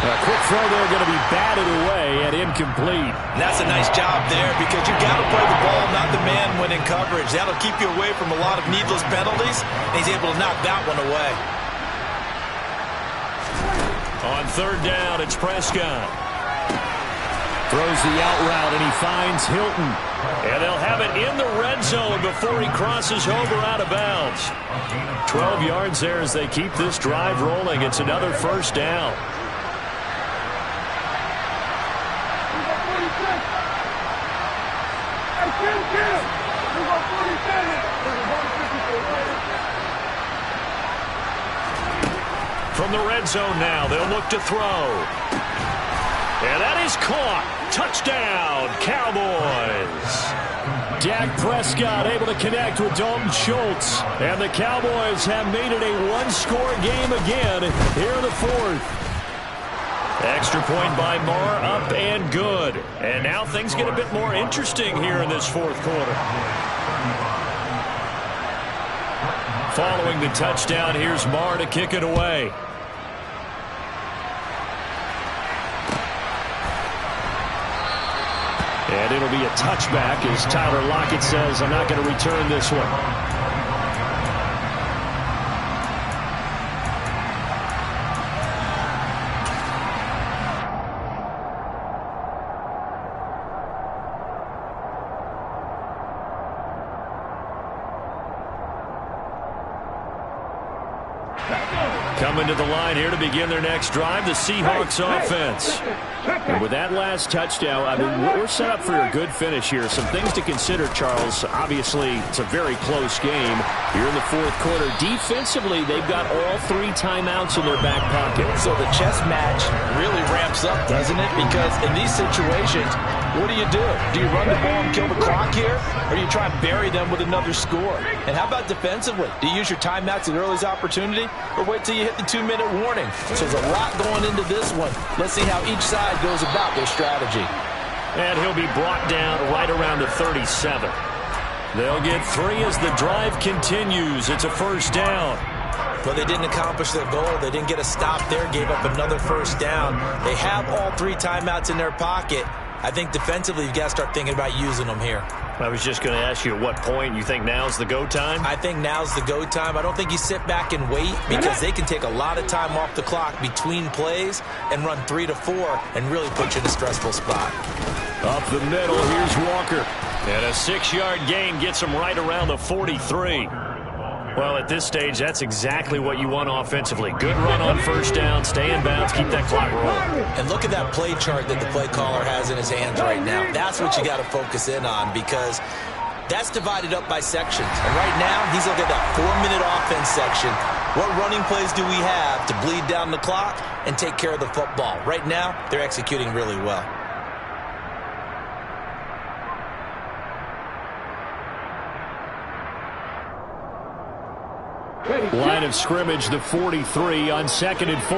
A quick throw there going to be batted away and incomplete. And that's a nice job there because you've got to play the ball, not the man when in coverage. That'll keep you away from a lot of needless penalties, and he's able to knock that one away. On third down, it's Prescott. Throws the out route, and he finds Hilton. And they'll have it in the red zone before he crosses over out of bounds. 12 yards there as they keep this drive rolling. It's another first down. From the red zone now, they'll look to throw. And that is caught. Touchdown, Cowboys. Dak Prescott able to connect with Dalton Schultz. And the Cowboys have made it a one-score game again here in the fourth. Extra point by Marr, up and good. And now things get a bit more interesting here in this fourth quarter. Following the touchdown, here's Marr to kick it away. And it'll be a touchback as Tyler Lockett says, I'm not going to return this one. Coming to the line here to begin their next drive, the Seahawks offense. And with that last touchdown, I mean, we're set up for a good finish here. Some things to consider, Charles. Obviously, it's a very close game here in the fourth quarter. Defensively, they've got all 3 timeouts in their back pocket. So the chess match really ramps up, doesn't it? Because in these situations, what do? Do you run the ball and kill the clock here? Or do you try and bury them with another score? And how about defensively? Do you use your timeouts at earliest opportunity? Or wait till you hit the 2-minute warning? So there's a lot going into this one. Let's see how each side goes about their strategy. And he'll be brought down right around the 37. They'll get 3 as the drive continues. It's a first down. Well, they didn't accomplish their goal. They didn't get a stop there, gave up another first down. They have all 3 timeouts in their pocket. I think defensively, you've got to start thinking about using them here. I was just going to ask you at what point you think now's the go time? I think now's the go time. I don't think you sit back and wait because they can take a lot of time off the clock between plays and run 3 to 4 and really put you in a stressful spot. Up the middle, here's Walker. And a 6-yard gain gets him right around the 43. Well, at this stage, that's exactly what you want offensively. Good run on first down, stay in bounds, keep that clock rolling. And look at that play chart that the play caller has in his hands right now. That's what you got to focus in on because that's divided up by sections. And right now, he's looking at that 4-minute offense section. What running plays do we have to bleed down the clock and take care of the football? Right now, they're executing really well. Line of scrimmage, the 43 on 2nd and 4.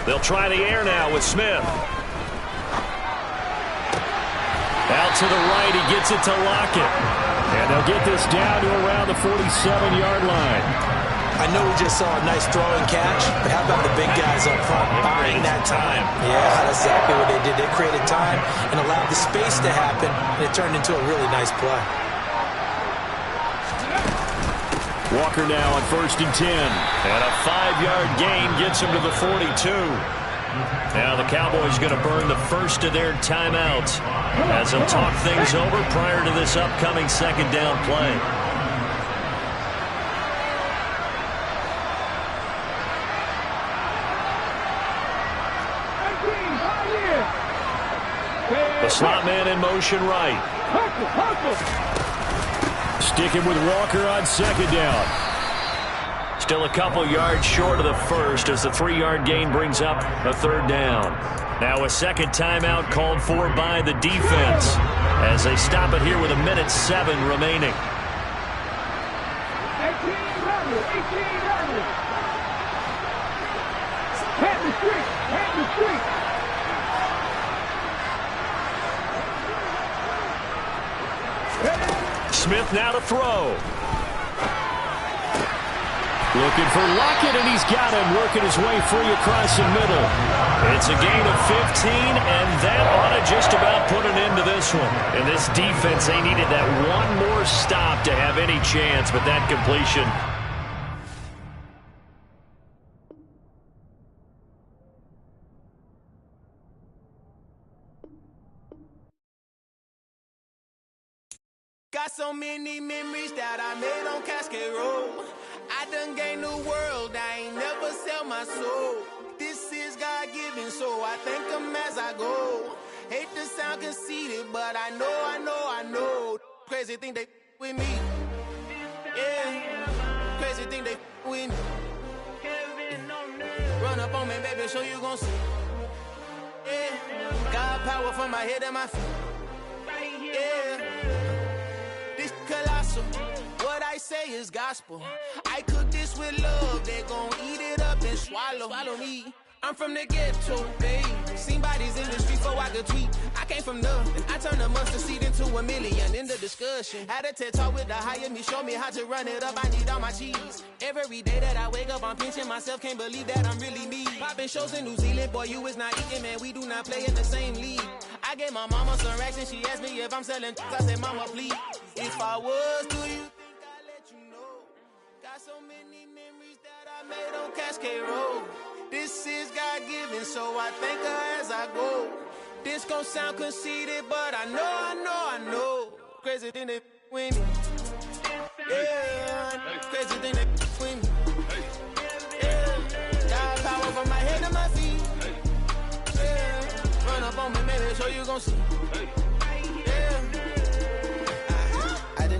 They'll try the air now with Smith. Out to the right, he gets it to Lockett. And they'll get this down to around the 47-yard line. I know we just saw a nice throwing catch, but how about the big guys up front buying that time? Yeah, that's exactly what they did. They created time and allowed the space to happen, and it turned into a really nice play. Walker now on 1st and 10. And a 5-yard gain gets him to the 42. Now the Cowboys going to burn the first of their timeouts as they'll talk things over prior to this upcoming second down play. The slot man in motion right. Sticking with Walker on 2nd down. Still a couple yards short of the first as the 3-yard gain brings up a third down. Now a second timeout called for by the defense as they stop it here with 1:07 remaining. 1800. Pat the street. Smith now to throw. Looking for Lockett, and he's got him, working his way free across the middle. It's a gain of 15, and that ought to just about put an end to this one. And this defense, they needed that one more stop to have any chance, but that completion. Got so many memories that I made on Cascade Road. I done gained the world, I ain't never sell my soul. This is God-given, so I thank him as I go. Hate to sound conceited, but I know. Crazy thing they with me. Yeah, crazy thing they with me. Run up on me, baby, show you gon' see. Yeah, God power from my head and my feet. Yeah. Colossal, what I say is gospel. I cook this with love, they gon' eat it up and swallow me. I'm from the ghetto, babe. Seen bodies in the streets so I could tweet. I came from nothing, I turned a mustard seed into $1 million in the discussion. Had a TED talk with the higher me, show me how to run it up, I need all my cheese. Every day that I wake up, I'm pinching myself, can't believe that I'm really me. Popping shows in New Zealand, boy, you is not eating, man, we do not play in the same league. I gave my mama some racks and she asked me if I'm selling, I said, mama, please. If I was, do you think I'd let you know? Got so many memories that I made on Cascade Road. This is God-given, so I thank her as I go. This gon' sound conceited, but I know. Crazy thing they with me. Yeah, crazy thing they with me. Yeah, got power from my head to my feet. Yeah, run up on me, maybe show you gon' see.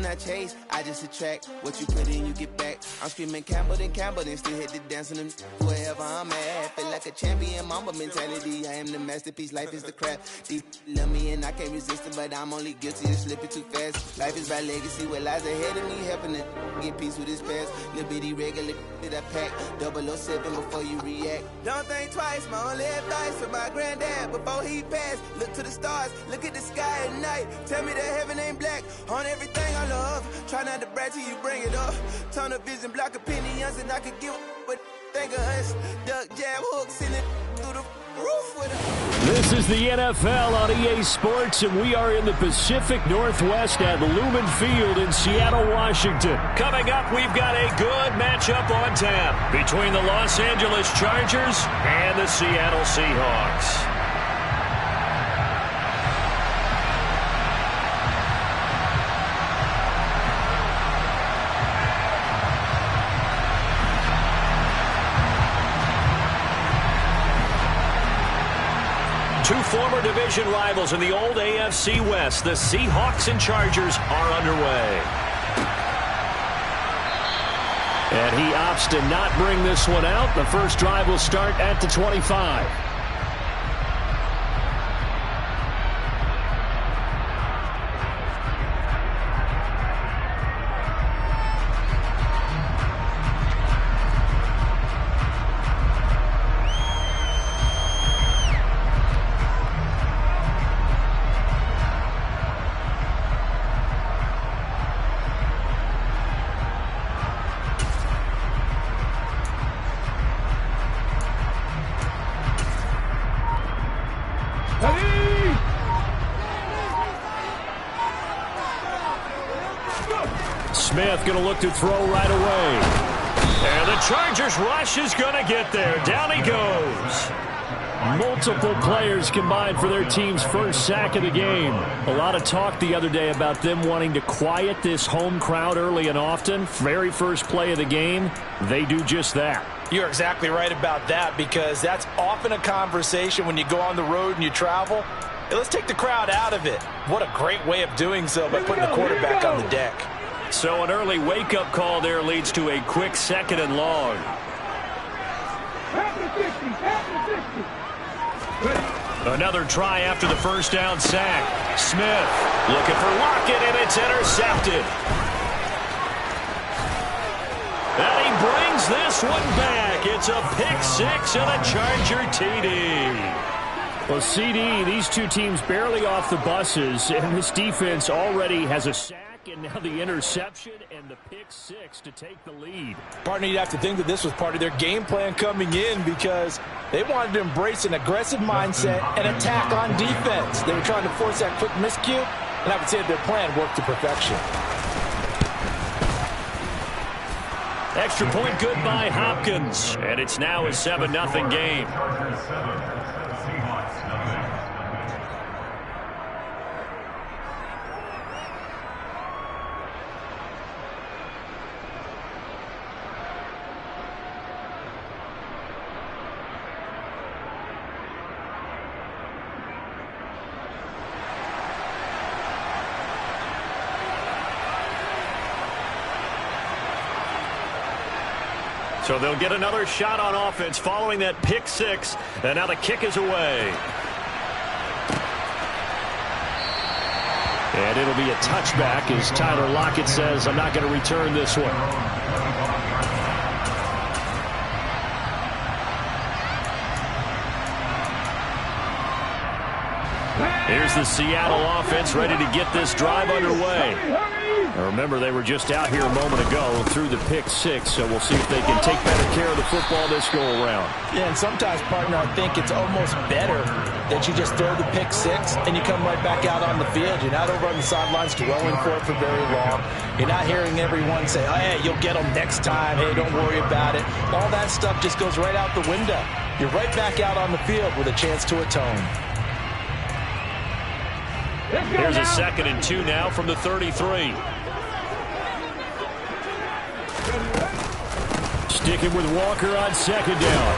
I chase, I just attract what you put in, you get back. I'm screaming Campbell, then still hit the dance and wherever I'm at. Feel like a champion, mamba mentality. I am the masterpiece, life is the crap. Deep love me and I can't resist it, but I'm only guilty of slipping too fast. Life is about legacy, what lies ahead of me, helping to get peace with his past. Little bitty regular that I pack, 007 before you react. Don't think twice, my only advice for my granddad before he passed. Look to the stars, look at the sky at night. Tell me that heaven ain't black on everything I love. Try not to brag till you bring it up. Tunnel vision, block opinions, and I could give but think of us. Duck jab hooks in it through the roof with it. This is the NFL on EA Sports, and we are in the Pacific Northwest at Lumen Field in Seattle, Washington. Coming up, we've got a good matchup on tap between the Los Angeles Chargers and the Seattle Seahawks. Two former division rivals in the old AFC West, the Seahawks and Chargers, are underway. And he opts to not bring this one out. The first drive will start at the 25. Smith going to look to throw right away. And the Chargers rush is going to get there. Down he goes. Multiple players combined for their team's first sack of the game. A lot of talk the other day about them wanting to quiet this home crowd early and often. Very first play of the game, they do just that. You're exactly right about that, because that's often a conversation when you go on the road and you travel. Hey, let's take the crowd out of it. What a great way of doing so by putting the quarterback on the deck. So an early wake-up call there leads to a quick 2nd and long. Another try after the first down sack. Smith looking for Lockett, and it's intercepted. And he brings this one back. It's a pick 6 and a Charger TD. Well, CD, these two teams barely off the buses, and this defense already has a sack, and now the interception and the pick 6 to take the lead. Partner, you'd have to think that this was part of their game plan coming in because they wanted to embrace an aggressive mindset and attack on defense. They were trying to force that quick miscue, and I would say that their plan worked to perfection. Extra point good by Hopkins, and it's now a 7-0 game. So they'll get another shot on offense following that pick 6, and now the kick is away. And it'll be a touchback as Tyler Lockett says, I'm not going to return this one. Here's the Seattle offense ready to get this drive underway. Remember, they were just out here a moment ago through the pick 6, so we'll see if they can take better care of the football this go-around. Yeah, and sometimes, partner, I think it's almost better that you just throw the pick 6 and you come right back out on the field. You're not over on the sidelines dwelling for it for very long. You're not hearing everyone say, oh, hey, you'll get them next time. Hey, don't worry about it. All that stuff just goes right out the window. You're right back out on the field with a chance to atone. Here's a 2nd and 2 now from the 33. Sticking with Walker on 2nd down.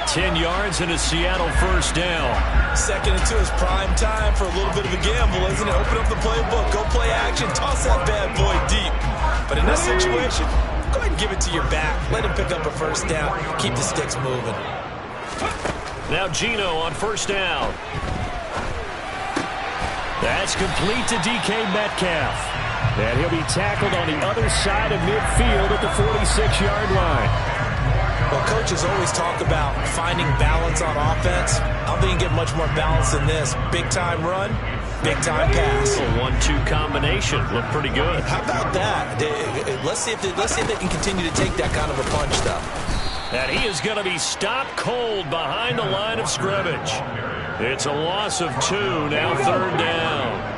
10 yards and a Seattle first down. 2nd and 2 is prime time for a little bit of a gamble, isn't it? Open up the playbook, go play action, toss that bad boy deep. But in this situation, go ahead and give it to your back. Let him pick up a first down. Keep the sticks moving. Now Geno on first down. That's complete to DK Metcalf. And he'll be tackled on the other side of midfield at the 46-yard line. Well, coaches always talk about finding balance on offense. I don't think you get much more balance than this. Big-time run, big-time pass. A 1-2 combination. Looked pretty good. How about that? Let's see if they can continue to take that kind of a punch, though. And he is going to be stopped cold behind the line of scrimmage. It's a loss of 2, now 3rd down.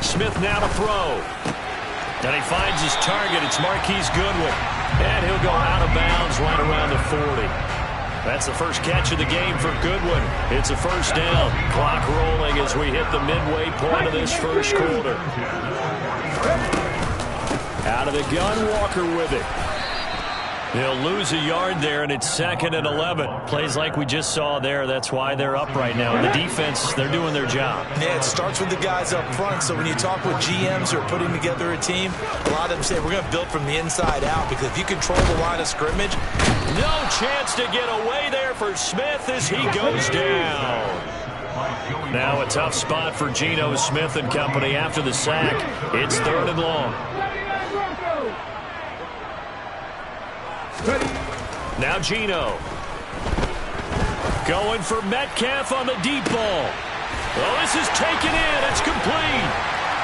Smith now to throw. And he finds his target. It's Marquise Goodwin. And he'll go out of bounds right around the 40. That's the first catch of the game for Goodwin. It's a first down. Clock rolling as we hit the midway point of this first quarter. Out of the gun, Walker with it. They'll lose a yard there, and it's 2nd and 11. Plays like we just saw there. That's why they're up right now. And the defense, they're doing their job. Yeah, it starts with the guys up front. So when you talk with GMs who are putting together a team, a lot of them say we're going to build from the inside out because if you control the line of scrimmage. No chance to get away there for Smith as he goes down. Now a tough spot for Geno Smith and company after the sack. It's 3rd and long. Now Geno. Going for Metcalf on the deep ball. Well, this is taken in. It's complete.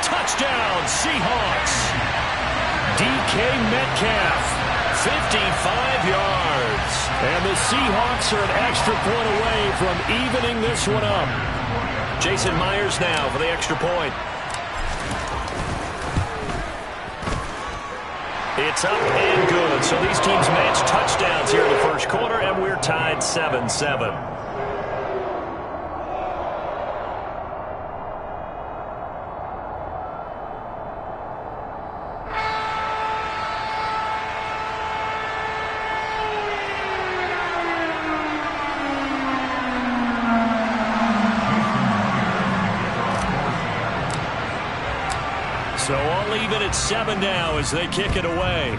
Touchdown, Seahawks. DK Metcalf, 55 yards. And the Seahawks are an extra point away from evening this one up. Jason Myers now for the extra point. It's up and good. So these teams match touchdowns here in the first quarter, and we're tied 7-7. at 7 now as they kick it away.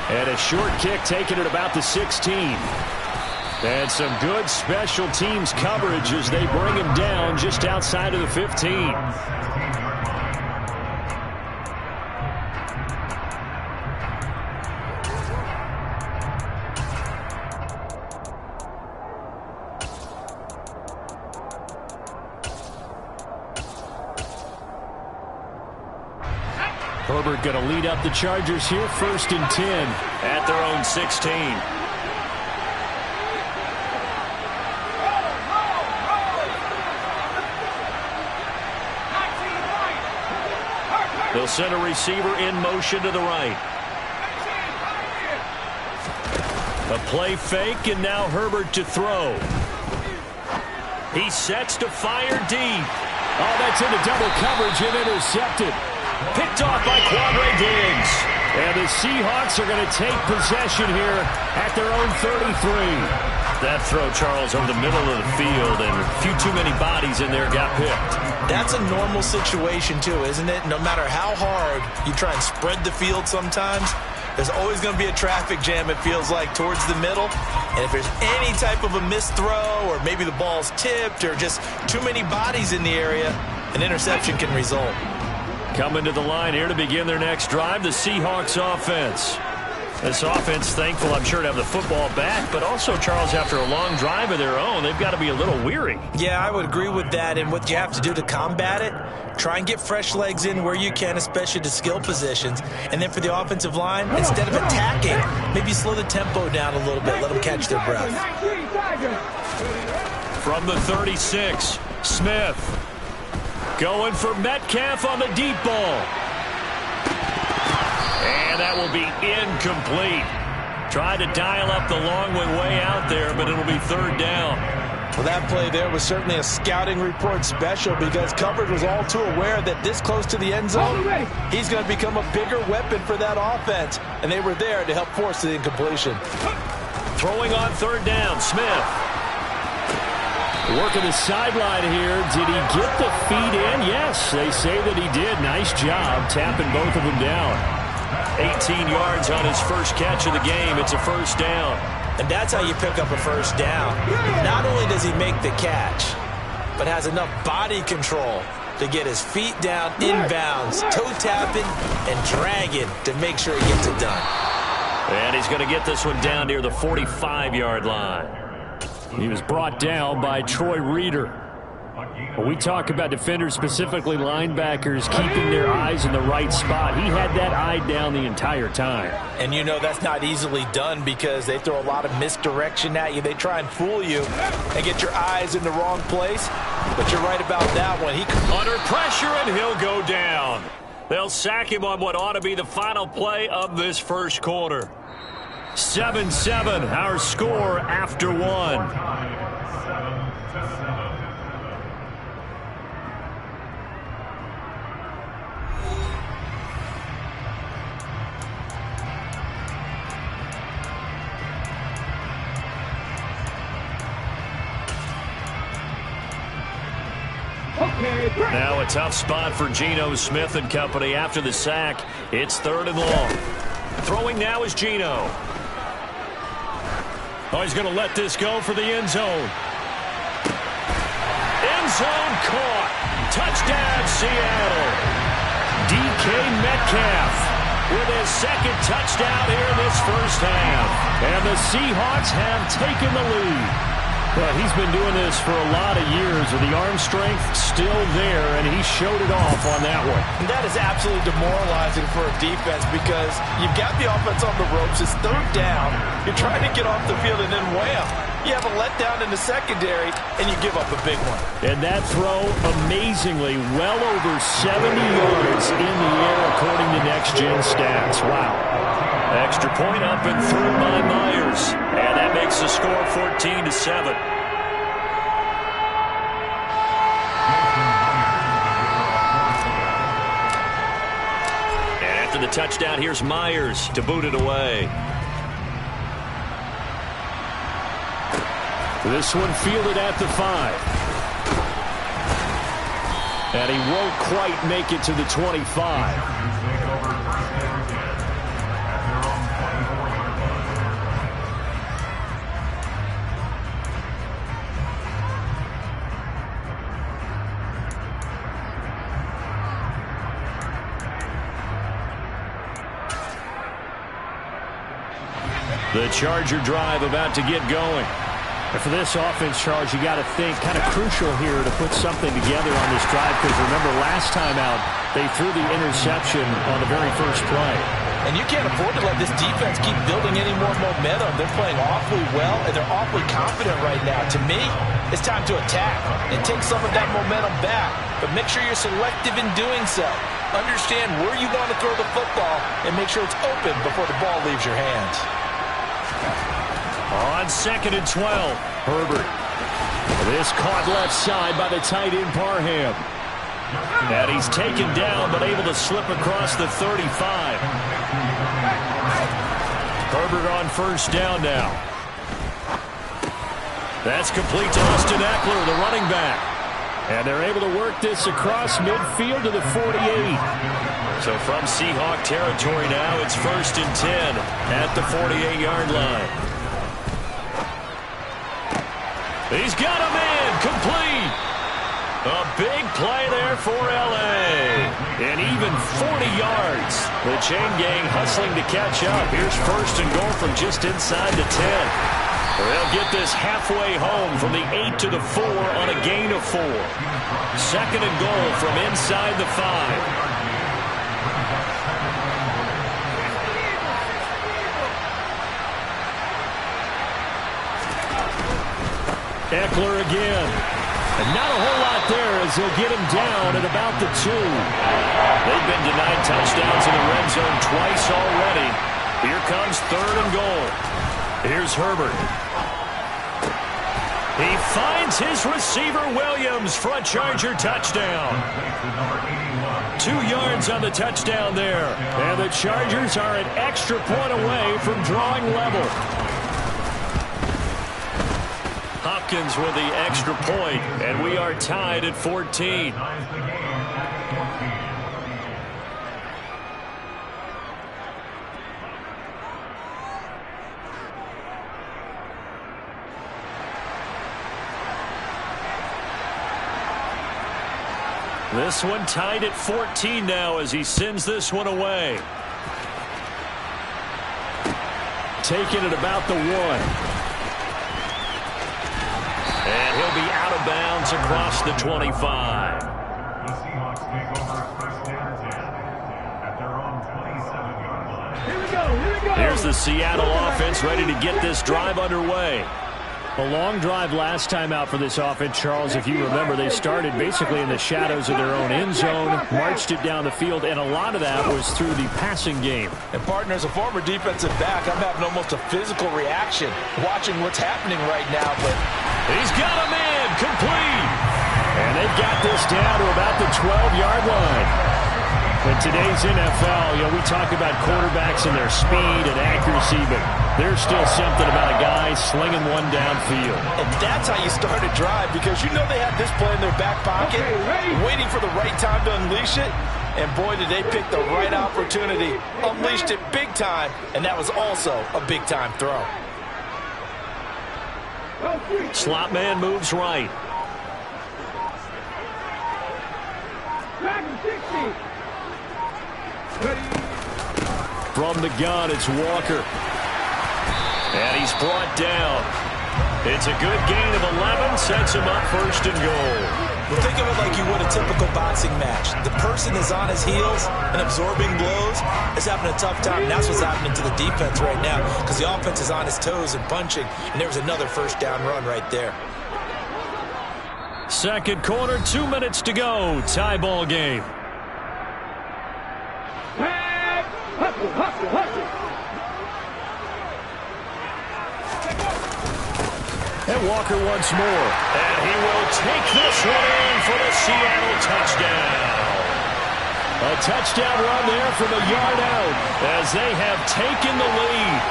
And a short kick taken at about the 16. And some good special teams coverage as they bring him down just outside of the 15. Herbert going to lead up the Chargers here, 1st and 10 at their own 16. They'll send a receiver in motion to the right. A play fake, and now Herbert to throw. He sets to fire deep. Oh, that's into double coverage and intercepted. Picked off by Quadre Diggs. And the Seahawks are going to take possession here at their own 33. That throw, Charles, over the middle of the field, and a few too many bodies in there got picked. That's a normal situation, too, isn't it? No matter how hard you try and spread the field sometimes, there's always going to be a traffic jam, it feels like, towards the middle. And if there's any type of a missed throw, or maybe the ball's tipped, or just too many bodies in the area, an interception can result. Coming to the line here to begin their next drive, the Seahawks offense. This offense, thankful, I'm sure, to have the football back, but also, Charles, after a long drive of their own, they've got to be a little weary. Yeah, I would agree with that, and what you have to do to combat it, try and get fresh legs in where you can, especially to skill positions. And then for the offensive line, instead of attacking, maybe slow the tempo down a little bit, let them catch their breath. From the 36, Smith going for Metcalf on the deep ball. And that will be incomplete. Tried to dial up the long way out there, but it'll be 3rd down. Well, that play there was certainly a scouting report special because coverage was all too aware that this close to the end zone, he's going to become a bigger weapon for that offense. And they were there to help force the incompletion. Throwing on 3rd down, Smith. Working the sideline here. Did he get the feet in? Yes, they say that he did. Nice job tapping both of them down. 18 yards on his first catch of the game. It's a 1st down. And that's how you pick up a 1st down. Not only does he make the catch, but has enough body control to get his feet down inbounds, toe tapping and dragging to make sure he gets it done. And he's going to get this one down near the 45-yard line. He was brought down by Troy Reeder. When we talk about defenders, specifically linebackers, keeping their eyes in the right spot, he had that eye down the entire time. And you know that's not easily done because they throw a lot of misdirection at you. They try and fool you and get your eyes in the wrong place. But you're right about that one. Under pressure, and he'll go down. They'll sack him on what ought to be the final play of this first quarter. 7-7, our score after 1. 7-7. Now a tough spot for Geno Smith and company after the sack. It's 3rd and long. Throwing now is Geno. Oh, he's going to let this go for the end zone. End zone caught. Touchdown, Seattle. DK Metcalf with his 2nd touchdown here in this first half. And the Seahawks have taken the lead. Well, he's been doing this for a lot of years with the arm strength still there, and he showed it off on that one. And that is absolutely demoralizing for a defense because you've got the offense on the ropes. It's 3rd down. You're trying to get off the field, and then wham, you have a letdown in the secondary, and you give up a big one. And that throw, amazingly, well over 70 yards in the air, according to Next Gen Stats. Wow. Extra point up and through by Myers. And that makes the score 14-7. And after the touchdown, here's Myers to boot it away. This one fielded at the 5. And he won't quite make it to the 25. The Charger drive about to get going. And for this offense, Charles, you got to think kind of crucial here to put something together on this drive, because remember last time out they threw the interception on the very first play. And you can't afford to let this defense keep building any more momentum. They're playing awfully well, and they're awfully confident right now. To me, it's time to attack and take some of that momentum back, but make sure you're selective in doing so. Understand where you want to throw the football and make sure it's open before the ball leaves your hands. On 2nd and 12, Herbert. This caught left side by the tight end Parham. And he's taken down but able to slip across the 35. Herbert on first down now. That's complete to Austin Eckler, the running back. And they're able to work this across midfield to the 48. So from Seahawk territory now, it's 1st and 10 at the 48-yard line. He's got him in, complete. A big play there for L.A. And even 40 yards. The chain gang hustling to catch up. Here's 1st and goal from just inside the 10. They'll get this halfway home from the 8 to the 4 on a gain of 4. 2nd and goal from inside the 5. Eckler again. And not a whole lot there as they'll get him down at about the 2. They've been denied touchdowns in the red zone twice already. Here comes 3rd and goal. Here's Herbert. He finds his receiver Williams for a Charger touchdown. 2 yards on the touchdown there. And the Chargers are an extra point away from drawing level. Hopkins with the extra point, and we are tied at 14. This one tied at 14 now as he sends this one away. Taking it about the 1. And he'll be out of bounds across the 25. The Seahawks take over 1st and 10 at their own 27-yard line. Here we go. Here's the Seattle offense ready to get this drive underway. A long drive last time out for this offense, Charles. If you remember, they started basically in the shadows of their own end zone, marched it down the field, and a lot of that was through the passing game. And, partner, as a former defensive back, I'm having almost a physical reaction watching what's happening right now. But he's got him in, complete. And they've got this down to about the 12-yard line. In today's NFL, we talk about quarterbacks and their speed and accuracy, but there's still something about a guy slinging one downfield. And that's how you start a drive, because you know they have this play in their back pocket, waiting for the right time to unleash it. And boy, did they pick the right opportunity. Unleashed it big time, and that was also a big-time throw. Slot man moves right. From the gun, it's Walker. And he's brought down. It's a good gain of 11, sets him up 1st and goal. Well, think of it like you would a typical boxing match. The person is on his heels and absorbing blows is having a tough time. And that's what's happening to the defense right now, because the offense is on his toes and punching, and there was another 1st down run right there. 2nd quarter, 2 minutes to go. Tie ball game. And Walker once more. And he will take this one in for the Seattle touchdown. A touchdown run there from a yard out as they have taken the lead.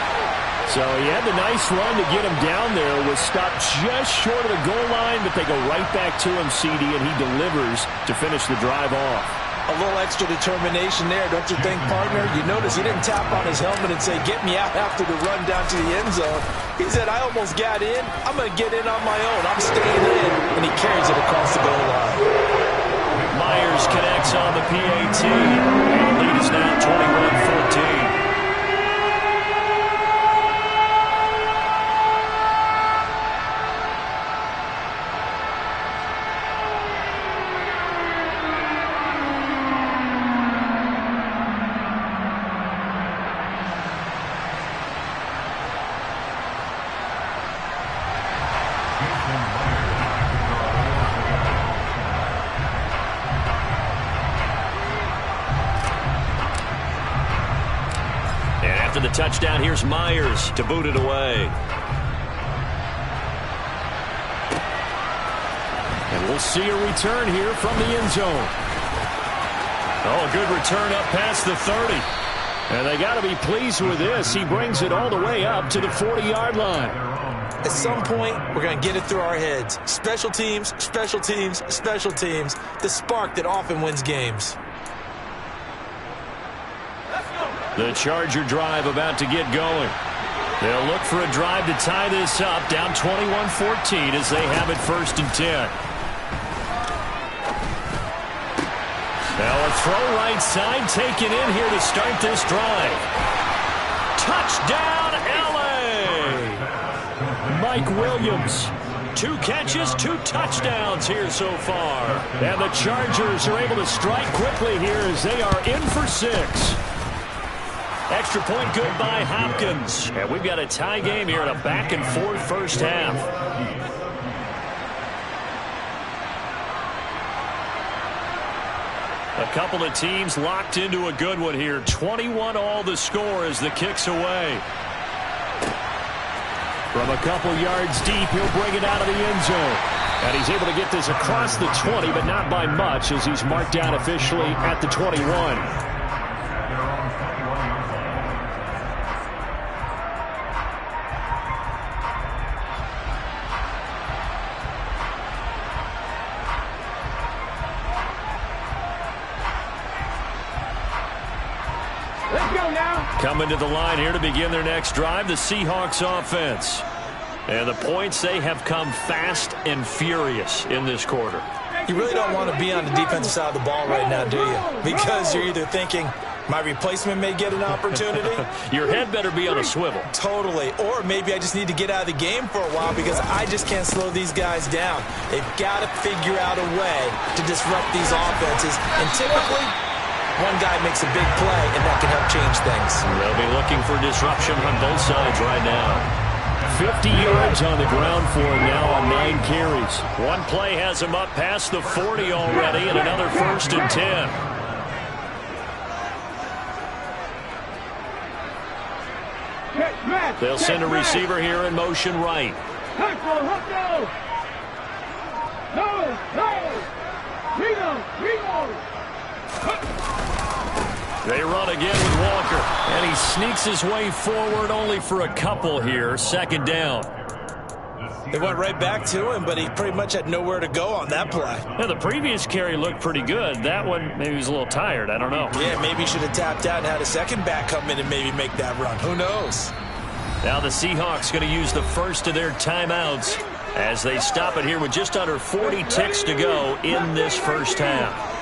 So he had the nice run to get him down there. Was stopped just short of the goal line, but they go right back to him, CD, and he delivers to finish the drive off. A little extra determination there, don't you think, partner? You notice he didn't tap on his helmet and say, get me out after the run down to the end zone. He said, I almost got in. I'm going to get in on my own. I'm staying in. And he carries it across the goal line. Myers connects on the PAT. And the lead is now 21-14. The touchdown, here's Myers to boot it away. And we'll see a return here from the end zone. Oh, a good return up past the 30. And they got to be pleased with this. He brings it all the way up to the 40-yard line. At some point, we're going to get it through our heads. Special teams, special teams, special teams. The spark that often wins games. The Charger drive about to get going. They'll look for a drive to tie this up, down 21-14 as they have it 1st and 10. Now a throw right side taken in here to start this drive. Touchdown, L.A. Mike Williams. 2 catches, 2 touchdowns here so far. And the Chargers are able to strike quickly here as they are in for 6. Extra point good by Hopkins. And we've got a tie game here in a back-and-forth first half. A couple of teams locked into a good one here. 21 all the score as the kick's away. From a couple yards deep, he'll bring it out of the end zone. And he's able to get this across the 20, but not by much as he's marked down officially at the 21. Coming to the line here to begin their next drive, the Seahawks offense. And the points, they have come fast and furious in this quarter. You really don't want to be on the defensive side of the ball right now, do you? Because you're either thinking, my replacement may get an opportunity. Your head better be on a swivel. Totally. Or maybe I just need to get out of the game for a while because I just can't slow these guys down. They've got to figure out a way to disrupt these offenses. And typically, one guy makes a big play, and that can help change things. They'll be looking for disruption on both sides right now. 50 yards on the ground for him now on 9 carries. One play has him up past the 40 already, and another 1st and 10. They'll send a receiver here in motion right. They run again with Walker, and he sneaks his way forward only for a couple here. 2nd down. They went right back to him, but he pretty much had nowhere to go on that play. Yeah, the previous carry looked pretty good. That one, maybe he was a little tired. I don't know. Yeah, maybe he should have tapped out and had a second back come in and maybe make that run. Who knows? Now the Seahawks going to use the first of their timeouts as they stop it here with just under 40 ticks to go in this first half.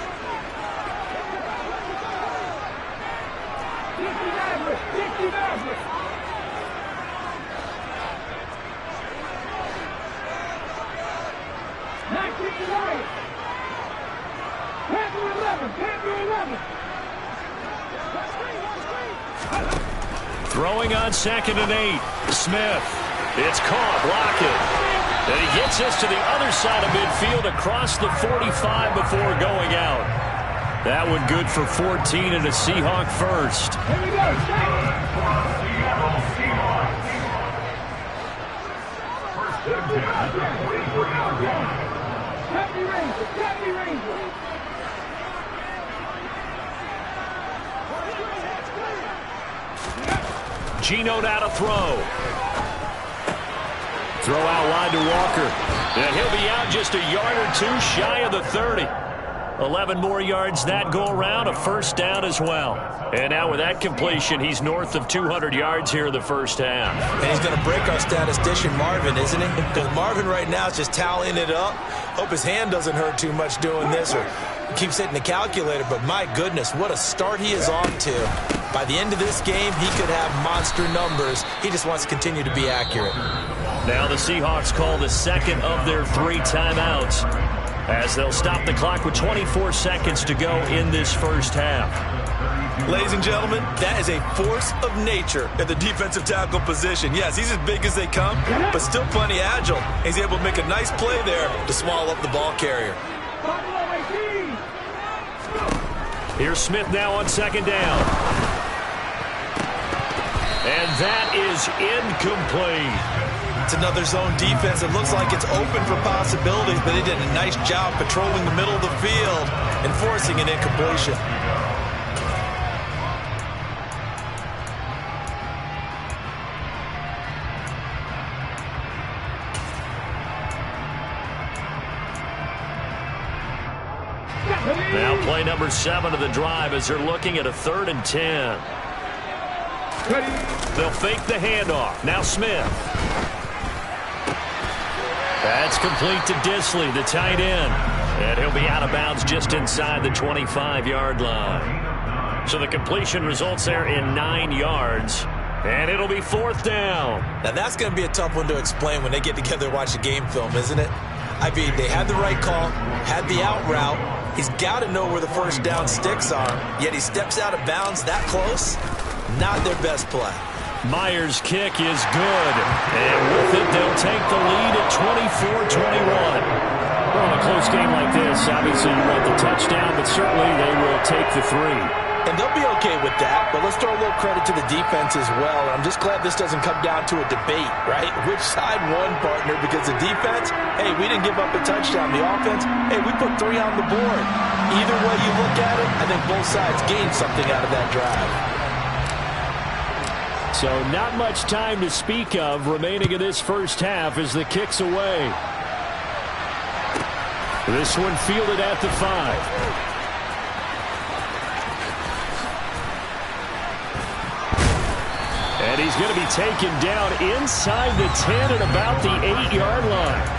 Throwing on 2nd and 8. Smith. It's caught. Block it. And he gets us to the other side of midfield across the 45 before going out. That one good for 14 and a Seahawk first. Here we go. Seattle Seahawks. First and 10 at the 43-yard line. Happy Ranger. Geno now to throw. Throw out wide to Walker. And he'll be out just a yard or two shy of the 30. 11 more yards that go around, a first down as well. And now with that completion, he's north of 200 yards here in the first half. And he's going to break our statistician Marvin, isn't he? Because Marvin right now is just tallying it up. Hope his hand doesn't hurt too much doing this or keeps hitting the calculator. But my goodness, what a start he is off to. By the end of this game, he could have monster numbers. He just wants to continue to be accurate. Now the Seahawks call the second of their 3 timeouts, as they'll stop the clock with 24 seconds to go in this first half. Ladies and gentlemen, that is a force of nature at the defensive tackle position. Yes, he's as big as they come, but still plenty agile. He's able to make a nice play there to swallow up the ball carrier. Here's Smith now on second down. And that is incomplete. It's another zone defense. It looks like it's open for possibilities, but they did a nice job patrolling the middle of the field and forcing an incompletion. Now play number 7 of the drive as they're looking at a 3rd and 10. They'll fake the handoff. Now Smith. That's complete to Disley, the tight end. And he'll be out of bounds just inside the 25-yard line. So the completion results there in 9 yards. And it'll be 4th down. Now that's going to be a tough one to explain when they get together and watch the game film, isn't it? I mean, they had the right call, had the out route. He's got to know where the first down sticks are, yet he steps out of bounds that close. Not their best play. Myers' kick is good. And with it, they'll take the lead at 24-21. Well, in a close game like this, obviously you want the touchdown, but certainly they will take the 3. And they'll be okay with that, but let's throw a little credit to the defense as well. I'm just glad this doesn't come down to a debate, right? Which side won, partner? Because the defense, hey, we didn't give up a touchdown. The offense, hey, we put 3 on the board. Either way you look at it, I think both sides gained something out of that drive. So not much time to speak of remaining in this first half as the kick's away. This one fielded at the 5. And he's going to be taken down inside the 10 at about the 8-yard line.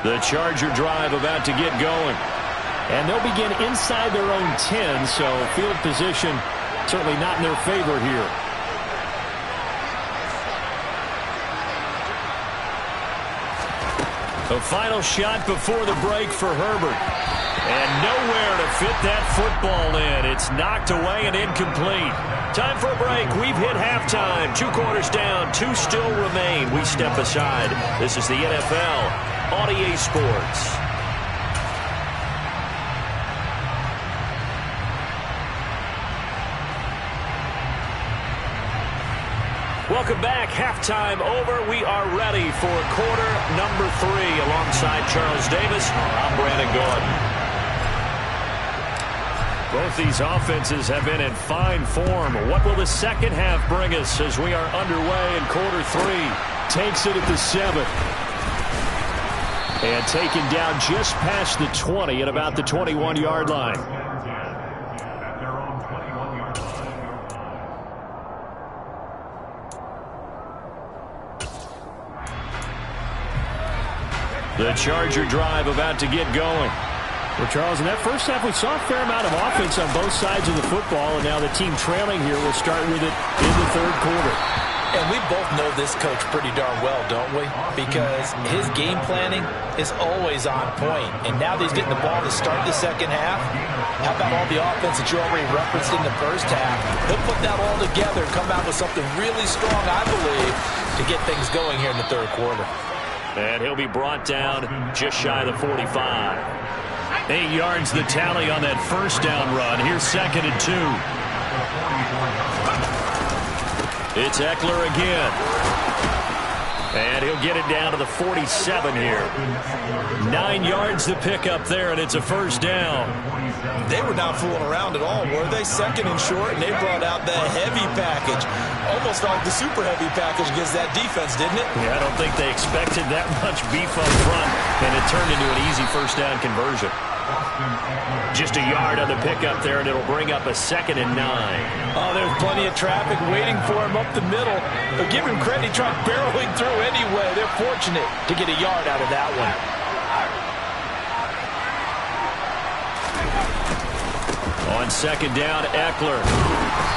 The Charger drive about to get going. And they'll begin inside their own 10, so field position certainly not in their favor here. The final shot before the break for Herbert. And nowhere to fit that football in. It's knocked away and incomplete. Time for a break. We've hit halftime. 2 quarters down. 2 still remain. We step aside. This is the NFL on EA Sports. Welcome back. Halftime over. We are ready for quarter number 3. Alongside Charles Davis, I'm Brandon Gordon. Both these offenses have been in fine form. What will the second half bring us as we are underway in quarter 3? Takes it at the 7th. And taken down just past the 20 at about the 21-yard line. The Charger drive about to get going. Well, Charles, in that first half, we saw a fair amount of offense on both sides of the football, and now the team trailing here will start with it in the 3rd quarter. And we both know this coach pretty darn well, don't we? Because his game planning is always on point. And now that he's getting the ball to start the second half, how about all the offense that you already referenced in the first half? He'll put that all together and come out with something really strong, I believe, to get things going here in the 3rd quarter. And he'll be brought down just shy of the 45. 8 yards the tally on that first down run. Here's 2nd and 2. It's Eckler again. And he'll get it down to the 47 here. 9 yards to pick up there, and it's a first down. They were not fooling around at all, were they? Second and short, and they brought out the heavy package. Almost like the super heavy package against that defense, didn't it? Yeah, I don't think they expected that much beef up front, and it turned into an easy first down conversion. Just a yard on the pickup there, and it'll bring up a 2nd and 9. Oh, there's plenty of traffic waiting for him up the middle. But give him credit, he tried barreling through anyway. They're fortunate to get a yard out of that one. On 2nd down, Eckler.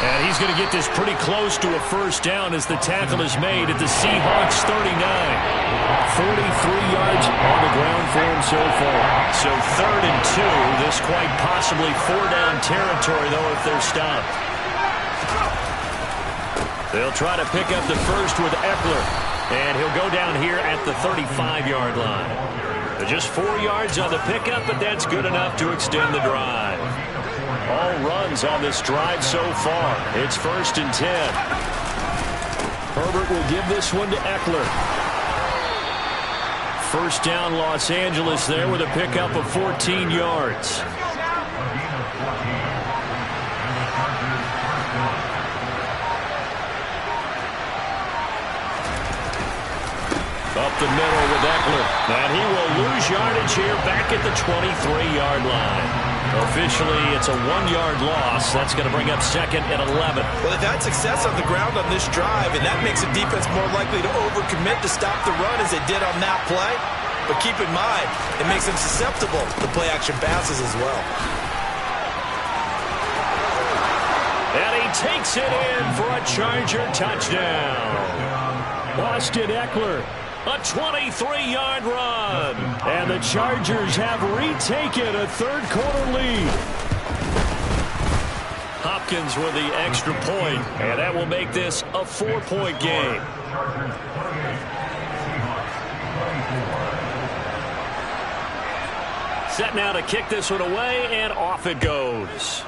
And he's going to get this pretty close to a first down as the tackle is made at the Seahawks 39. 43 yards on the ground for him so far. So 3rd and 2. This quite possibly 4-down territory, though, if they're stopped. They'll try to pick up the first with Eckler. And he'll go down here at the 35-yard line. Just 4 yards on the pickup, but that's good enough to extend the drive. All runs on this drive so far. It's 1st and 10. Herbert will give this one to Eckler. First down, Los Angeles there with a pickup of 14 yards. Up the middle with Eckler. And he will lose yardage here back at the 23-yard line. Officially, it's a 1-yard loss. That's going to bring up 2nd and 11. Well, they've had success on the ground on this drive, and that makes the defense more likely to overcommit to stop the run as they did on that play. But keep in mind, it makes them susceptible to play-action passes as well. And he takes it in for a Charger touchdown. Austin Eckler. A 23-yard run. And the Chargers have retaken a third-quarter lead. Hopkins with the extra point, and that will make this a 4-point game. Set now to kick this one away, and off it goes.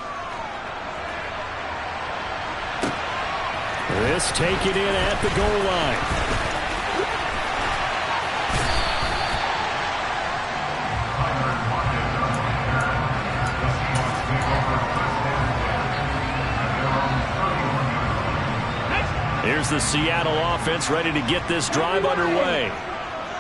This taken in at the goal line. Here's the Seattle offense ready to get this drive underway.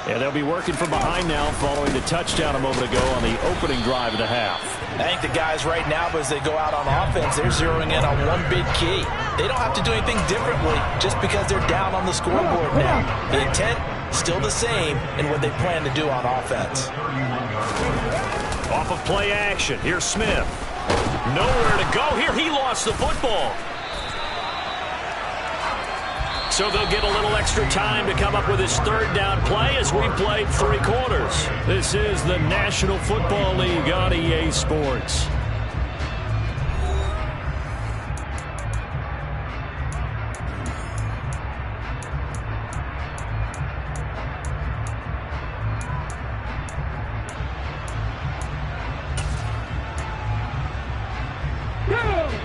And they'll be working from behind now following the touchdown a moment ago on the opening drive of the half. I think the guys right now, as they go out on offense, they're zeroing in on one big key. They don't have to do anything differently just because they're down on the scoreboard now. The intent, still the same in what they plan to do on offense. Off of play action. Here's Smith. Nowhere to go here. He lost the football. So they'll get a little extra time to come up with his 3rd down play as we've played 3 quarters. This is the National Football League on EA Sports.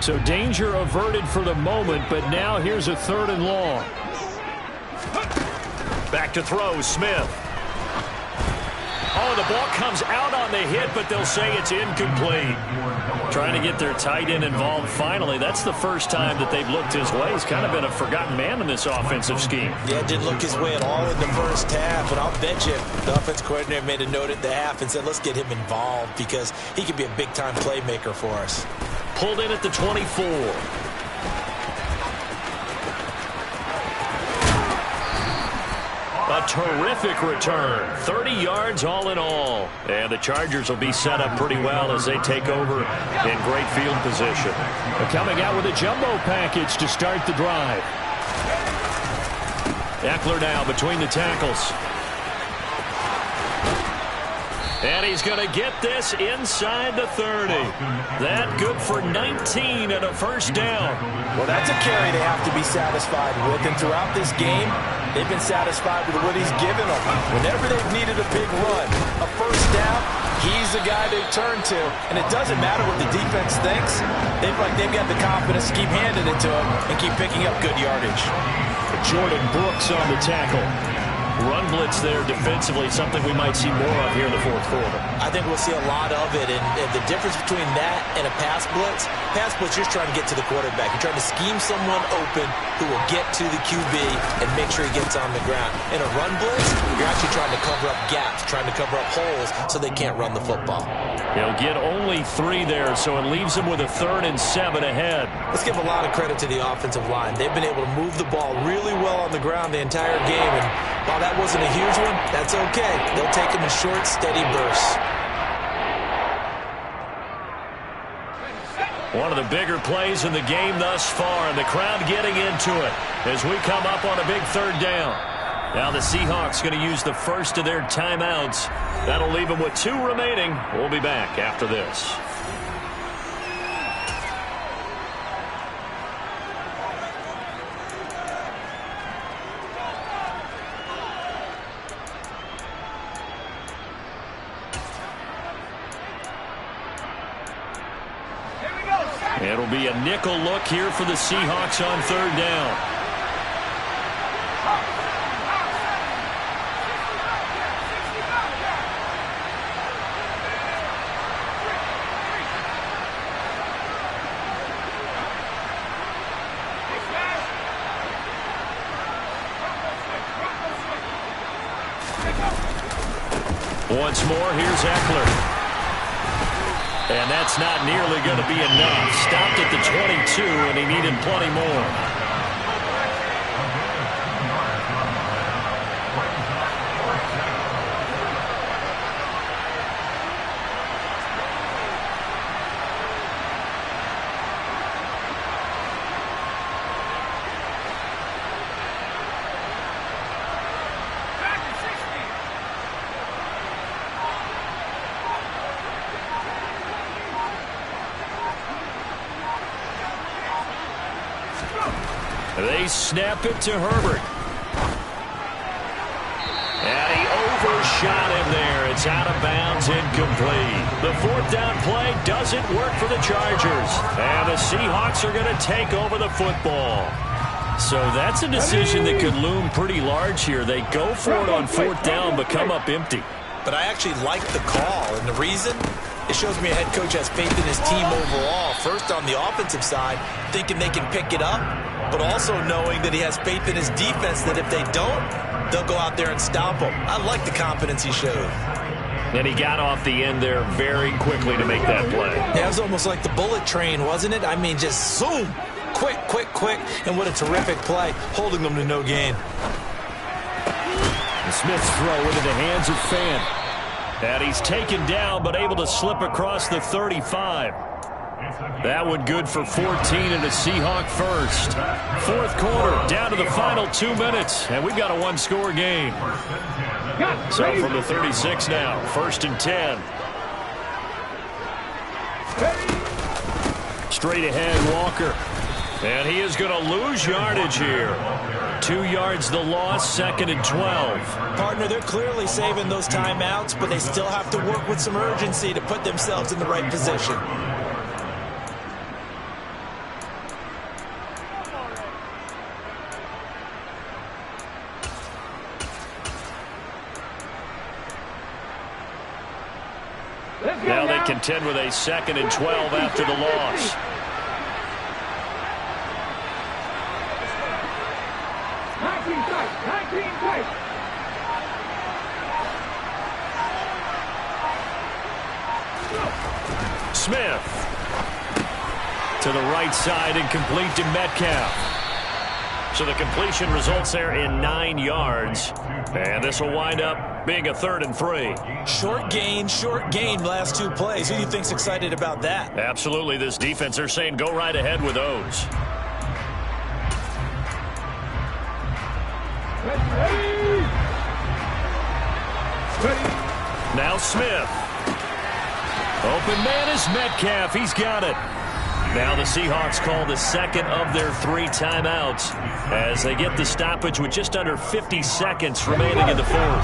So danger averted for the moment, but now here's a 3rd and long. Back to throw, Smith. Oh, the ball comes out on the hit, but they'll say it's incomplete. Trying to get their tight end involved finally. That's the first time that they've looked his way. He's kind of been a forgotten man in this offensive scheme. Yeah, didn't look his way at all in the first half, and I'll bet you the offense coordinator made a note at the half and said, let's get him involved because he could be a big-time playmaker for us. Pulled in at the 24. A terrific return. 30 yards all in all. And the Chargers will be set up pretty well as they take over in great field position. They're coming out with a jumbo package to start the drive. Eckler now between the tackles. And he's going to get this inside the 30. That good for 19 and a first down. Well, that's a carry they have to be satisfied with. And throughout this game, they've been satisfied with what he's given them. Whenever they've needed a big run, a first down, he's the guy they turn to. And it doesn't matter what the defense thinks. They've got the confidence to keep handing it to him and keep picking up good yardage. Jordan Brooks on the tackle. Run blitz there defensively, something we might see more of here in the fourth quarter. I think we'll see a lot of it, and the difference between that and a pass blitz, you're trying to get to the quarterback. You're trying to scheme someone open who will get to the QB and make sure he gets on the ground. In a run blitz, you're actually trying to cover up gaps, trying to cover up holes so they can't run the football. He'll get only 3 there, so it leaves him with a 3rd and 7 ahead. Let's give a lot of credit to the offensive line. They've been able to move the ball really well on the ground the entire game, and while that wasn't a huge one, that's okay. They'll take them in short, steady bursts. One of the bigger plays in the game thus far, and the crowd getting into it as we come up on a big 3rd down. Now the Seahawks going to use the first of their timeouts. That'll leave them with 2 remaining. We'll be back after this. It'll be a nickel look here for the Seahawks on 3rd down. Once more, here's Eckler. And that's not nearly going to be enough. Stopped at the 22, and he needed plenty more. They snap it to Herbert. And he overshot him there. It's out of bounds, incomplete. The 4th down play doesn't work for the Chargers. And the Seahawks are going to take over the football. So that's a decision that could loom pretty large here. They go for it on 4th down, but come up empty. But I actually like the call, and the reason? It shows me a head coach has faith in his team overall. First, on the offensive side, thinking they can pick it up, but also knowing that he has faith in his defense that if they don't, they'll go out there and stop them. I like the confidence he showed. And he got off the end there very quickly to make that play. Yeah, it was almost like the bullet train, wasn't it? I mean, just zoom. Quick, quick, quick. And what a terrific play, holding them to no gain. And Smith's throw into the hands of Fan. And he's taken down, but able to slip across the 35. That one good for 14 and a Seahawk first. 4th quarter, down to the final 2 minutes, and we've got a 1-score game. So from the 36 now, 1st and 10. Straight ahead, Walker. And he is going to lose yardage here. 2 yards the loss, 2nd and 12. Partner, they're clearly saving those timeouts, but they still have to work with some urgency to put themselves in the right position. Now they contend with a 2nd and 12 after the loss. Smith to the right side and complete to Metcalf. So the completion results there in 9 yards. And this will wind up being a 3rd and 3. Short gain last 2 plays. Who do you think's excited about that? Absolutely. This defense, they're saying go right ahead with those. Now Smith. Open man is Metcalf. He's got it. Now the Seahawks call the 2nd of their 3 timeouts as they get the stoppage with just under 50 seconds remaining in the 4th.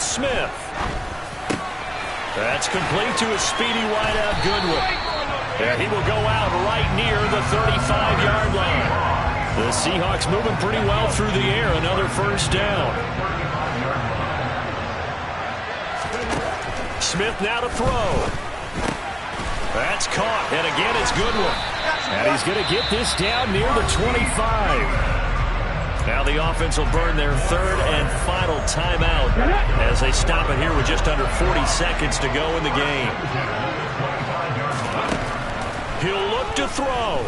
It's Smith. That's complete to a speedy wideout Goodwin. And he will go out right near the 35-yard line. The Seahawks moving pretty well through the air. Another first down. Smith now to throw. That's caught. And again, it's Goodwin. And he's going to get this down near the 25. Now the offense will burn their third and final timeout as they stop it here with just under 40 seconds to go in the game. He'll look to throw.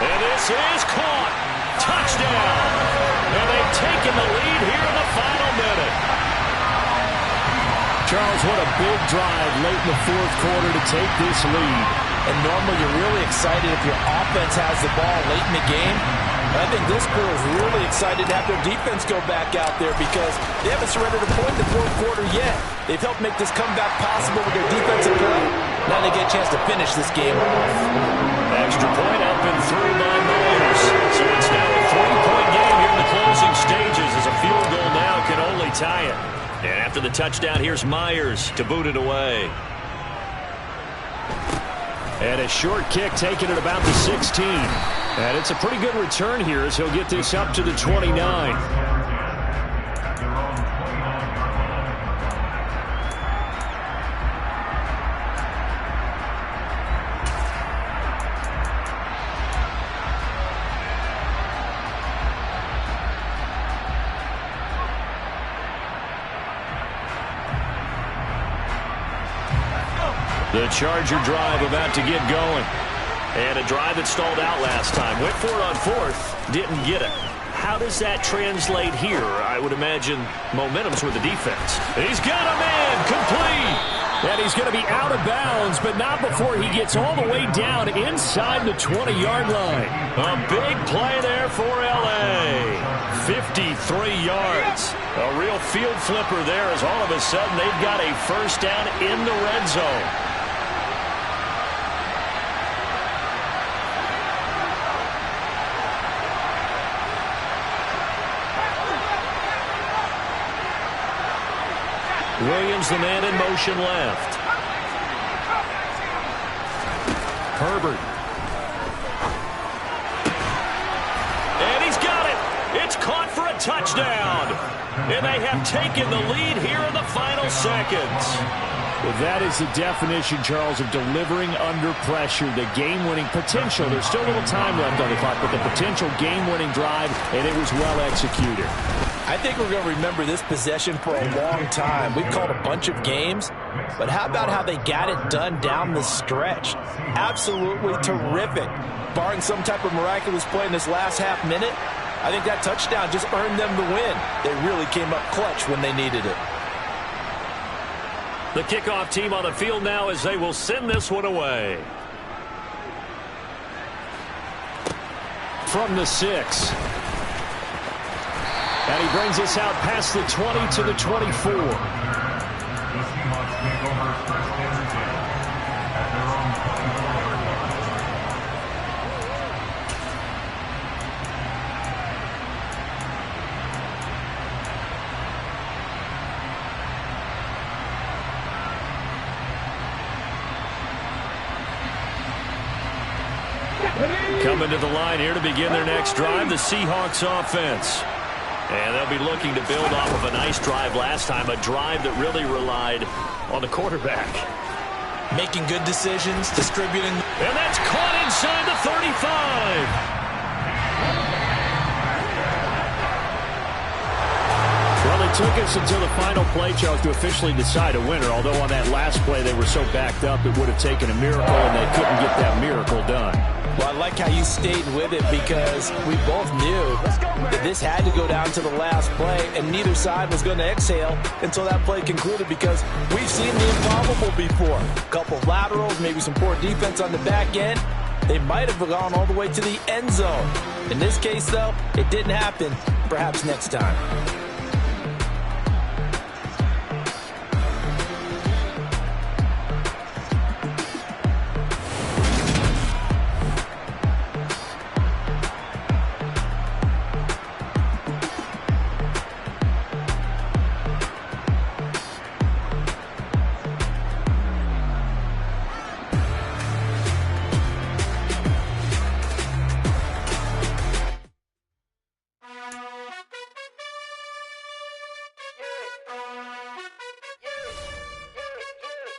And this is caught. Touchdown. And they've taken the lead here in the final minute. Charles, what a big drive late in the fourth quarter to take this lead. And normally you're really excited if your offense has the ball late in the game. I think this crew is really excited to have their defense go back out there because they haven't surrendered a point in the fourth quarter yet. They've helped make this comeback possible with their defensive play. Now they get a chance to finish this game off. Extra point up and through by Myers. So it's now a 3-point game here in the closing stages as a field goal now can only tie it. And after the touchdown, here's Myers to boot it away. And a short kick taken at about the 16. And it's a pretty good return here as he'll get this up to the 29. The Charger drive about to get going. And a drive that stalled out last time. Went for it on fourth. Didn't get it. How does that translate here? I would imagine momentum's with the defense. He's got a man complete. And he's going to be out of bounds, but not before he gets all the way down inside the 20-yard line. A big play there for L.A. 53 yards. A real field flipper there as all of a sudden they've got a first down in the red zone. Williams, the man in motion left. Herbert. And he's got it. It's caught for a touchdown. And they have taken the lead here in the final seconds. Well, that is the definition, Charles, of delivering under pressure. The game-winning potential. There's still a little time left on the clock, but the potential game-winning drive, and it was well executed. I think we're going to remember this possession for a long time. We've called a bunch of games, but how about how they got it done down the stretch? Absolutely terrific. Barring some type of miraculous play in this last half minute, I think that touchdown just earned them the win. They really came up clutch when they needed it. The kickoff team on the field now as they will send this one away. From the 6. And he brings us out past the 20 to the 24. The Seahawks take over first and 10 at their own 24-yard line. Coming to the line here to begin their next drive, the Seahawks offense. And they'll be looking to build off of a nice drive last time, a drive that really relied on the quarterback. Making good decisions, distributing. And that's caught inside the 35. Well, it took us until the final play, Charles, to officially decide a winner, although on that last play they were so backed up it would have taken a miracle, and they couldn't get that miracle done. Well, I like how you stayed with it because we both knew that this had to go down to the last play, and neither side was going to exhale until that play concluded because we've seen the improbable before. A couple of laterals, maybe some poor defense on the back end. They might have gone all the way to the end zone. In this case, though, it didn't happen. Perhaps next time.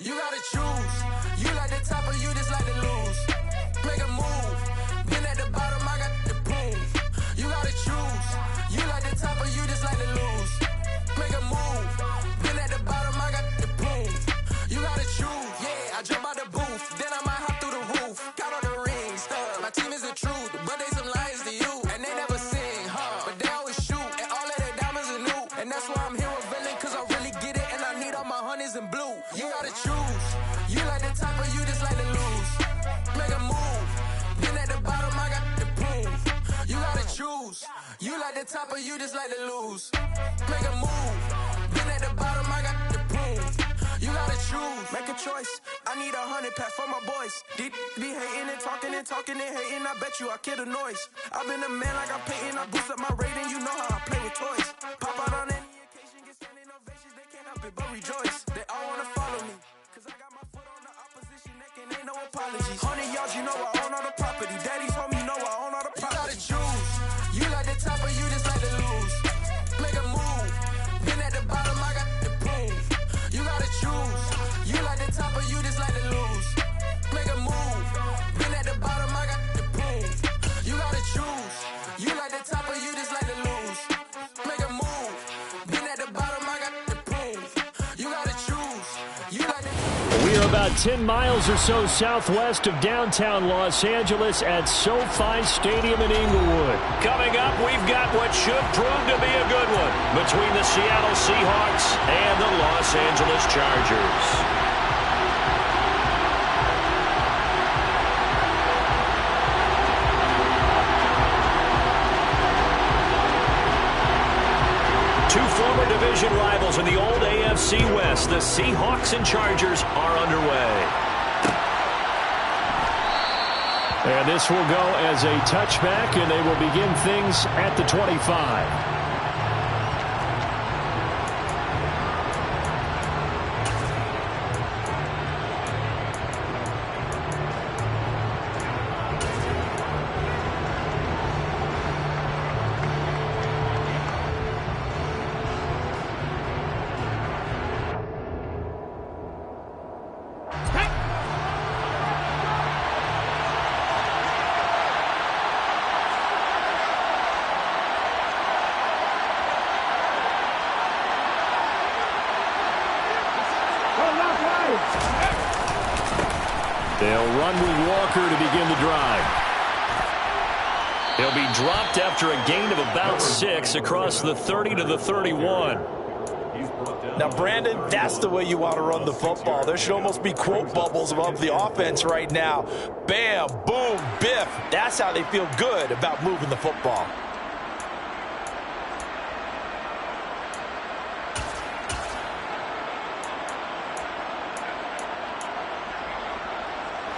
You gotta choose. You like the top or you just like to lose. Make a move. Been at the bottom, I got the boom. You gotta choose. You like the top or you just like to lose. Make a move. Been at the bottom, I got the boom. You gotta choose. Yeah, I jump out the booth. Then I might hop through the roof. Got on the ring stuff. My team is the truth, but they some liars to you. And they never sing, huh? But they always shoot. And all of their diamonds are new. And that's why I'm here with villain, cause I really get it. And I need all my honeys in blue. You gotta choose. You like the top or you just like to lose. Make a move. Been at the bottom, I got the boom. You gotta choose. You like the top or you just like to lose. Make a move. Been at the bottom, I got the boom. You gotta choose. Make a choice. I need 100 pack for my boys. Be hating and talking and hating. I bet you I kill the noise. I've been a man like I'm Peyton. I boost up my rating. You know how I play with toys. Pop out on any occasion, get standing ovations. They can't help it but rejoice. They all wanna follow me. Cause I got my foot on the opposition neck and ain't no apologies. 100 yards, you know I own all the property. Daddy's home, you know I own all the property. You gotta choose. You like the top or you just like to lose. Make a move. Been at the bottom, I got the boom. You gotta choose. You like the top or you just like to lose. Make a move. Been at the bottom, I got the boom. You gotta choose. You like the top or you just like to lose. Make a move. Been at the bottom, I got the boom. You gotta choose. You like the We are about 10 miles or so southwest of downtown Los Angeles at SoFi Stadium in Inglewood. Coming up, we've got what should prove to be a good one between the Seattle Seahawks and the Los Angeles Chargers. Two former division rivals in the old AFC West, the Seahawks and Chargers, are underway. And this will go as a touchback, and they will begin things at the 25. They'll run with Walker to begin the drive. He'll be dropped after a gain of about 6 across the 30 to the 31. Now, Brandon, that's the way you want to run the football. There should almost be quote bubbles above the offense right now. Bam, boom, biff. That's how they feel good about moving the football.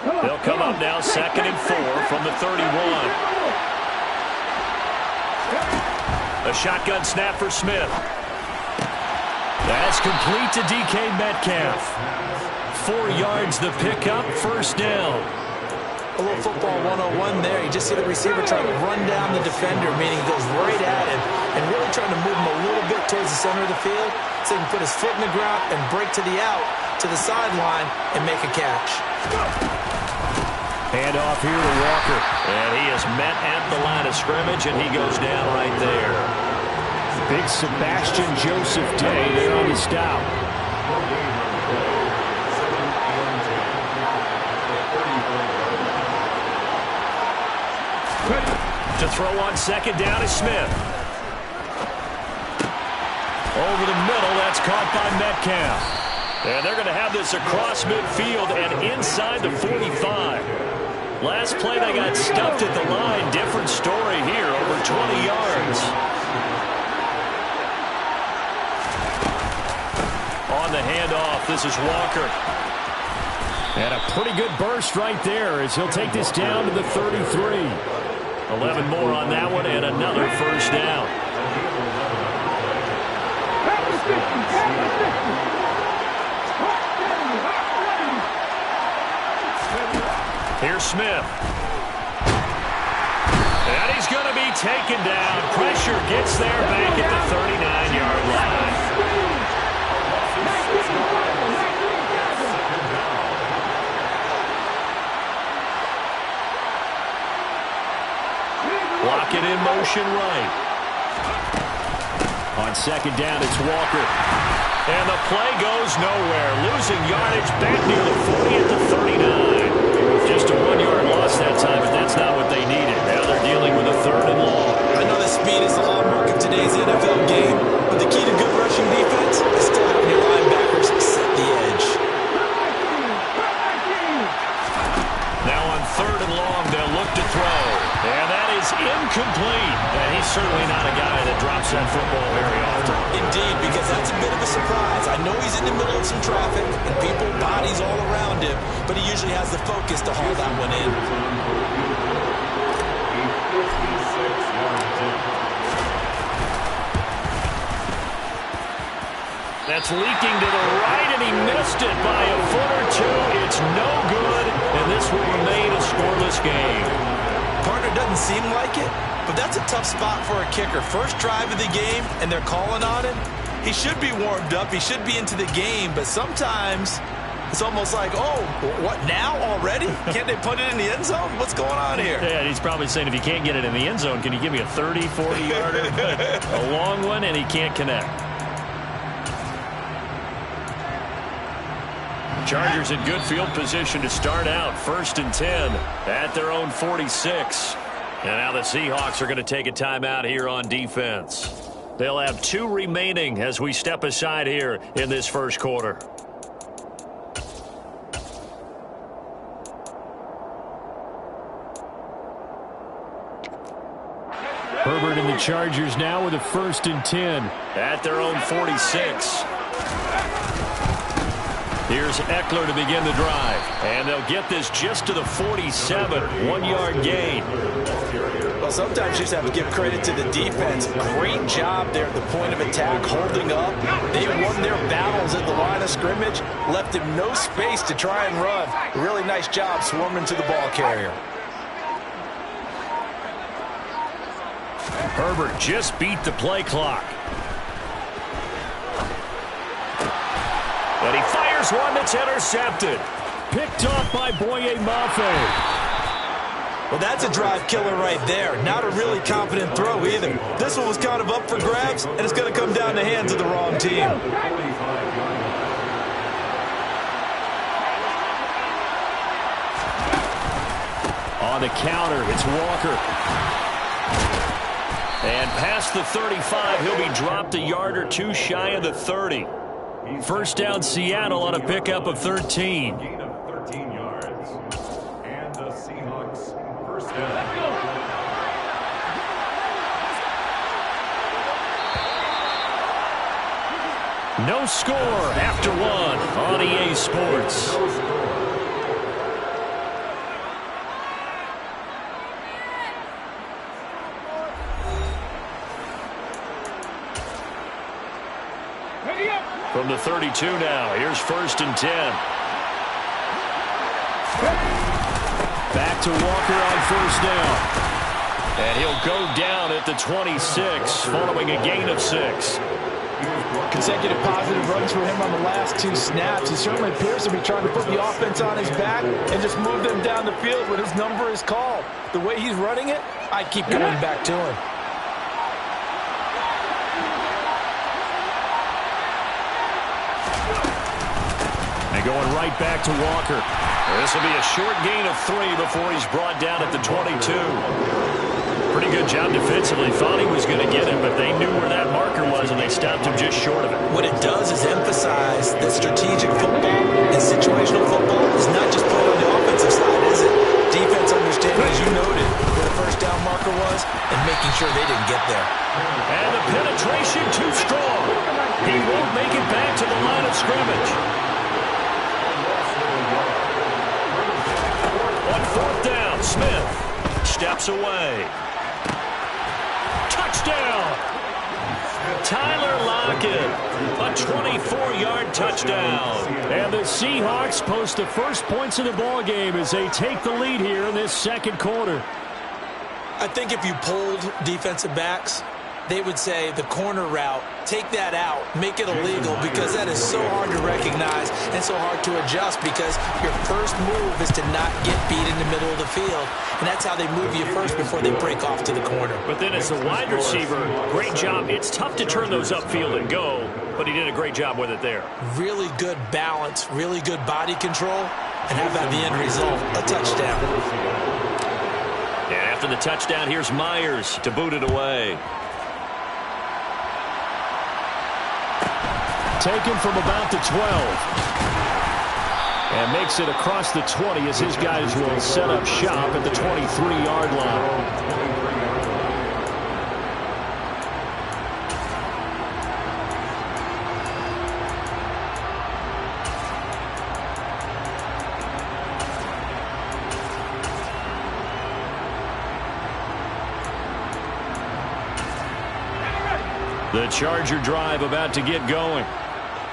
They'll come up now, 2nd and 4 from the 31. A shotgun snap for Smith. That's complete to DK Metcalf. 4 yards the pickup, first down. A little football 101 there. You just see the receiver trying to run down the defender, meaning he goes right at him and really trying to move him a little bit towards the center of the field so he can put his foot in the ground and break to the out, to the sideline, and make a catch. Hand off here to Walker. And he is met at the line of scrimmage, and he goes down right there. Big Sebastian Joseph Day there on the stop. To throw on 2nd down is Smith. Over the middle, that's caught by Metcalf. And they're going to have this across midfield and inside the 45. Last play, they got stuffed at the line. Different story here, over 20 yards. On the handoff, this is Walker. And a pretty good burst right there as he'll take this down to the 33. 11 more on that one and another first down. Here's Smith. And he's going to be taken down. Pressure gets there back at the 39-yard line. motion right. On second down, it's Walker. And the play goes nowhere. Losing yardage back near the 40 at the 39. Just a 1-yard loss that time, but that's not what they needed. Now they're dealing with a 3rd and long. I know that speed is the hallmark of today's NFL game, but the key to good rushing defense is still having your linebackers set the edge. Now on 3rd and long, they'll look to throw. And that is incomplete. And he's certainly not a guy that drops that football very often. Indeed, because that's a bit of a surprise. I know he's in the middle of some traffic and people, bodies all around him, but he usually has the focus to haul that one in. That's leaking to the right, and he missed it by a foot or two. It's no good, and this will remain a scoreless game. Partner doesn't seem like it, but that's a tough spot for a kicker. First drive of the game, and they're calling on him. He should be warmed up. He should be into the game, but sometimes it's almost like, oh, what, now already? Can't they put it in the end zone? What's going on here? Yeah, and he's probably saying, if you can't get it in the end zone, can you give me a 30, 40-yarder? A long one, and he can't connect. Chargers in good field position to start out. 1st and 10 at their own 46. And now the Seahawks are going to take a timeout here on defense. They'll have 2 remaining as we step aside here in this first quarter. Herbert and the Chargers now with a 1st and 10 at their own 46. Here's Eckler to begin the drive. And they'll get this just to the 47. 1-yard gain. Well, sometimes you just have to give credit to the defense. Great job there at the point of attack, holding up. They won their battles at the line of scrimmage, left him no space to try and run. Really nice job swarming to the ball carrier. Herbert just beat the play clock. And he fires one that's intercepted. Picked off by Boye Mafe. Well, that's a drive killer right there. Not a really confident throw either. This one was kind of up for grabs, and it's going to come down the hands of the wrong team. On the counter, it's Walker. And past the 35, he'll be dropped a yard or 2 shy of the 30. First down, Seattle on a pickup of 13. Gain of 13 yards. And the Seahawks first down. No score after 1 on EA Sports. From the 32 now, here's 1st and 10. Back to Walker on 1st down. And he'll go down at the 26, following a gain of 6. Consecutive positive runs for him on the last 2 snaps. He certainly appears to be trying to put the offense on his back and just move them down the field when his number is called. The way he's running it, I keep going back to him. Going right back to Walker. This will be a short gain of 3 before he's brought down at the 22. Pretty good job defensively. Thought he was going to get him, but they knew where that marker was, and they stopped him just short of it. What it does is emphasize that strategic football and situational football is not just played on the offensive side, is it? Defense understanding, as you noted, where the first down marker was and making sure they didn't get there. And the penetration too strong. He won't make it back to the line of scrimmage. On 4th down, Smith steps away. Touchdown! Tyler Lockett, a 24-yard touchdown. And the Seahawks post the first points of the ball game as they take the lead here in this second quarter. I think if you polled defensive backs, they would say the corner route, take that out, make it illegal, because that is so hard to recognize and so hard to adjust, because your first move is to not get beat in the middle of the field, and that's how they move you first before they break off to the corner. But then as a wide receiver, great job. It's tough to turn those upfield and go, but he did a great job with it there. Really good balance, really good body control, and how about the end result? A touchdown. And after the touchdown, here's Myers to boot it away. Taken from about the 12. And makes it across the 20 as his guys will set up shop at the 23-yard line. The Charger drive about to get going.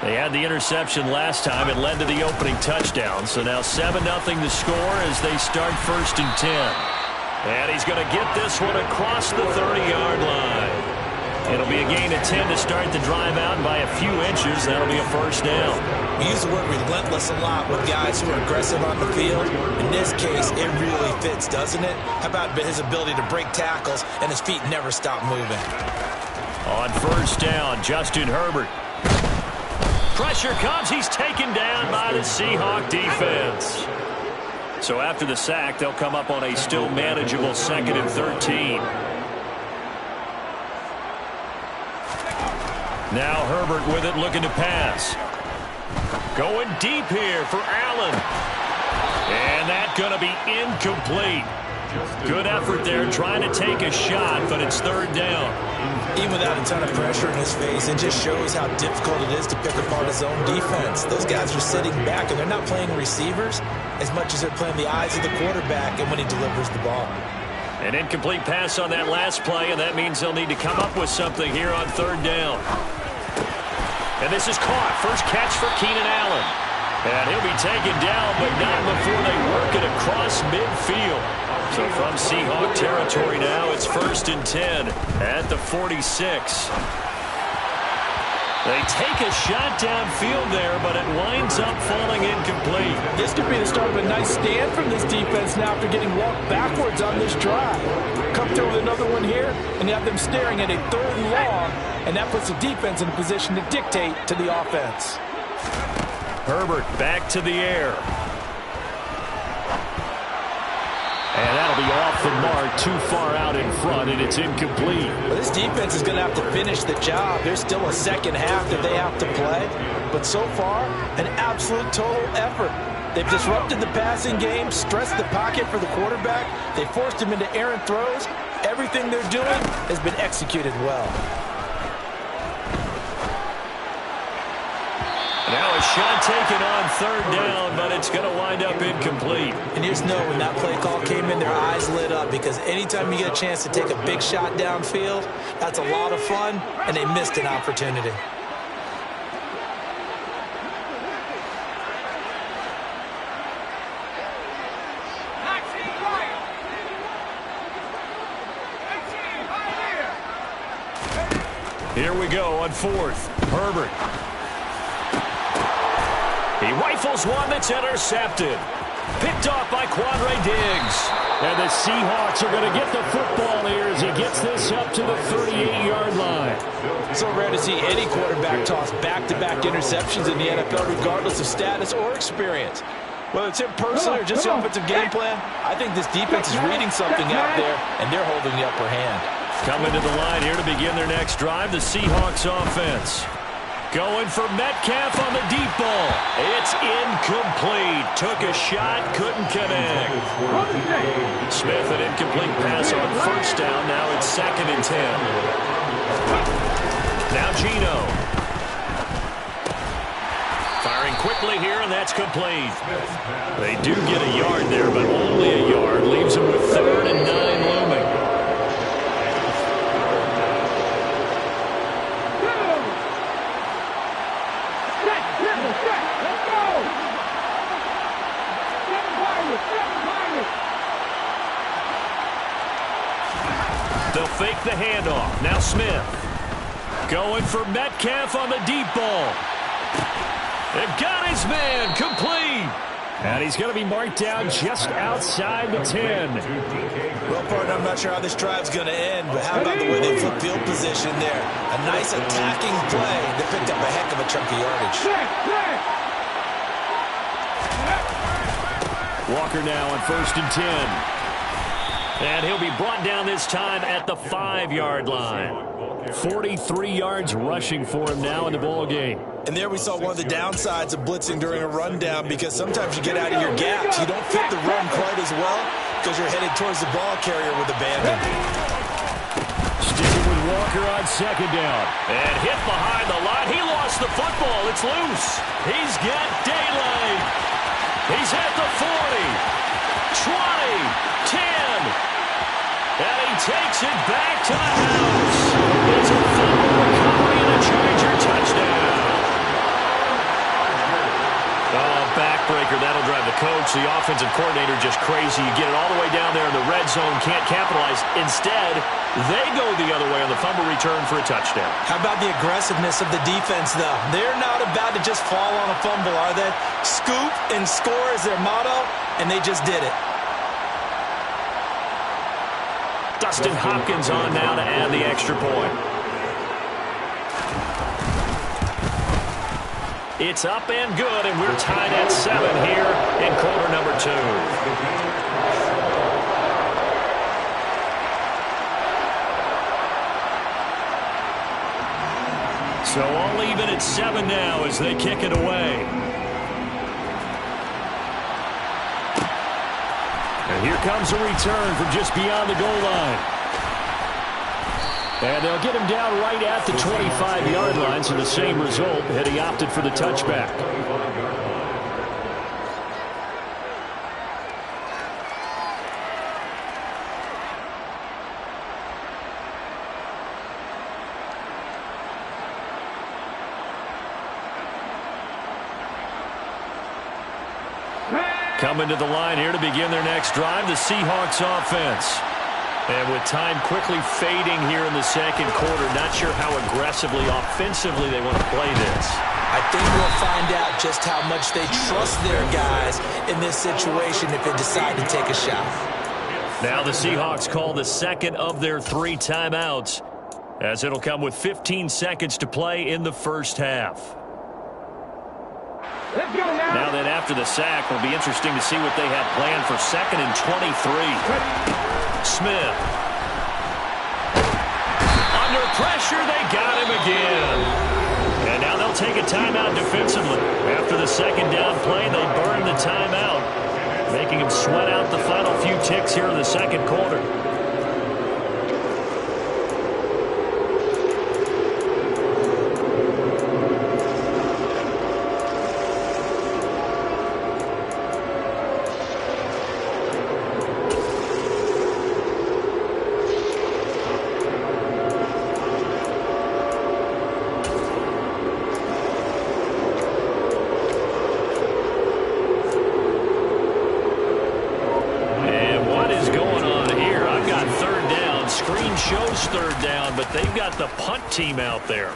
They had the interception last time. It led to the opening touchdown. So now 7-0 the score as they start 1st and 10. And he's going to get this one across the 30-yard line. It'll be a gain of 10 to start the drive out, and by a few inches, that'll be a 1st down. We use the word relentless a lot with guys who are aggressive on the field. In this case, it really fits, doesn't it? How about his ability to break tackles and his feet never stop moving? On 1st down, Justin Herbert. Pressure comes. He's taken down by the Seahawk defense. So after the sack, they'll come up on a still manageable 2nd and 13. Now Herbert with it, looking to pass. Going deep here for Allen. And that's going to be incomplete. Good effort there, trying to take a shot, but it's 3rd down. Even without a ton of pressure in his face, it just shows how difficult it is to pick apart his own defense. Those guys are sitting back, and they're not playing receivers as much as they're playing the eyes of the quarterback and when he delivers the ball. An incomplete pass on that last play, and that means they'll need to come up with something here on 3rd down. And this is caught. First catch for Keenan Allen. And he'll be taken down, but not before they work it across midfield. So from Seahawk territory now, it's 1st and 10 at the 46. They take a shot downfield there, but it winds up falling incomplete. This could be the start of a nice stand from this defense now after getting walked backwards on this drive. Come through with another one here, and you have them staring at a 3rd and long, and that puts the defense in a position to dictate to the offense. Herbert back to the air. And that'll be off the mark, too far out in front, and it's incomplete. Well, this defense is going to have to finish the job. There's still a second half that they have to play. But so far, an absolute total effort. They've disrupted the passing game, stressed the pocket for the quarterback. They forced him into errant throws. Everything they're doing has been executed well. Now a shot taken on 3rd down, but it's going to wind up incomplete. And you just know when that play call came in, their eyes lit up, because anytime you get a chance to take a big shot downfield, that's a lot of fun, and they missed an opportunity. Here we go on 4th. Herbert. He rifles one that's intercepted. Picked off by Quandre Diggs. And the Seahawks are going to get the football here as he gets this up to the 38-yard line. So rare to see any quarterback toss back-to-back interceptions in the NFL, regardless of status or experience. Whether it's him personally or just the offensive game plan, I think this defense is reading something out there, and they're holding the upper hand. Coming to the line here to begin their next drive, the Seahawks offense. Going for Metcalf on the deep ball. It's incomplete. Took a shot, couldn't connect. Smith, an incomplete pass on 1st down. Now it's 2nd and 10. Now Geno. Firing quickly here, and that's complete. They do get a yard there, but only a yard. Leaves them with 3rd and 9 looming. The they'll fake the handoff. Now Smith. Going for Metcalf on the deep ball. It got his man. Complete. And he's going to be marked down just outside the 10. Well, partner, I'm not sure how this drive's going to end, but how about the way they flip field position there? A nice attacking play that picked up a heck of a chunk of yardage. Walker now on 1st and 10. And he'll be brought down this time at the 5-yard line. 43 yards rushing for him now in the ball game. And there we saw one of the downsides of blitzing during a rundown, because sometimes you get out of your gaps. You don't fit the run quite as well because you're headed towards the ball carrier with abandon. Sticking with Walker on 2nd down. And hit behind the line. He lost the football. It's loose. He's got daylight. He's at the 40, 20, 10. And he takes it back to the house. It's a fumble recovery and a Charger touchdown. Oh, backbreaker. That'll drive the coach, the offensive coordinator, just crazy. You get it all the way down there in the red zone, can't capitalize. Instead, they go the other way on the fumble return for a touchdown. How about the aggressiveness of the defense, though? They're not about to just fall on a fumble, are they? Scoop and score is their motto, and they just did it. Dustin Hopkins on now to add the extra point. It's up and good, and we're tied at 7 here in quarter number 2. So all even at 7 now as they kick it away. And here comes a return from just beyond the goal line. And they'll get him down right at the 25-yard line, so the same result had he opted for the touchback. Coming to the line here to begin their next drive, the Seahawks offense. And with time quickly fading here in the second quarter, not sure how aggressively, offensively they want to play this. I think we'll find out just how much they trust their guys in this situation if they decide to take a shot. Now the Seahawks call the second of their 3 timeouts, as it'll come with 15 seconds to play in the first half. Now that after the sack, it'll be interesting to see what they have planned for 2nd and 23. Smith. Under pressure, they got him again. And now they'll take a timeout defensively. After the second down play, they burn the timeout, making him sweat out the final few ticks here in the second quarter. But they've got the punt team out there.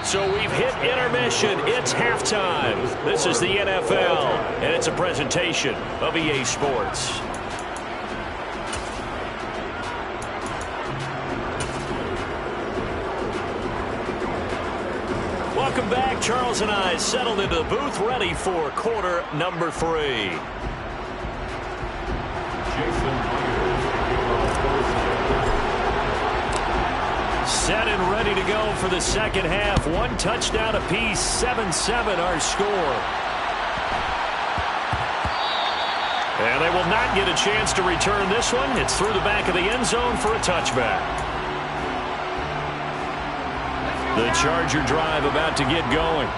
So we've hit intermission. It's halftime. This is the NFL, and it's a presentation of EA Sports. Welcome back. Charles and I settled into the booth, ready for quarter number 3. Set and ready to go for the second half. 1 touchdown apiece, 7-7 our score. And they will not get a chance to return this one. It's through the back of the end zone for a touchback. The Charger drive about to get going.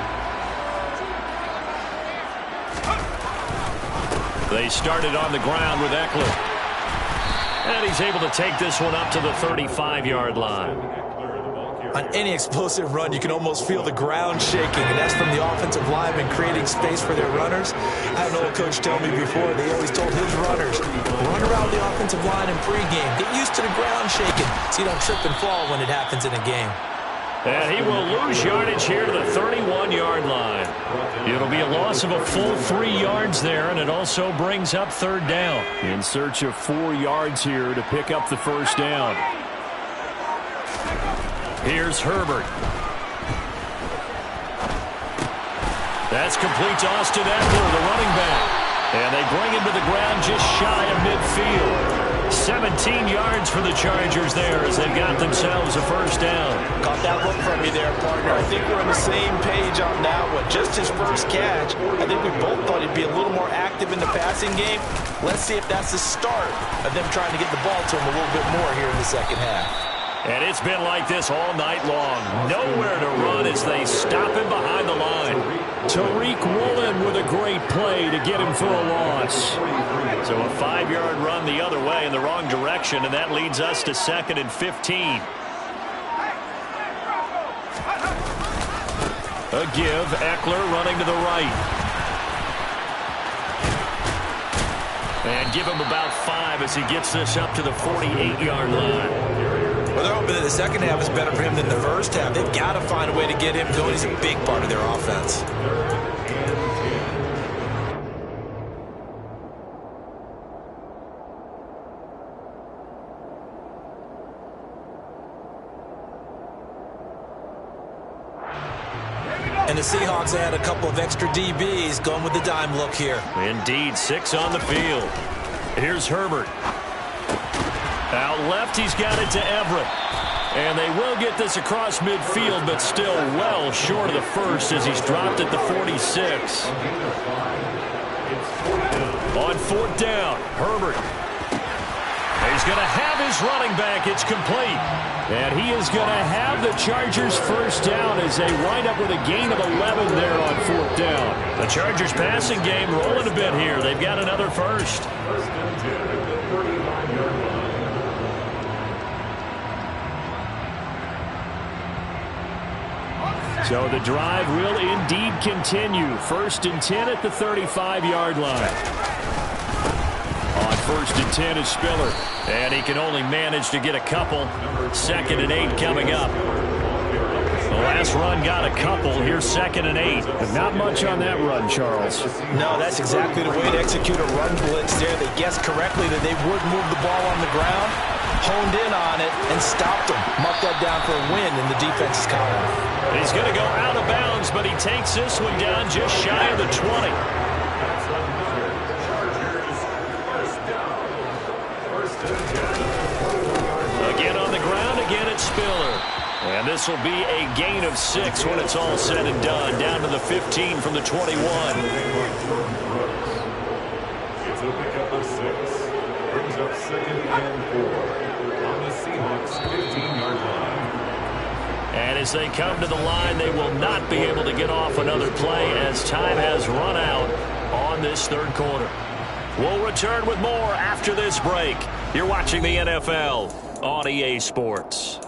They started on the ground with Eckler. And he's able to take this one up to the 35-yard line. On any explosive run, you can almost feel the ground shaking, and that's from the offensive linemen creating space for their runners. I had an old coach tell me before, they always told his runners, run around the offensive line in pregame. Get used to the ground shaking so you don't trip and fall when it happens in a game. And he will lose yardage here to the 31-yard line. It'll be a loss of a full 3 yards there, and it also brings up third down. In search of 4 yards here to pick up the first down. Here's Herbert. That's complete to Austin Eckler, the running back. And they bring him to the ground just shy of midfield. 17 yards for the Chargers there as they've got themselves a first down. Got that look from you there, partner. I think we're on the same page on that one. Just his first catch. I think we both thought he'd be a little more active in the passing game. Let's see if that's the start of them trying to get the ball to him a little bit more here in the second half. And it's been like this all night long. Nowhere to run as they stop him behind the line. Tariq Woolen with a great play to get him for a loss. So a 5-yard run the other way in the wrong direction, and that leads us to 2nd and 15. A give, Eckler running to the right. And give him about 5 as he gets this up to the 48-yard line. Well, they're hoping that the second half is better for him than the first half. They've got to find a way to get him going. He's a big part of their offense. And the Seahawks add a couple of extra DBs going with the dime look here. Indeed, 6 on the field. Here's Herbert. Out left, he's got it to Everett. And they will get this across midfield, but still well short of the first as he's dropped at the 46. On 4th down, Herbert. He's going to have his running back. It's complete. And he is going to have the Chargers first down as they wind up with a gain of 11 there on 4th down. The Chargers passing game rolling a bit here. They've got another first. So the drive will indeed continue. 1st and 10 at the 35-yard line. On 1st and 10 is Spiller. And he can only manage to get a couple. 2nd and 8 coming up. The last run got a couple. Here's 2nd and 8. But not much on that run, Charles. No, that's exactly the way to execute a run blitz there. They guessed correctly that they would move the ball on the ground, honed in on it, and stopped them. Marked that down for a win in the defense's column. He's going to go out of bounds, but he takes this one down just shy of the 20. Again on the ground, again it's Spiller. And this will be a gain of 6 when it's all said and done. Down to the 15 from the 21. It's a pickup of 6. Brings up 2nd and 4 on the Seahawks 15-yard line. And as they come to the line, they will not be able to get off another play as time has run out on this 3rd quarter. We'll return with more after this break. You're watching the NFL on EA Sports.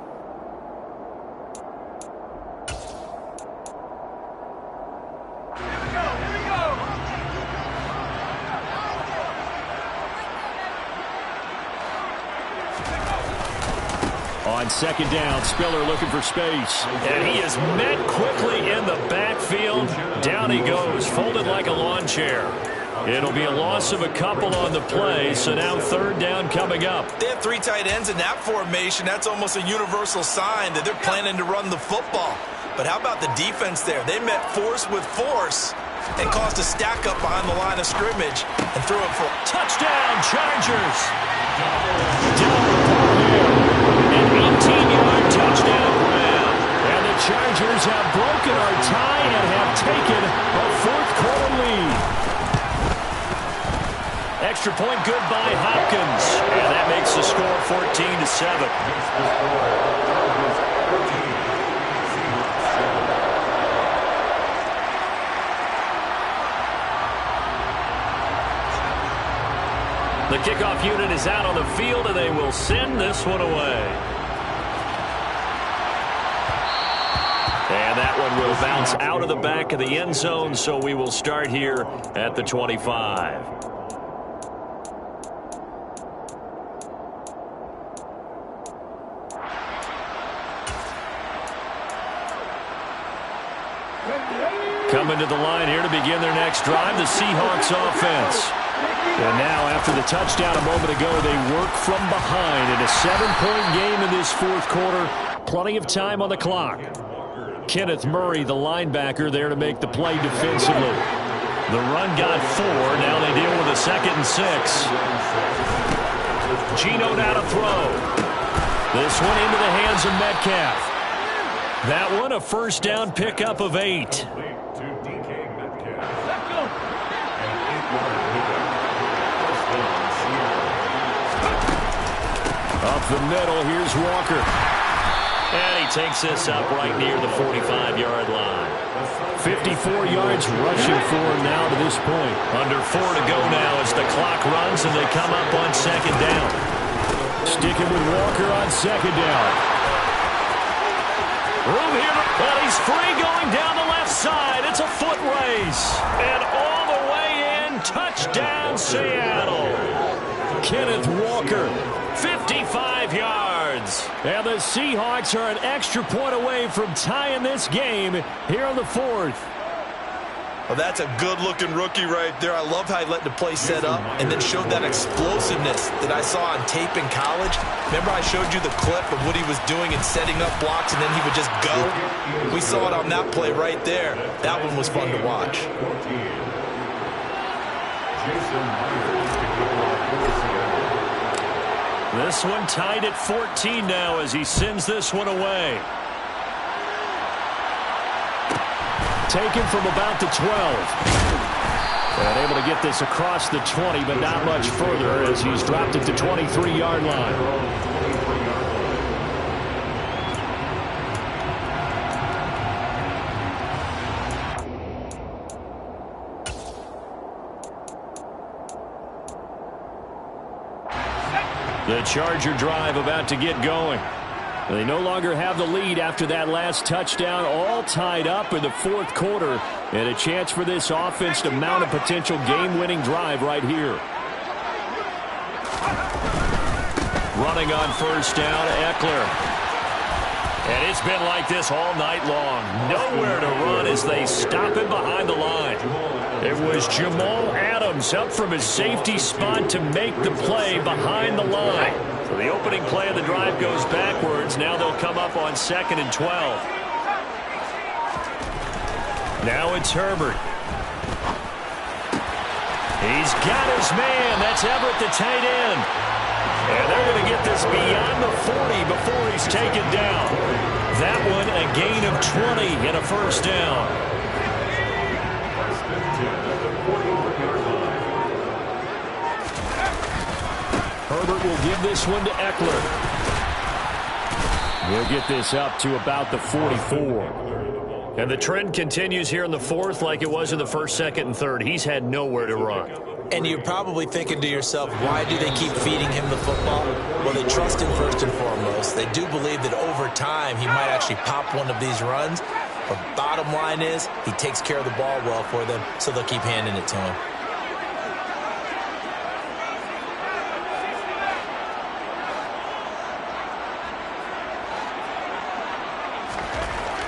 On 2nd down, Spiller looking for space. And he is met quickly in the backfield. Down he goes, folded like a lawn chair. It'll be a loss of a couple on the play, so now 3rd down coming up. They have 3 tight ends in that formation. That's almost a universal sign that they're planning to run the football. But how about the defense there? They met force with force and caused a stack up behind the line of scrimmage and threw it for touchdown, Chargers. An 18-yard touchdown grab. And the Chargers have broken our tie and have taken a 4th quarter lead. Extra point good by Hopkins. And that makes the score 14-7. The kickoff unit is out on the field, and they will send this one away. And that one will bounce out of the back of the end zone, so we will start here at the 25. Coming to the line here to begin their next drive, the Seahawks offense. And now, after the touchdown a moment ago, they work from behind in a 7-point game in this fourth quarter. Plenty of time on the clock. Kenneth Murray, the linebacker, there to make the play defensively. The run got 4. Now they deal with a 2nd and 6. Geno now to throw. This one into the hands of Metcalf. That one a first down pickup of 8. Up the middle, here's Walker. And he takes this up right near the 45-yard line. 54 yards rushing for him now to this point. Under 4 to go now as the clock runs and they come up on 2nd down. Sticking with Walker on 2nd down. Room here, but he's free going down the left side. It's a foot race. And all the way in, touchdown Seattle. Kenneth Walker, 55 yards. And the Seahawks are an extra point away from tying this game here on the 4th. Well, that's a good-looking rookie right there. I love how he let the play set up and then showed that explosiveness that I saw on tape in college. Remember I showed you the clip of what he was doing and setting up blocks, and then he would just go? We saw it on that play right there. That one was fun to watch. This one tied at 14 now as he sends this one away. Taken from about the 12. And able to get this across the 20, but not much further as he's dropped it to 23-yard line. The Charger drive about to get going. They no longer have the lead after that last touchdown, all tied up in the 4th quarter, and a chance for this offense to mount a potential game-winning drive right here. Running on first down, Eckler. And it's been like this all night long. Nowhere to run as they stop him behind the line. It was Jamal Adams up from his safety spot to make the play behind the line. So the opening play of the drive goes backwards. Now they'll come up on 2nd and 12. Now it's Herbert. He's got his man. That's Everett, the tight end. And they're going to get this beyond the 40 before he's taken down. That one a gain of 20 and a first down. Herbert will give this one to Eckler. We'll get this up to about the 44. And the trend continues here in the 4th like it was in the 1st, 2nd, and 3rd. He's had nowhere to run. And you're probably thinking to yourself, why do they keep feeding him the football? Well, they trust him first and foremost. They do believe that over time he might actually pop one of these runs. But bottom line is he takes care of the ball well for them, so they'll keep handing it to him.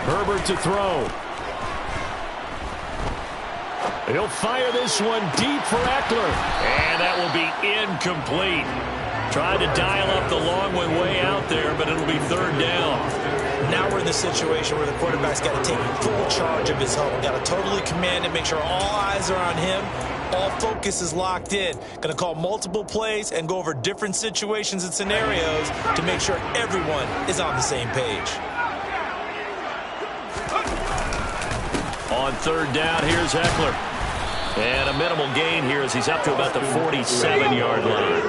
Herbert to throw. He'll fire this one deep for Eckler. And that will be incomplete. Tried to dial up the long one way out there, but it'll be 3rd down. Now we're in the situation where the quarterback's got to take full charge of his home. Got to totally command it, make sure all eyes are on him. All focus is locked in. Going to call multiple plays and go over different situations and scenarios to make sure everyone is on the same page. On 3rd down, here's Eckler. And a minimal gain here as he's up to about the 47-yard line.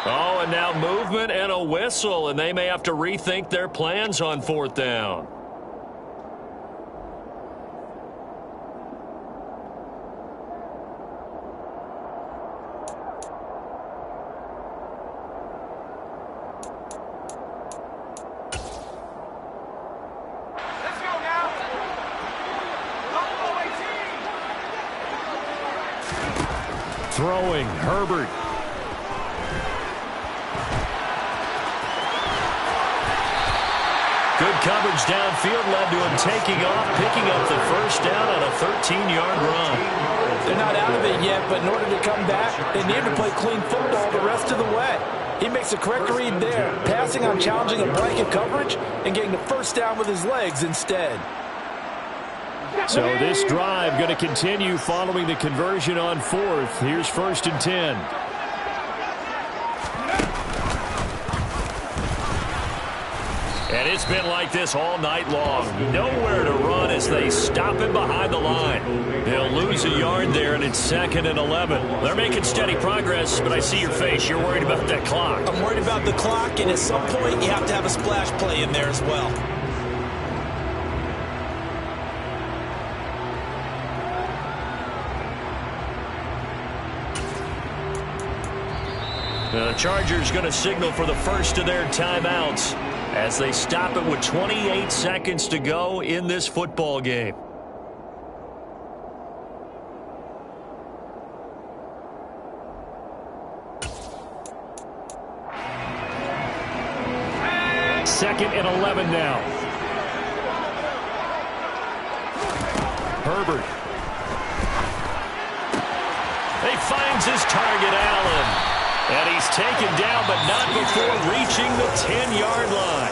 Oh, and now movement and a whistle, and they may have to rethink their plans on 4th down. Throwing, Herbert. Good coverage downfield led to him taking off, picking up the first down on a 13-yard run. They're not out of it yet, but in order to come back, they need to play clean football the rest of the way. He makes a correct read there, passing on challenging a blanket coverage and getting the first down with his legs instead. So this drive going to continue following the conversion on fourth. Here's 1st and 10. And it's been like this all night long. Nowhere to run as they stop him behind the line. He'll lose a yard there, and it's 2nd and 11. They're making steady progress, but I see your face. You're worried about that clock. I'm worried about the clock, and at some point you have to have a splash play in there as well. The Chargers going to signal for the first of their timeouts as they stop it with 28 seconds to go in this football game. Second and 11 now. Herbert. He finds his target, Allen. And he's taken down, but not before reaching the 10-yard line.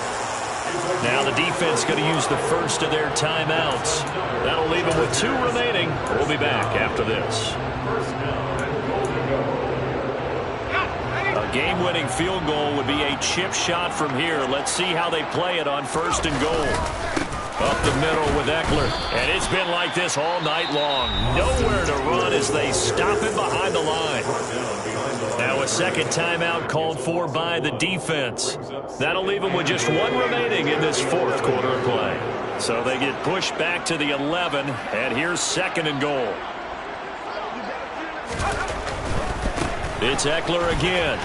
Now the defense going to use the first of their timeouts. That'll leave them with 2 remaining. We'll be back after this. A game-winning field goal would be a chip shot from here. Let's see how they play it on 1st and goal. Up the middle with Eckler. And it's been like this all night long. Nowhere to run as they stop him behind the line. Now a second timeout called for by the defense. That'll leave them with just 1 remaining in this 4th quarter of play. So they get pushed back to the 11, and here's 2nd and goal. It's Eckler again.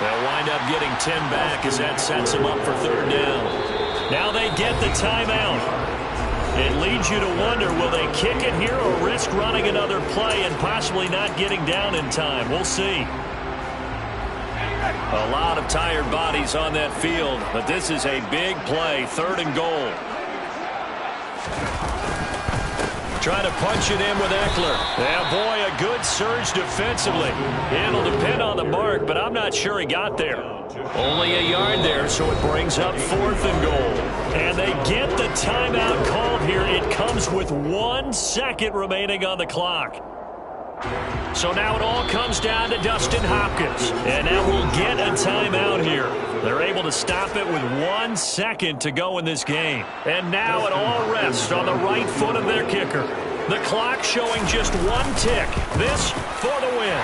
They'll wind up getting 10 back as that sets them up for 3rd down. Now they get the timeout. It leads you to wonder, will they kick it here or risk running another play and possibly not getting down in time? We'll see. A lot of tired bodies on that field, but this is a big play, 3rd and goal. Trying to punch it in with Eckler. Yeah, boy, a good surge defensively. It'll depend on the mark, but I'm not sure he got there. Only a yard there, so it brings up 4th and goal. And they get the timeout called here. It comes with 1 second remaining on the clock. So now it all comes down to Dustin Hopkins. And now we'll get a timeout here. They're able to stop it with 1 second to go in this game. And now it all rests on the right foot of their kicker. The clock showing just 1 tick. This for the win.